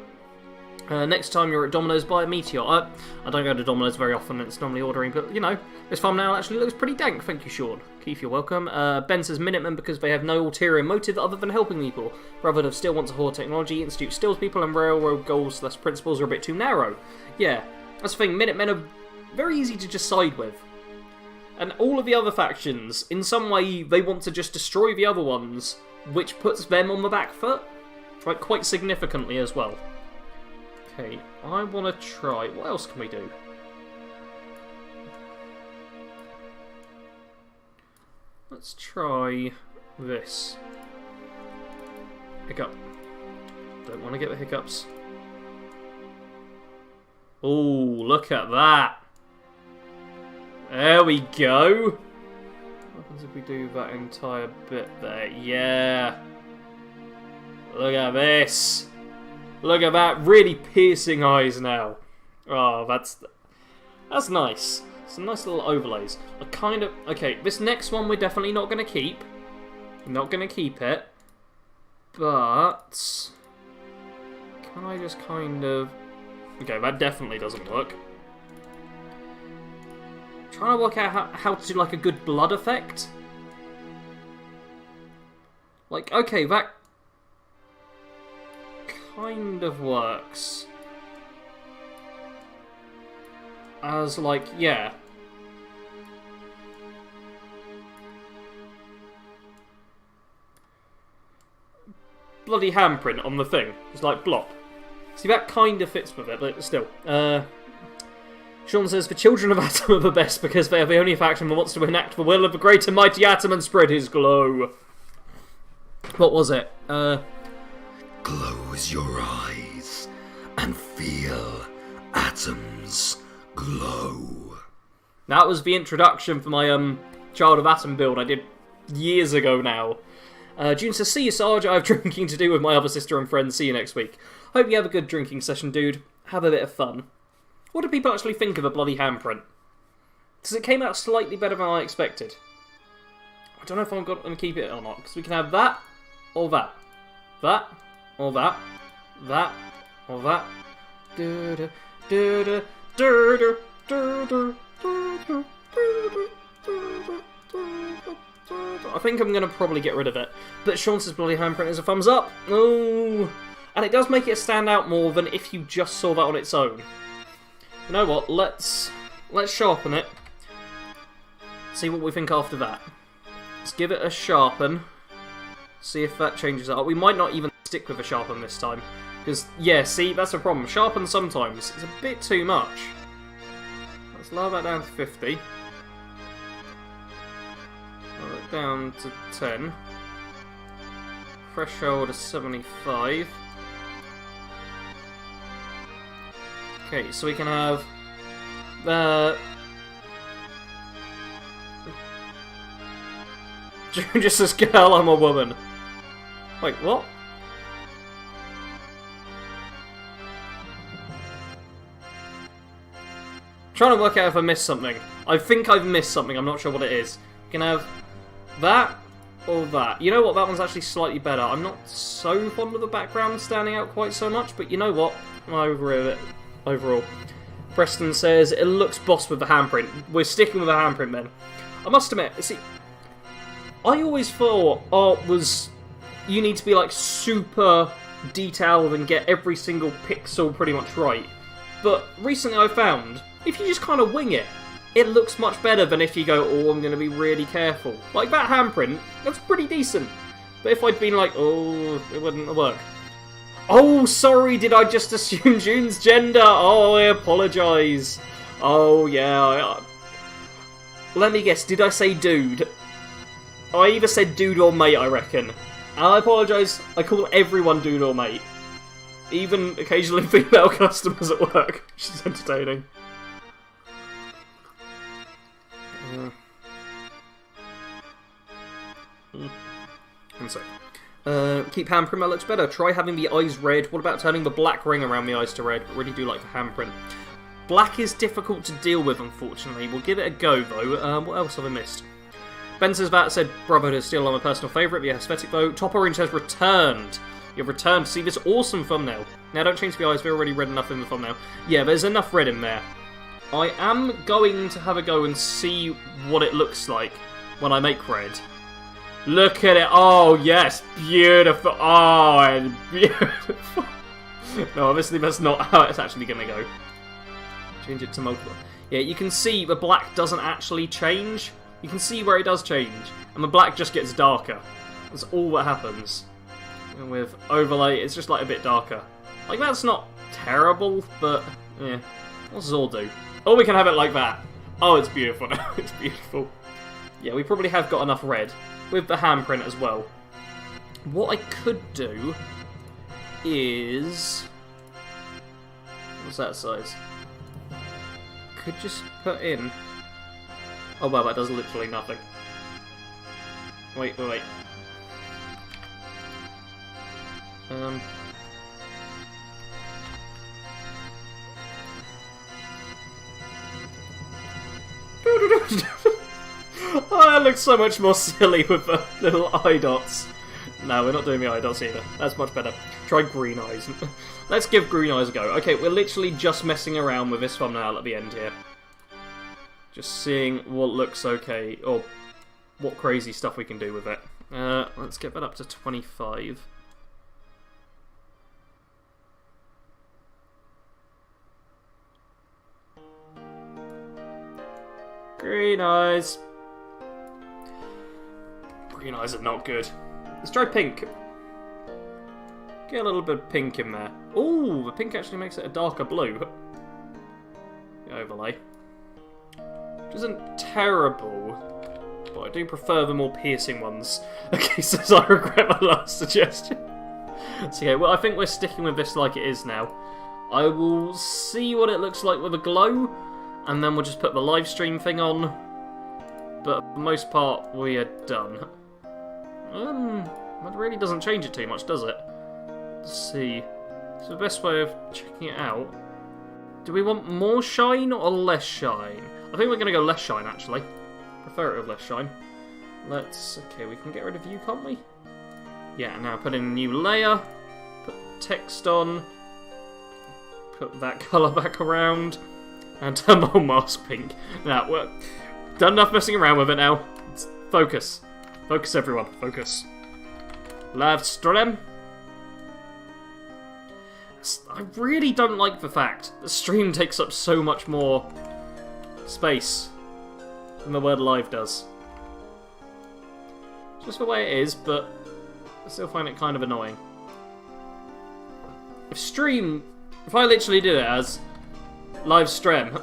Next time you're at Domino's, buy a Meteor. I don't go to Domino's very often, it's normally ordering, but, you know, this thumbnail actually looks pretty dank. Thank you, Sean. Keith, you're welcome. Ben says Minutemen because they have no ulterior motive other than helping people. Brotherhood still wants to hoard technology, Institute steals people, and railroad goals / principles are a bit too narrow. Yeah, that's the thing. Minutemen are very easy to just side with. And all of the other factions, in some way, they want to just destroy the other ones, which puts them on the back foot, like, quite significantly as well. Okay, I want to try... What else can we do? Let's try this. Hiccup. Don't want to get the hiccups. Oh, look at that! There we go! What happens if we do that entire bit there? Yeah! Look at this! Look at that, really piercing eyes now. Oh, that's nice. Some nice little overlays. I kind of... Okay, this next one we're definitely not going to keep. Not going to keep it. But... Can I just kind of... Okay, that definitely doesn't work. Trying to work out how to do like a good blood effect. Like, okay, that kind of works. As like, yeah. Bloody handprint on the thing. It's like blop. See, that kind of fits with it, but still. Sean says, the children of Atom are the best because they are the only faction that wants to enact the will of the great and mighty Atom and spread his glow. What was it? Close your eyes and feel Atom's glow. That was the introduction for my Child of Atom build I did years ago now. June says, see you, Sarge. I have drinking to do with my other sister and friends. See you next week. Hope you have a good drinking session, dude. Have a bit of fun. What do people actually think of a bloody handprint? Because it came out slightly better than I expected. I don't know if I'm going to keep it or not. Because we can have that, or that. That, or that. That, or that. I think I'm going to probably get rid of it. But Sean says bloody handprint is a thumbs up. Oh, and it does make it stand out more than if you just saw that on its own. You know what? Let's sharpen it. See what we think after that. Let's give it a sharpen. See if that changes it up. We might not even stick with a sharpen this time. Because, yeah, see, that's the problem. Sharpen sometimes is a bit too much. Let's lower that down to 50. Lower it down to 10. Threshold is 75. Okay, so we can have the... just says, girl, I'm a woman. Wait, what? Trying to work out if I missed something. I think I've missed something, I'm not sure what it is. We can have that or that. You know what, that one's actually slightly better. I'm not so fond of the background standing out quite so much, but you know what? I'm over with it. Overall. Preston says, it looks boss with the handprint. We're sticking with the handprint then. I must admit, see, I always thought art was, you need to be like super detailed and get every single pixel pretty much right. But recently I found, if you just kind of wing it, it looks much better than if you go, oh, I'm going to be really careful. Like that handprint, that's pretty decent. But if I'd been like, oh, it wouldn't work. Oh, sorry, did I just assume June's gender? Oh, I apologise. Oh, yeah. Let me guess, did I say dude? I either said dude or mate, I reckon. And I apologise, I call everyone dude or mate. Even occasionally female customers at work, which is entertaining. One sec. Keep handprint, that looks better. Try having the eyes red. What about turning the black ring around the eyes to red? I really do like the handprint. Black is difficult to deal with, unfortunately. We'll give it a go, though. What else have I missed? Ben says that said Brotherhood is still my personal favourite. The aesthetic, though. Top Orange has returned. You've returned to see this awesome thumbnail. Now, don't change the eyes. They're already red enough in the thumbnail. Yeah, there's enough red in there. I am going to have a go and see what it looks like when I make red. Look at it. Oh, yes. Beautiful. Oh, it's beautiful. No, obviously that's not how it's actually going to go. Change it to multiple. Yeah, you can see the black doesn't actually change. You can see where it does change. And the black just gets darker. That's all that happens. And with overlay, it's just like a bit darker. Like, that's not terrible, but yeah. What does it all do? Oh, we can have it like that. Oh, it's beautiful now. It's beautiful. Yeah, we probably have got enough red. With the handprint as well. What I could do is... What's that size? Could just put in... Oh wow, that does literally nothing. Wait. Oh, that looks so much more silly with the little eye dots. No, we're not doing the eye dots either. That's much better. Try green eyes. Let's give green eyes a go. Okay, we're literally just messing around with this thumbnail at the end here. Just seeing what looks okay, or what crazy stuff we can do with it. Let's get that up to 25. Green eyes. Green eyes are not good. Let's try pink. Get a little bit of pink in there. Ooh, the pink actually makes it a darker blue. The overlay. Which isn't terrible, but I do prefer the more piercing ones. Okay, so I regret my last suggestion. So yeah, well, I think we're sticking with this like it is now. I will see what it looks like with a glow, and then we'll just put the live stream thing on. But for the most part, we are done. That really doesn't change it too much, does it? Let's see. So the best way of checking it out... Do we want more shine or less shine? I think we're going to go less shine, actually. Prefer it with less shine. Let's... Okay, we can get rid of you, can't we? Yeah, now put in a new layer. Put text on. Put that colour back around. And turn my mask pink. Now, we're done enough messing around with it now. Let's focus. Focus, everyone. Focus. Live stream. I really don't like the fact that stream takes up so much more space than the word live does. Just the way it is, but I still find it kind of annoying. If I literally did it as live stream,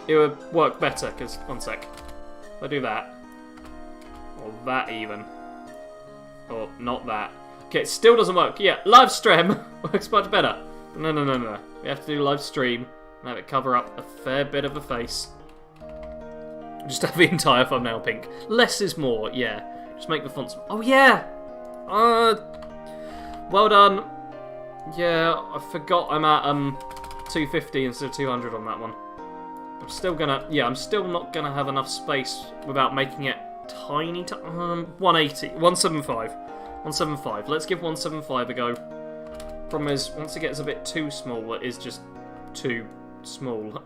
it would work better, because, one sec, if I do that, or that even, or not that. Okay, it still doesn't work. Yeah, live stream works much better. No. We have to do live stream and have it cover up a fair bit of the face. Just have the entire thumbnail pink. Less is more, yeah. Just make the fonts... Oh, yeah! Well done. Yeah, I forgot I'm at 250 instead of 200 on that one. I'm still gonna... Yeah, I'm still not gonna have enough space without making it tiny... 180. 175. 175. Let's give 175 a go. Problem is, once it gets a bit too small, it is just too small.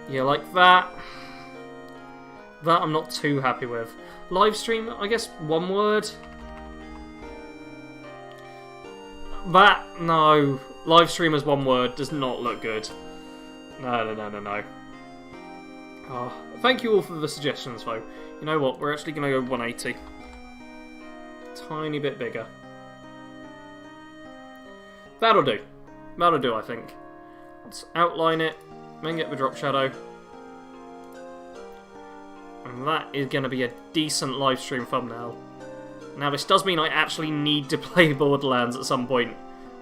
Yeah, like that. That I'm not too happy with. Live stream, I guess one word. That, no. Live stream as one word does not look good. No. Oh, thank you all for the suggestions, though. You know what? We're actually going to go 180. Tiny bit bigger. That'll do. That'll do, I think. Let's outline it, then get the drop shadow. And that is going to be a decent live stream thumbnail. Now, this does mean I actually need to play Borderlands at some point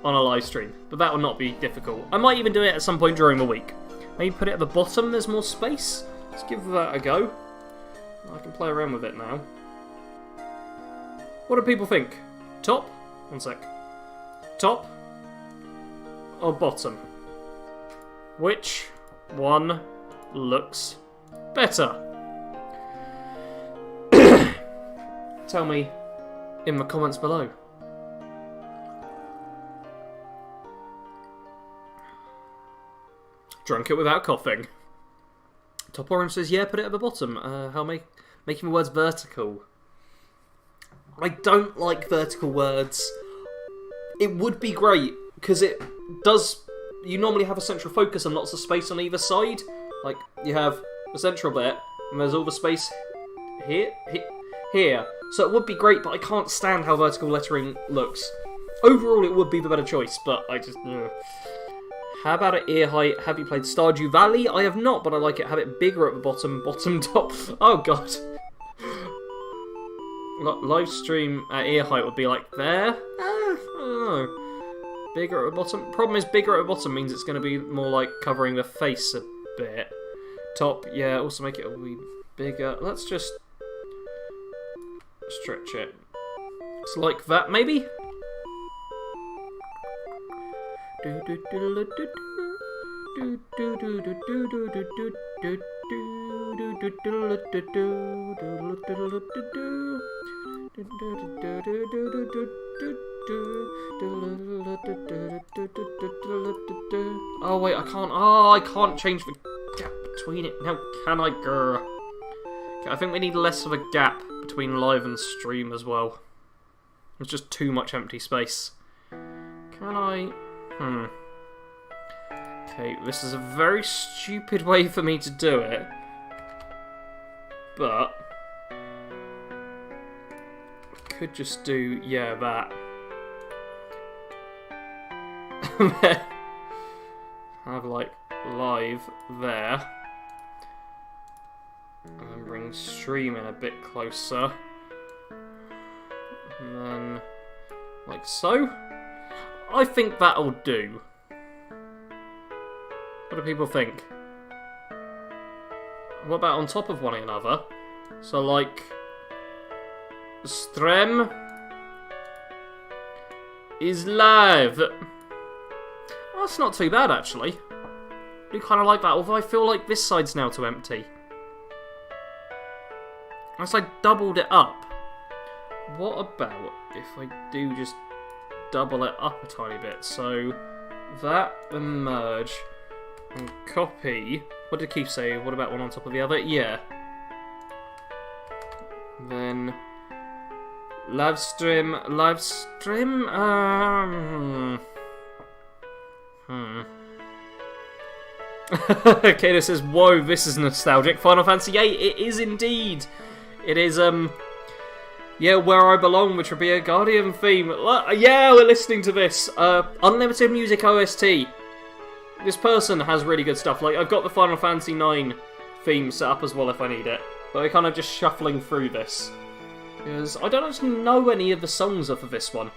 on a live stream, but that will not be difficult. I might even do it at some point during the week. Maybe put it at the bottom, there's more space. Let's give that a go. I can play around with it now. What do people think? Top? One sec. Top? Or bottom? Which one looks better? Tell me in the comments below. Drunk it without coughing. Top Orange says, yeah, put it at the bottom. Making the words vertical. I don't like vertical words. It would be great, because it does... You normally have a central focus and lots of space on either side. Like, you have the central bit, and there's all the space here. So it would be great, but I can't stand how vertical lettering looks. Overall, it would be the better choice, but I just... How about at ear height? Have you played Stardew Valley? I have not, but I like it. Have it bigger at the bottom, top. Oh, God. Live stream at ear height would be like there? I don't know. Bigger at the bottom? Problem is, bigger at the bottom means it's going to be more like covering the face a bit. Top, yeah, also make it a wee bigger. Let's just stretch it. It's like that, maybe? Oh wait, I can't. Oh, I can't change the gap between it now, can I, grr? Okay, I think we need less of a gap between live and stream as well. There's just too much empty space. Can I? Okay, this is a very stupid way for me to do it, but I could just do, yeah, that. Have like live there, and then bring stream in a bit closer, and then like so. I think that'll do. What do people think? What about on top of one another? So like stream is live. Oh, that's not too bad actually. I do kind of like that, although I feel like this side's now too empty. Unless I doubled it up. What about if I do just double it up a tiny bit? So that and merge and copy. What did Keith say? What about one on top of the other? Yeah. Then live stream. Okay, this says, whoa, this is nostalgic. Final Fantasy VIII, it is indeed. It is, yeah, Where I Belong, which would be a Guardian theme. Yeah, we're listening to this. Unlimited Music OST. This person has really good stuff. Like, I've got the Final Fantasy IX theme set up as well if I need it. But we're kind of just shuffling through this. Because I don't actually know any of the songs off of this one.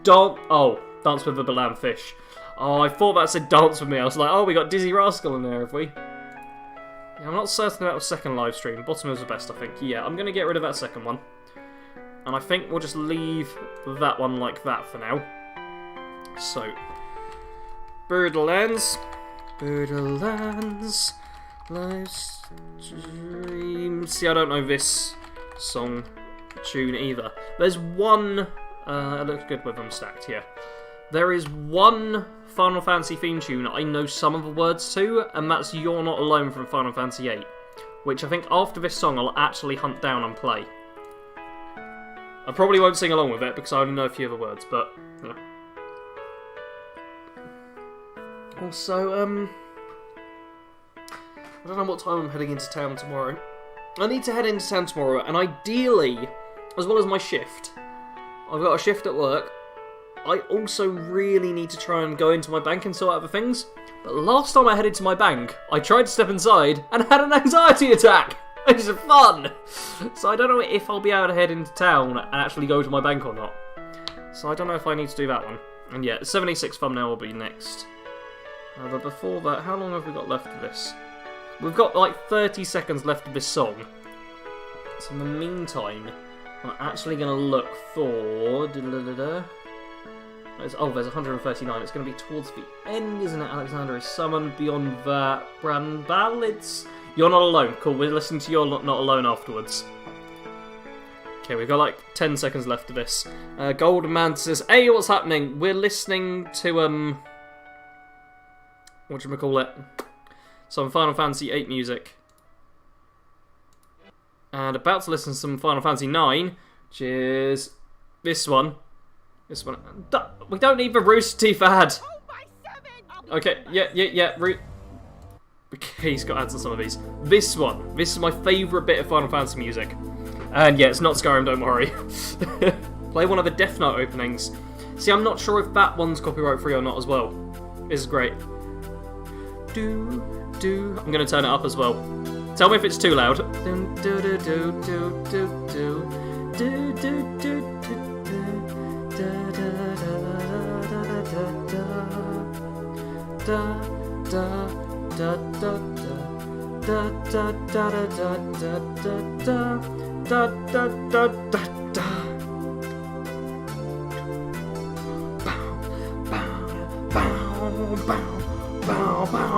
Dance with the Balan Fish. Oh, I thought that said Dance With Me. I was like, oh, we got Dizzy Rascal in there, have we? Yeah, I'm not certain about the second live stream. Bottom is the best, I think. Yeah, I'm going to get rid of that second one. And I think we'll just leave that one like that for now. So, Borderlands, live stream. See, I don't know this song tune either. There's one, it looks good with them stacked here. There is one Final Fantasy theme tune I know some of the words to, and that's You're Not Alone from Final Fantasy VIII, which I think after this song I'll actually hunt down and play. I probably won't sing along with it because I only know a few of the words, but yeah. Also, I don't know what time I'm heading into town tomorrow. I need to head into town tomorrow, and ideally, as well as my shift, I've got a shift at work. I also really need to try and go into my bank and sort out the things. But last time I headed to my bank, I tried to step inside and had an anxiety attack. Which is fun. So I don't know if I'll be able to head into town and actually go to my bank or not. So I don't know if I need to do that one. And yeah, 76 thumbnail will be next. But before that, how long have we got left of this? We've got like 30 seconds left of this song. So in the meantime, I'm actually going to look for... there's 139. It's going to be towards the end, isn't it? Alexander is summoned. Beyond that, Brand Ballads. You're Not Alone. Cool, we're listening to You're Not Alone afterwards. Okay, we've got like 10 seconds left of this. Golden Man says, hey, what's happening? We're listening to, whatchamacallit? Some Final Fantasy VIII music. And about to listen to some Final Fantasy IX, which is this one. This one. We don't need the Rooster Teeth ad. Okay, yeah. Okay, he's got ads on some of these. This one. This is my favourite bit of Final Fantasy music. And yeah, it's not Skyrim, don't worry. Play one of the Death Note openings. See, I'm not sure if that one's copyright free or not as well. This is great. I'm going to turn it up as well. Tell me if it's too loud.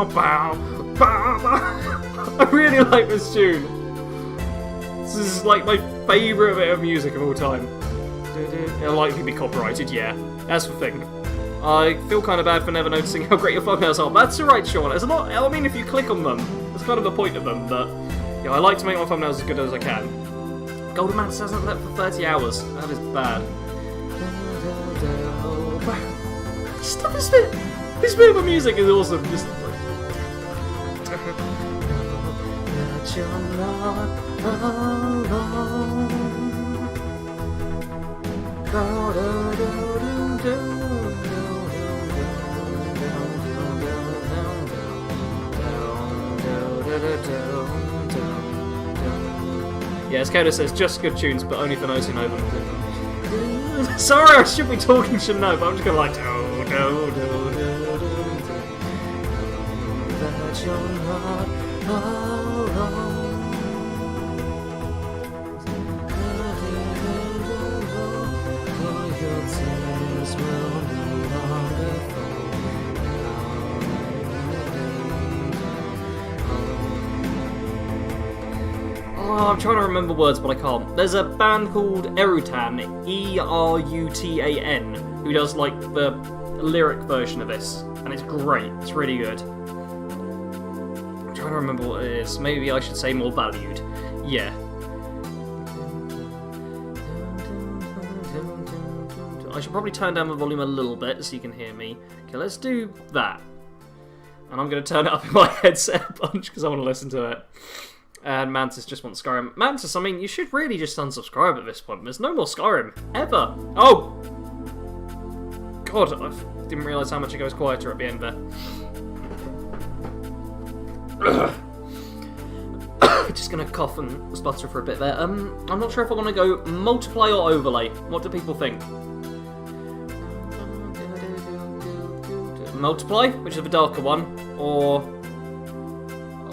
bow, bow, bow, bow. I really like this tune. This is like my favourite bit of music of all time. It'll likely be copyrighted, yeah. That's the thing. I feel kind of bad for never noticing how great your thumbnails are. That's alright, Sean. There's a lot. I mean, if you click on them, that's kind of the point of them. But yeah, I like to make my thumbnails as good as I can. Golden Mantis hasn't slept for 30 hours. That is bad. Stop this bit. This bit of music is awesome. Just like. That you're not alone. Yeah, as Coda says, just good tunes, but only for those who know them. Sorry, I should be talking, should know, but I'm just gonna like that you're not alone. Your tears will no longer fall. Oh, I'm trying to remember words, but I can't. There's a band called Erutan, E-R-U-T-A-N, who does like the lyric version of this, and it's great. It's really good. I'm trying to remember what it is. Maybe I should say more valued. Yeah. I should probably turn down the volume a little bit so you can hear me. Okay, let's do that. And I'm going to turn it up in my headset a bunch because I want to listen to it. And Mantis just wants Skyrim. Mantis, I mean, you should really just unsubscribe at this point. There's no more Skyrim. Ever. Oh! God, I didn't realise how much it goes quieter at the end there. Just going to cough and sputter for a bit there. I'm not sure if I want to go multiply or overlay. What do people think? Multiply, which is the darker one, or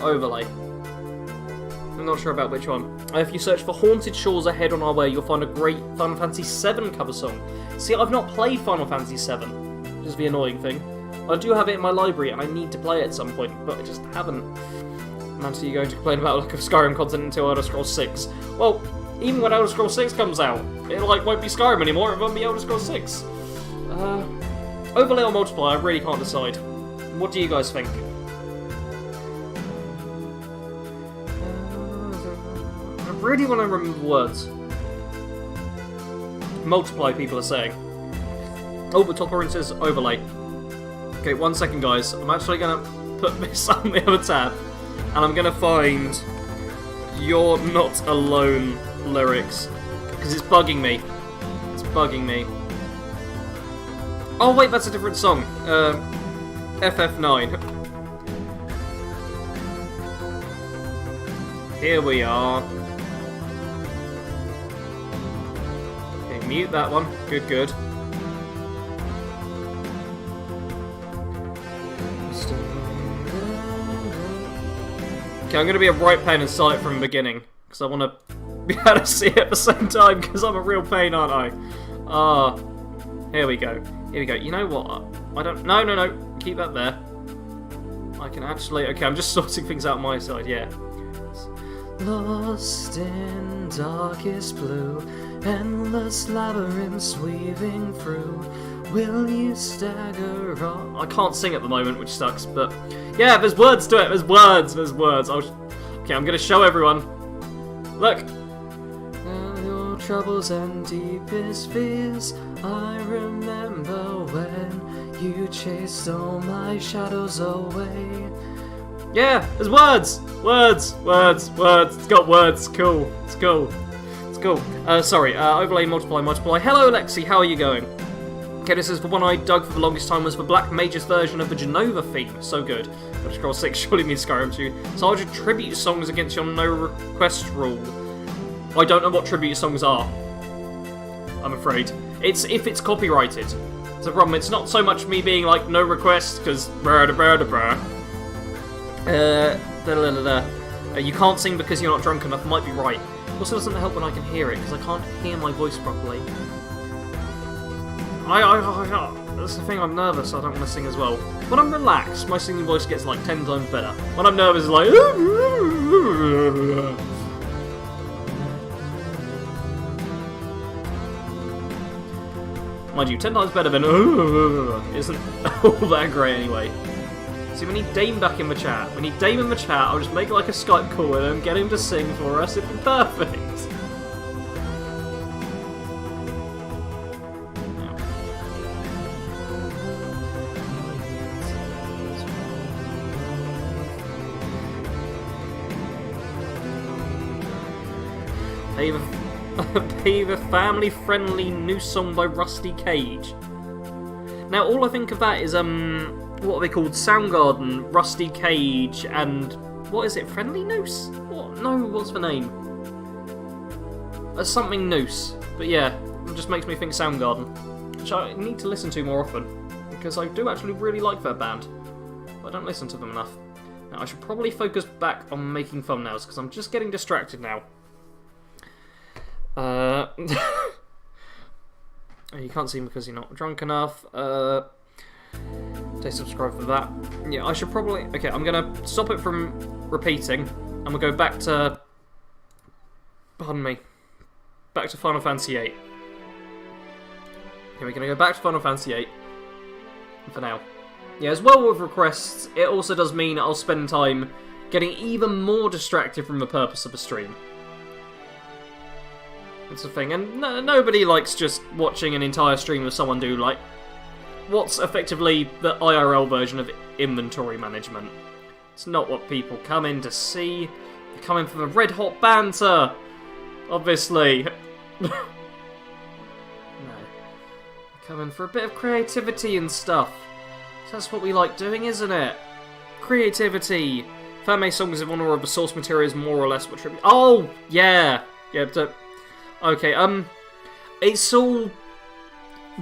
overlay. I'm not sure about which one. If you search for Haunted Shores Ahead on Our Way, you'll find a great Final Fantasy VII cover song. See, I've not played Final Fantasy VII, which is the annoying thing. I do have it in my library, and I need to play it at some point, but I just haven't. Mantis, are you going to complain about lack of Skyrim content until Elder Scrolls 6? Well, even when Elder Scrolls 6 comes out, it won't be Skyrim anymore, it won't be Elder Scrolls 6. Overlay or multiply, I really can't decide. What do you guys think? I really want to remember words. Multiply, people are saying. Oh, but Toporin says overlay. Okay, 1 second, guys. I'm actually going to put this on the other tab, and I'm going to find You're Not Alone lyrics, because it's bugging me. It's bugging me. Oh wait, that's a different song. FF9. Here we are. Okay, mute that one. Good, good. Okay, I'm going to be a right pain and start it from the beginning, because I want to be able to see it at the same time, because I'm a real pain, aren't I? Here we go. Here we go. You know what? I don't... No. Keep that there. I can actually... Okay, I'm just sorting things out on my side, yeah. Lost in darkest blue, endless labyrinths weaving through. Will you stagger on? I can't sing at the moment, which sucks, but... Yeah, there's words to it. There's words. Okay, I'm going to show everyone. Look. Your troubles and deepest fears, I remember when you chased all my shadows away. Yeah, there's words! Words! It's got words. Cool. It's cool. Sorry, overlay, multiply. Hello, Lexi, how are you going? Okay, this is the one I dug for the longest time was the Black Mage's version of the Genova theme. So good. Elder Scrolls 6 surely means Skyrim 2. Sarge tribute songs against your no request rule. I don't know what tribute songs are, I'm afraid. It's if it's copyrighted. It's a problem. It's not so much me being like, no request, because you can't sing because you're not drunk enough, might be right. Also doesn't help when I can hear it, because I can't hear my voice properly. That's the thing, I'm nervous, I don't want to sing as well. When I'm relaxed, my singing voice gets like 10 times better. When I'm nervous, it's like... Mind you, 10 times better than... isn't all that great anyway. See, we need Dame back in the chat. We need Dame in the chat, I'll just make like a Skype call with him, get him to sing for us, it'd be perfect. Pave a family-friendly new song by Rusty Cage. Now, all I think of that is, what are they called? Soundgarden, Rusty Cage, and... what is it? Friendly Noose? What? No, what's the name? Something Noose. But yeah, it just makes me think Soundgarden. Which I need to listen to more often. Because I do actually really like that band. But I don't listen to them enough. Now, I should probably focus back on making thumbnails, because I'm just getting distracted now. You can't see him because you're not drunk enough. Stay subscribed for that. Yeah, I should probably... okay, I'm going to stop it from repeating. And we'll go back to... pardon me. Back to Final Fantasy VIII. Okay, we're going to go back to Final Fantasy VIII. For now. Yeah, as well with requests, it also does mean I'll spend time getting even more distracted from the purpose of the stream. That's the thing, and nobody likes just watching an entire stream of someone do, like, what's effectively the IRL version of inventory management. It's not what people come in to see. They come in for the red hot banter, obviously. No. They come in for a bit of creativity and stuff. So that's what we like doing, isn't it? Creativity. Fan-made songs in honour of the source material is more or less what tribute... oh, yeah! Yeah, but... okay, it's all...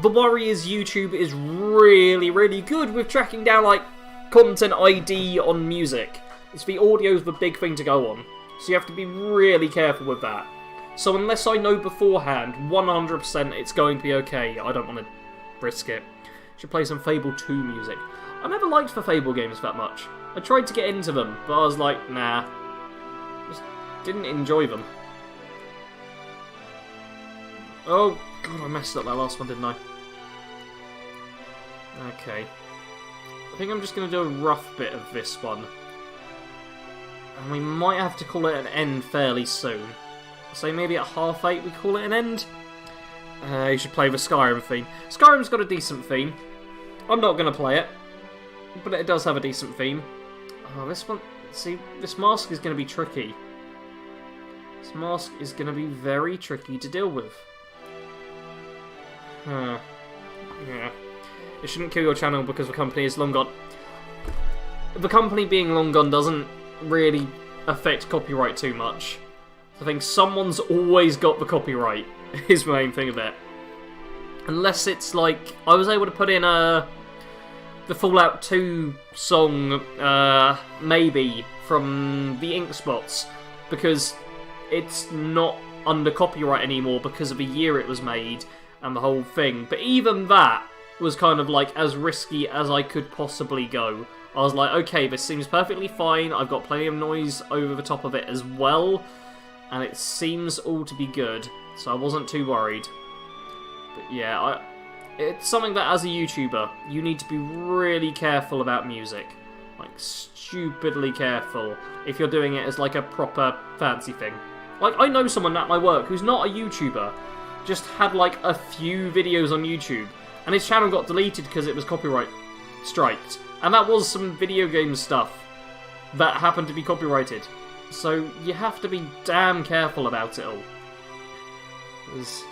the worry is YouTube is really, really good with tracking down, like, content ID on music. It's the audio's the big thing to go on. So you have to be really careful with that. So unless I know beforehand, 100% it's going to be okay, I don't want to risk it. Should play some Fable 2 music. I never liked the Fable games that much. I tried to get into them, but I was like, nah. Just didn't enjoy them. Oh, God, I messed up that last one, didn't I? Okay. I think I'm just going to do a rough bit of this one. And we might have to call it an end fairly soon. So maybe at 8:30 we call it an end? You should play the Skyrim theme. Skyrim's got a decent theme. I'm not going to play it. But it does have a decent theme. Oh, this one... see, this mask is going to be tricky. This mask is going to be very tricky to deal with. Huh. Yeah. It shouldn't kill your channel because the company is long gone. The company being long gone doesn't really affect copyright too much. I think someone's always got the copyright, is the main thing of it. Unless it's like... I was able to put in the Fallout 2 song, maybe, from the Ink Spots, because it's not under copyright anymore because of the year it was made and the whole thing. But even that was kind of like as risky as I could possibly go. I was like, okay, this seems perfectly fine, I've got plenty of noise over the top of it as well, and it seems all to be good, so I wasn't too worried. But yeah, it's something that as a YouTuber, you need to be really careful about music. Like, stupidly careful, if you're doing it as like a proper fancy thing. Like, I know someone at my work who's not a YouTuber, just had like a few videos on YouTube, and his channel got deleted because it was copyright striked. And that was some video game stuff that happened to be copyrighted. So you have to be damn careful about it all. As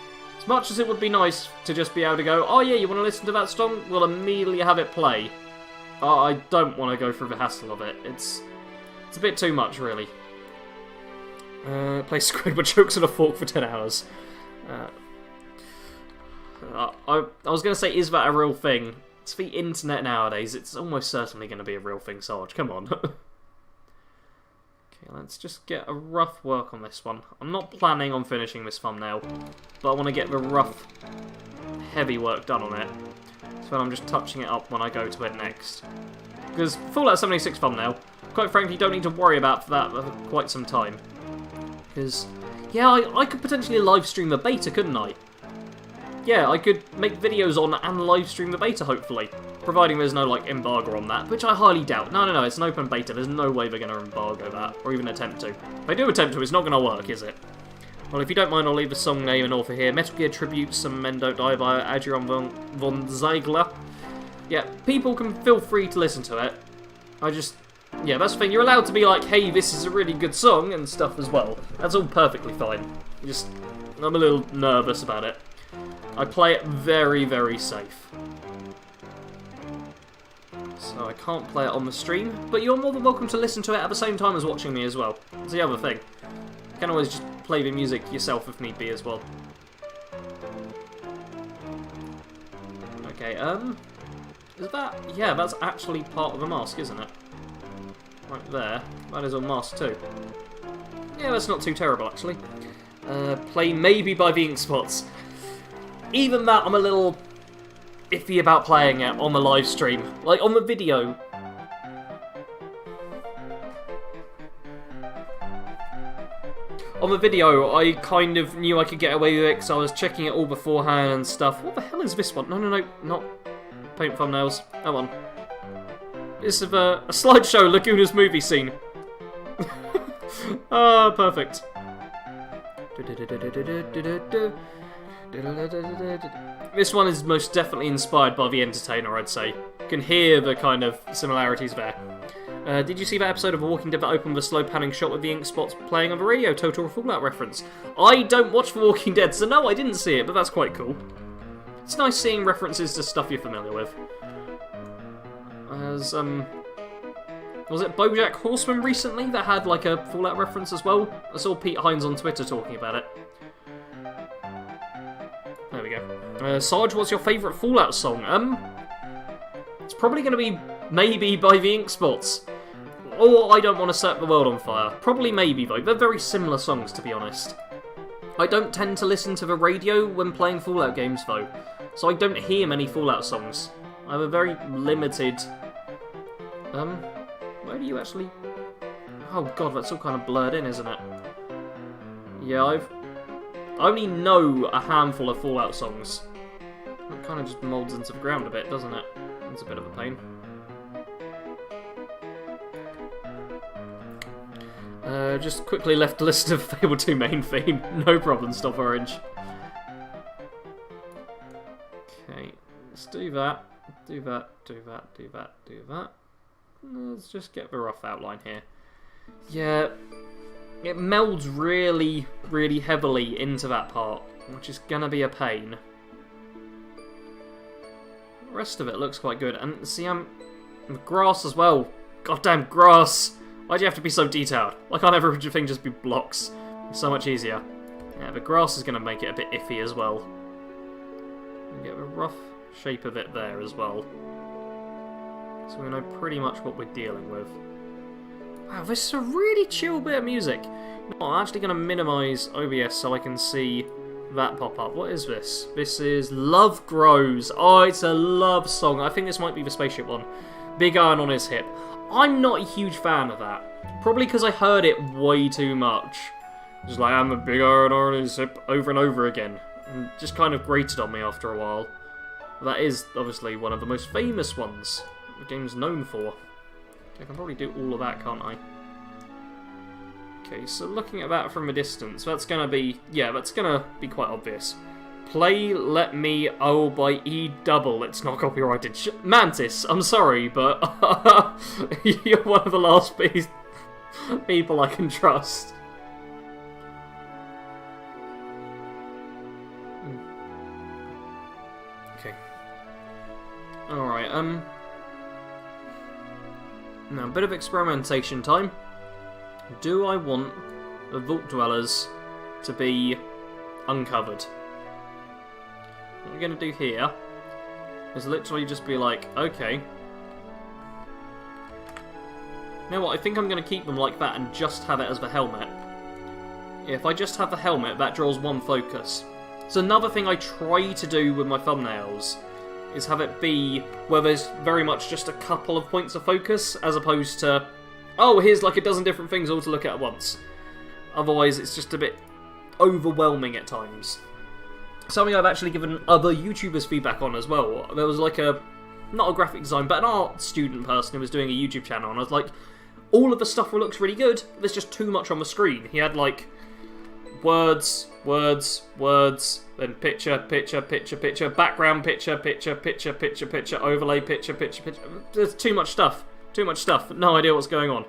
much as it would be nice to just be able to go, oh yeah, you want to listen to that song? We'll immediately have it play. I don't want to go through the hassle of it. It's a bit too much, really. Play Squidward jokes on a fork for 10 hours. I was going to say, is that a real thing? It's the internet nowadays. It's almost certainly going to be a real thing, Sarge. Come on. Okay, let's just get a rough work on this one. I'm not planning on finishing this thumbnail, but I want to get the rough, heavy work done on it. So I'm just touching it up when I go to it next. Because Fallout 76 thumbnail, quite frankly, don't need to worry about that for quite some time. Because, yeah, I could potentially live stream a beta, couldn't I? Yeah, I could make videos on and live stream the beta, hopefully. Providing there's no, like, embargo on that, which I highly doubt. No, it's an open beta. There's no way they're going to embargo that, or even attempt to. If they do attempt to, it's not going to work, is it? Well, if you don't mind, I'll leave the song name and author here. Metal Gear Tribute, Some Men Don't Die by Adrian von Ziegler. Yeah, people can feel free to listen to it. Yeah, that's the thing. You're allowed to be like, hey, this is a really good song and stuff as well. That's all perfectly fine. I'm a little nervous about it. I play it very, very safe. So I can't play it on the stream, but you're more than welcome to listen to it at the same time as watching me as well. That's the other thing. You can always just play the music yourself if need be as well. Okay, is that... Yeah, that's actually part of the mask, isn't it? Right there. That is a mask too. Yeah, that's not too terrible, actually. Play maybe by the ink spots. Even that, I'm a little iffy about playing it on the live stream. Like, on the video. On the video, I kind of knew I could get away with it because I was checking it all beforehand and stuff. What the hell is this one? No, not paint thumbnails. Come on. This is a slideshow Laguna's movie scene. Ah, perfect. This one is most definitely inspired by The Entertainer, I'd say. You can hear the kind of similarities there. Did you see that episode of Walking Dead that opened with a slow panning shot with the ink spots playing on the radio? Total Fallout reference. I don't watch The Walking Dead, so no, I didn't see it, but that's quite cool. It's nice seeing references to stuff you're familiar with. As, was it BoJack Horseman recently that had, like, a Fallout reference as well? I saw Pete Hines on Twitter talking about it. There we go. Sarge, what's your favourite Fallout song? It's probably going to be Maybe by the Ink Spots. Or I Don't Want to Set the World on Fire. Probably Maybe, though. They're very similar songs, to be honest. I don't tend to listen to the radio when playing Fallout games, though. So I don't hear many Fallout songs. I have a very limited... where do you actually... Oh god, that's all kind of blurred in, isn't it? Yeah, I only know a handful of Fallout songs. It kind of just molds into the ground a bit, doesn't it? It's a bit of a pain. Just quickly left a list of Fable 2 main theme. No problem, Stop Orange. Okay, let's do that. Do that. Let's just get the rough outline here. Yeah, it melds really, really heavily into that part, which is gonna be a pain. The rest of it looks quite good, and see, the grass as well. Goddamn grass! Why do you have to be so detailed? Why can't everything just be blocks? It's so much easier. Yeah, the grass is gonna make it a bit iffy as well. You get the rough shape of it there as well. So we know pretty much what we're dealing with. Wow, this is a really chill bit of music. No, I'm actually going to minimise OBS so I can see that pop up. What is this? This is Love Grows. Oh, it's a love song. I think this might be the spaceship one. Big Iron on His Hip. I'm not a huge fan of that. Probably because I heard it way too much. Just like, I'm a big iron on his hip over and over again. And just kind of grated on me after a while. That is obviously one of the most famous ones the game's known for. I can probably do all of that, can't I? Okay, so looking at that from a distance, that's gonna be... Yeah, that's gonna be quite obvious. Play Let Me Oh by E Double. It's not copyrighted. Mantis, I'm sorry, but you're one of the last people I can trust. Okay. Alright, now, a bit of experimentation time. Do I want the Vault Dwellers to be uncovered? What we're going to do here is literally just be like, okay. You know what, I think I'm going to keep them like that and just have it as the helmet. If I just have the helmet, that draws one focus. It's another thing I try to do with my thumbnails, is have it be where there's very much just a couple of points of focus, as opposed to, oh, here's like a dozen different things all to look at once. Otherwise, it's just a bit overwhelming at times. Something I've actually given other YouTubers feedback on as well. There was like not a graphic design, but an art student person who was doing a YouTube channel, and I was like, all of the stuff looks really good, there's just too much on the screen. He had like words, then picture, background picture, overlay picture. There's too much stuff. No idea what's going on.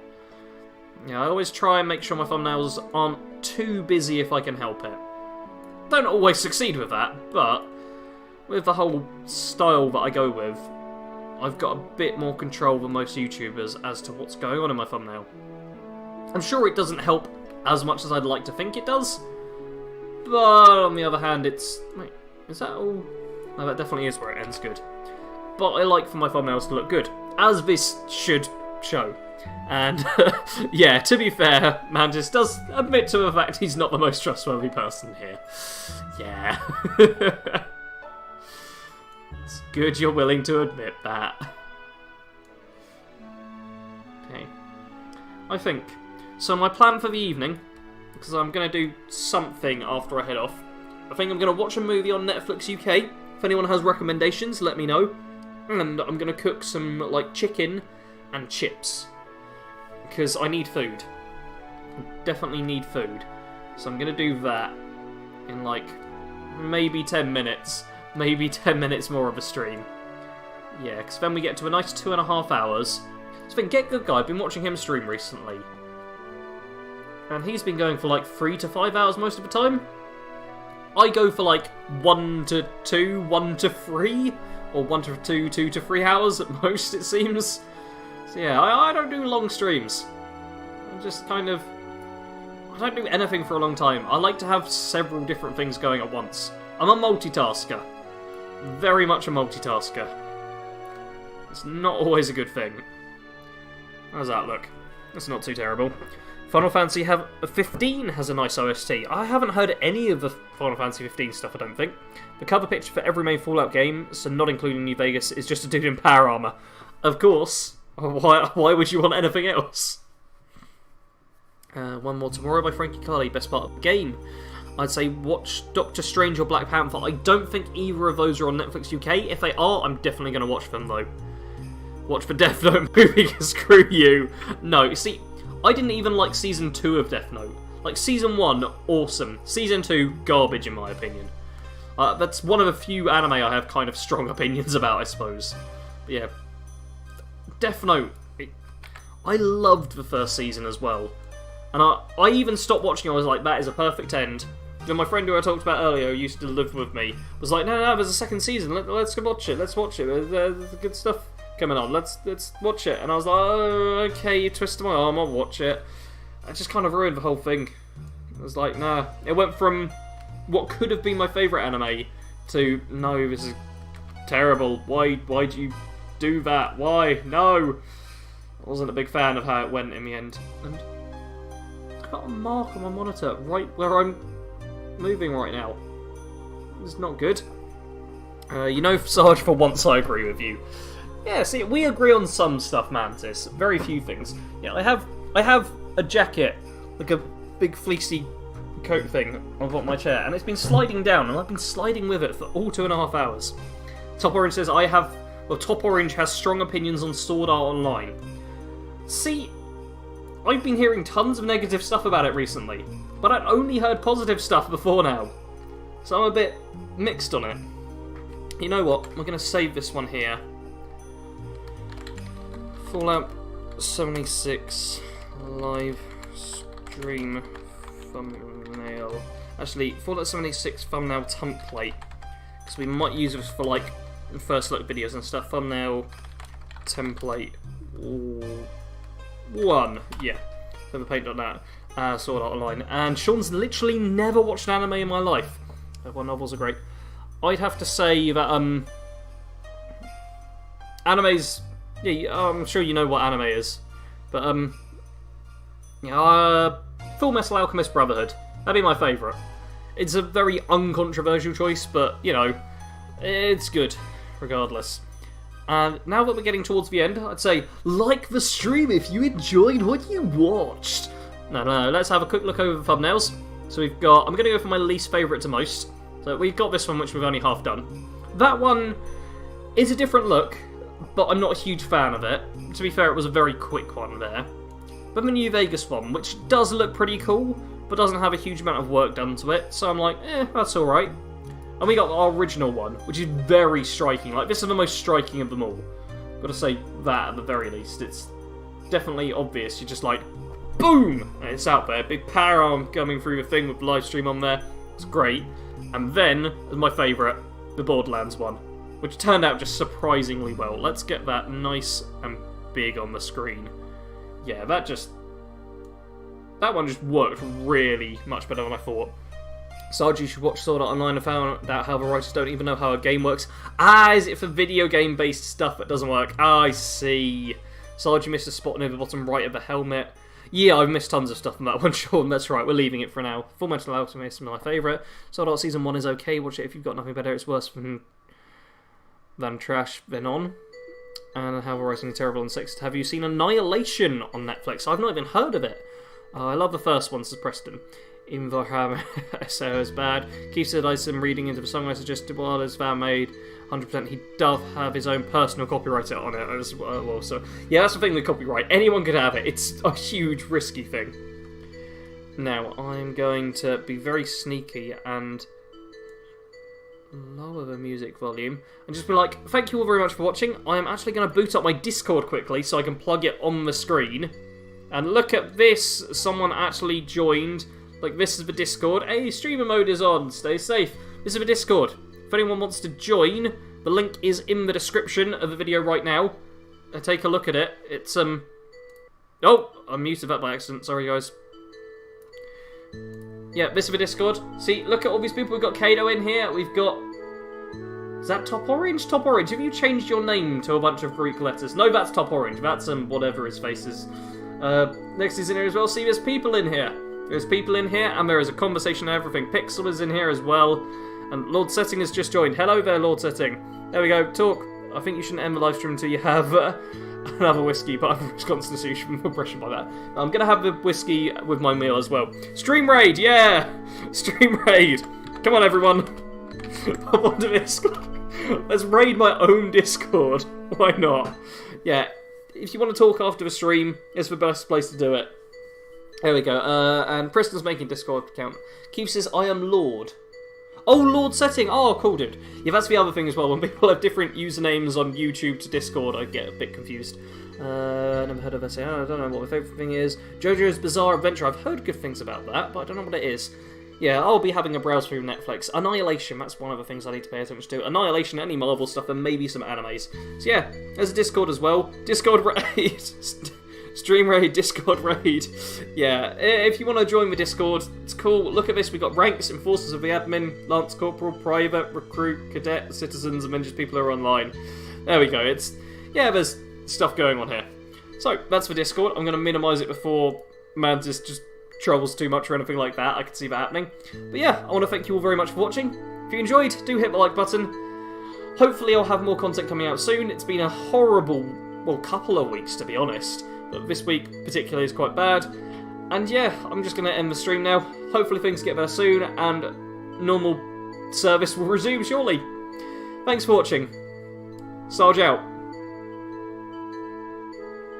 Yeah, I always try and make sure my thumbnails aren't too busy if I can help it. Don't always succeed with that, but with the whole style that I go with, I've got a bit more control than most YouTubers as to what's going on in my thumbnail. I'm sure it doesn't help as much as I'd like to think it does, but on the other hand, it's... Wait, is that all? No, that definitely is where it ends good. But I like for my thumbnails to look good, as this should show. And, yeah, to be fair, Mantis does admit to the fact he's not the most trustworthy person here. Yeah. It's good you're willing to admit that. Okay. I think. So my plan for the evening, because I'm going to do something after I head off, I think I'm going to watch a movie on Netflix UK. If anyone has recommendations, let me know. And I'm going to cook some, like, chicken and chips. Because I need food. I definitely need food. So I'm going to do that in, like, maybe 10 minutes. Maybe 10 minutes more of a stream. Yeah, because then we get to a nice 2.5 hours. So then Get Good Guy, I've been watching him stream recently. And he's been going for like 3 to 5 hours most of the time. I go for like 1 to 2, 1 to 3, or 1 to 2, 2 to 3 hours at most, it seems. So yeah, I don't do long streams. I'm just kind of... I don't do anything for a long time. I like to have several different things going at once. I'm a multitasker. Very much a multitasker. It's not always a good thing. How's that look? That's not too terrible. Final Fantasy 15 has a nice OST. I haven't heard any of the Final Fantasy 15 stuff, I don't think. The cover picture for every main Fallout game, so not including New Vegas, is just a dude in power armor. Of course. Why would you want anything else? One More Tomorrow by Frankie Carly, best part of the game. I'd say watch Doctor Strange or Black Panther. I don't think either of those are on Netflix UK. If they are, I'm definitely going to watch them, though. Watch the Death Note movie, screw you. No, see, I didn't even like Season 2 of Death Note. Like, Season 1, awesome. Season 2, garbage, in my opinion. That's one of the few anime I have kind of strong opinions about, I suppose. But yeah, Death Note, I loved the first season as well. And I even stopped watching, I was like, that is a perfect end. And my friend who I talked about earlier, who used to live with me, was like, no, there's a second season, let's go watch it, there's good stuff coming on, let's watch it. And I was like, oh, okay, you twisted my arm, I'll watch it. I just kind of ruined the whole thing. I was like, nah. It went from what could have been my favourite anime to, no, this is terrible, why'd you do that, why, no. I wasn't a big fan of how it went in the end. And I've got a mark on my monitor right where I'm moving right now. It's not good. You know, Sarge, for once I agree with you. Yeah, see, we agree on some stuff, Mantis. Very few things. Yeah, I have a jacket, like a big fleecy coat thing on my chair, and it's been sliding down, and I've been sliding with it for all 2.5 hours. Top Orange says, Top Orange has strong opinions on Sword Art Online. See, I've been hearing tons of negative stuff about it recently, but I'd only heard positive stuff before now. So I'm a bit mixed on it. You know what? We're going to save this one here. Fallout 76 live stream thumbnail. Actually, Fallout 76 thumbnail template. Because we might use this for like first look videos and stuff. Thumbnail template 1. Yeah. Never paint on that. Sword Art Online. And Sean's literally never watched an anime in my life. Well, novels are great. I'd have to say that animes. Yeah, I'm sure you know what anime is, but Full Metal Alchemist Brotherhood. That'd be my favourite. It's a very uncontroversial choice, but you know, it's good. regardless. And now that we're getting towards the end, I'd say, like the stream if you enjoyed what you watched. No, let's have a quick look over the thumbnails. So we've got, I'm going to go for my least favourite to most. So we've got this one, which we've only half done. That one is a different look, but I'm not a huge fan of it. To be fair, it was a very quick one there. But the New Vegas one, which does look pretty cool, but doesn't have a huge amount of work done to it. So I'm like, that's alright. And we got our original one, which is very striking. Like, this is the most striking of them all. Gotta say that at the very least. It's definitely obvious. You're just like, boom! And it's out there. Big power arm coming through the thing with the live stream on there. It's great. And then, as my favourite, the Borderlands one, which turned out just surprisingly well. Let's get that nice and big on the screen. Yeah, that one just worked really much better than I thought. Sarge, you should watch Sword Art Online and found out how the writers don't even know how a game works. Is it for video game based stuff that doesn't work? I see. Sarge, you missed a spot near the bottom right of the helmet. Yeah, I've missed tons of stuff on that one, Sean. That's right, we're leaving it for now. Full Metal Alchemist is my favourite. Sword Art Season 1 is okay. Watch it if you've got nothing better. It's worse than trash than on. And how the writing is terrible and sexist. Have you seen Annihilation on Netflix? I've not even heard of it. I love the first one, says Preston. Inverham SEO is bad. Keith said I some reading into the song I suggested while his fan made 100%. He does have his own personal copyright on it as well. So yeah, that's the thing with copyright. Anyone could have it. It's a huge risky thing. Now I'm going to be very sneaky and lower the music volume and just be like, thank you all very much for watching. I am actually going to boot up my Discord quickly so I can plug it on the screen. And look at this. Someone actually joined. Like, this is the Discord. Hey, streamer mode is on. Stay safe. This is the Discord. If anyone wants to join, the link is in the description of the video right now. Take a look at it. It's, Oh, I muted that by accident. Sorry, guys. Yeah, this is the Discord. See, look at all these people. We've got Kato in here. We've got... Is that Top Orange? Top Orange, have you changed your name to a bunch of Greek letters? No, that's Top Orange. That's, whatever his face is. Next is in here as well. See, there's people in here. There's people in here, and there is a conversation and everything. Pixel is in here as well. And Lord Setting has just joined. Hello there, Lord Setting. There we go. Talk. I think you shouldn't end the live stream until you have another whiskey, but I've constitution for pressure by that. I'm going to have the whiskey with my meal as well. Stream raid, yeah! Stream raid. Come on, everyone. I'm on to Discord. Let's raid my own Discord. Why not? Yeah, if you want to talk after the stream, it's the best place to do it. There we go. And Preston's making Discord account. Keith says, I am Lord. Oh, Lord Setting. Oh, cool, dude. Yeah, that's the other thing as well. When people have different usernames on YouTube to Discord, I get a bit confused. Never heard of it. I don't know what my favourite thing is. JoJo's Bizarre Adventure. I've heard good things about that, but I don't know what it is. Yeah, I'll be having a browse through Netflix. Annihilation, that's one of the things I need to pay attention to. Annihilation, any Marvel stuff, and maybe some animes. So yeah, there's a Discord as well. Discord raid. Stream raid, Discord raid. Yeah, if you want to join the Discord, it's cool. Look at this, we've got ranks, Enforcers of the Admin, Lance Corporal, Private, Recruit, Cadet, Citizens, and then just people who are online. There we go, there's stuff going on here. So, that's the Discord. I'm going to minimise it before Mantis just troubles too much or anything like that. I can see that happening. But yeah, I want to thank you all very much for watching. If you enjoyed, do hit the like button. Hopefully I'll have more content coming out soon. It's been a horrible, well, couple of weeks to be honest. But this week particularly is quite bad. And yeah, I'm just going to end the stream now. Hopefully things get better soon and normal service will resume shortly. Thanks for watching. Sarge out.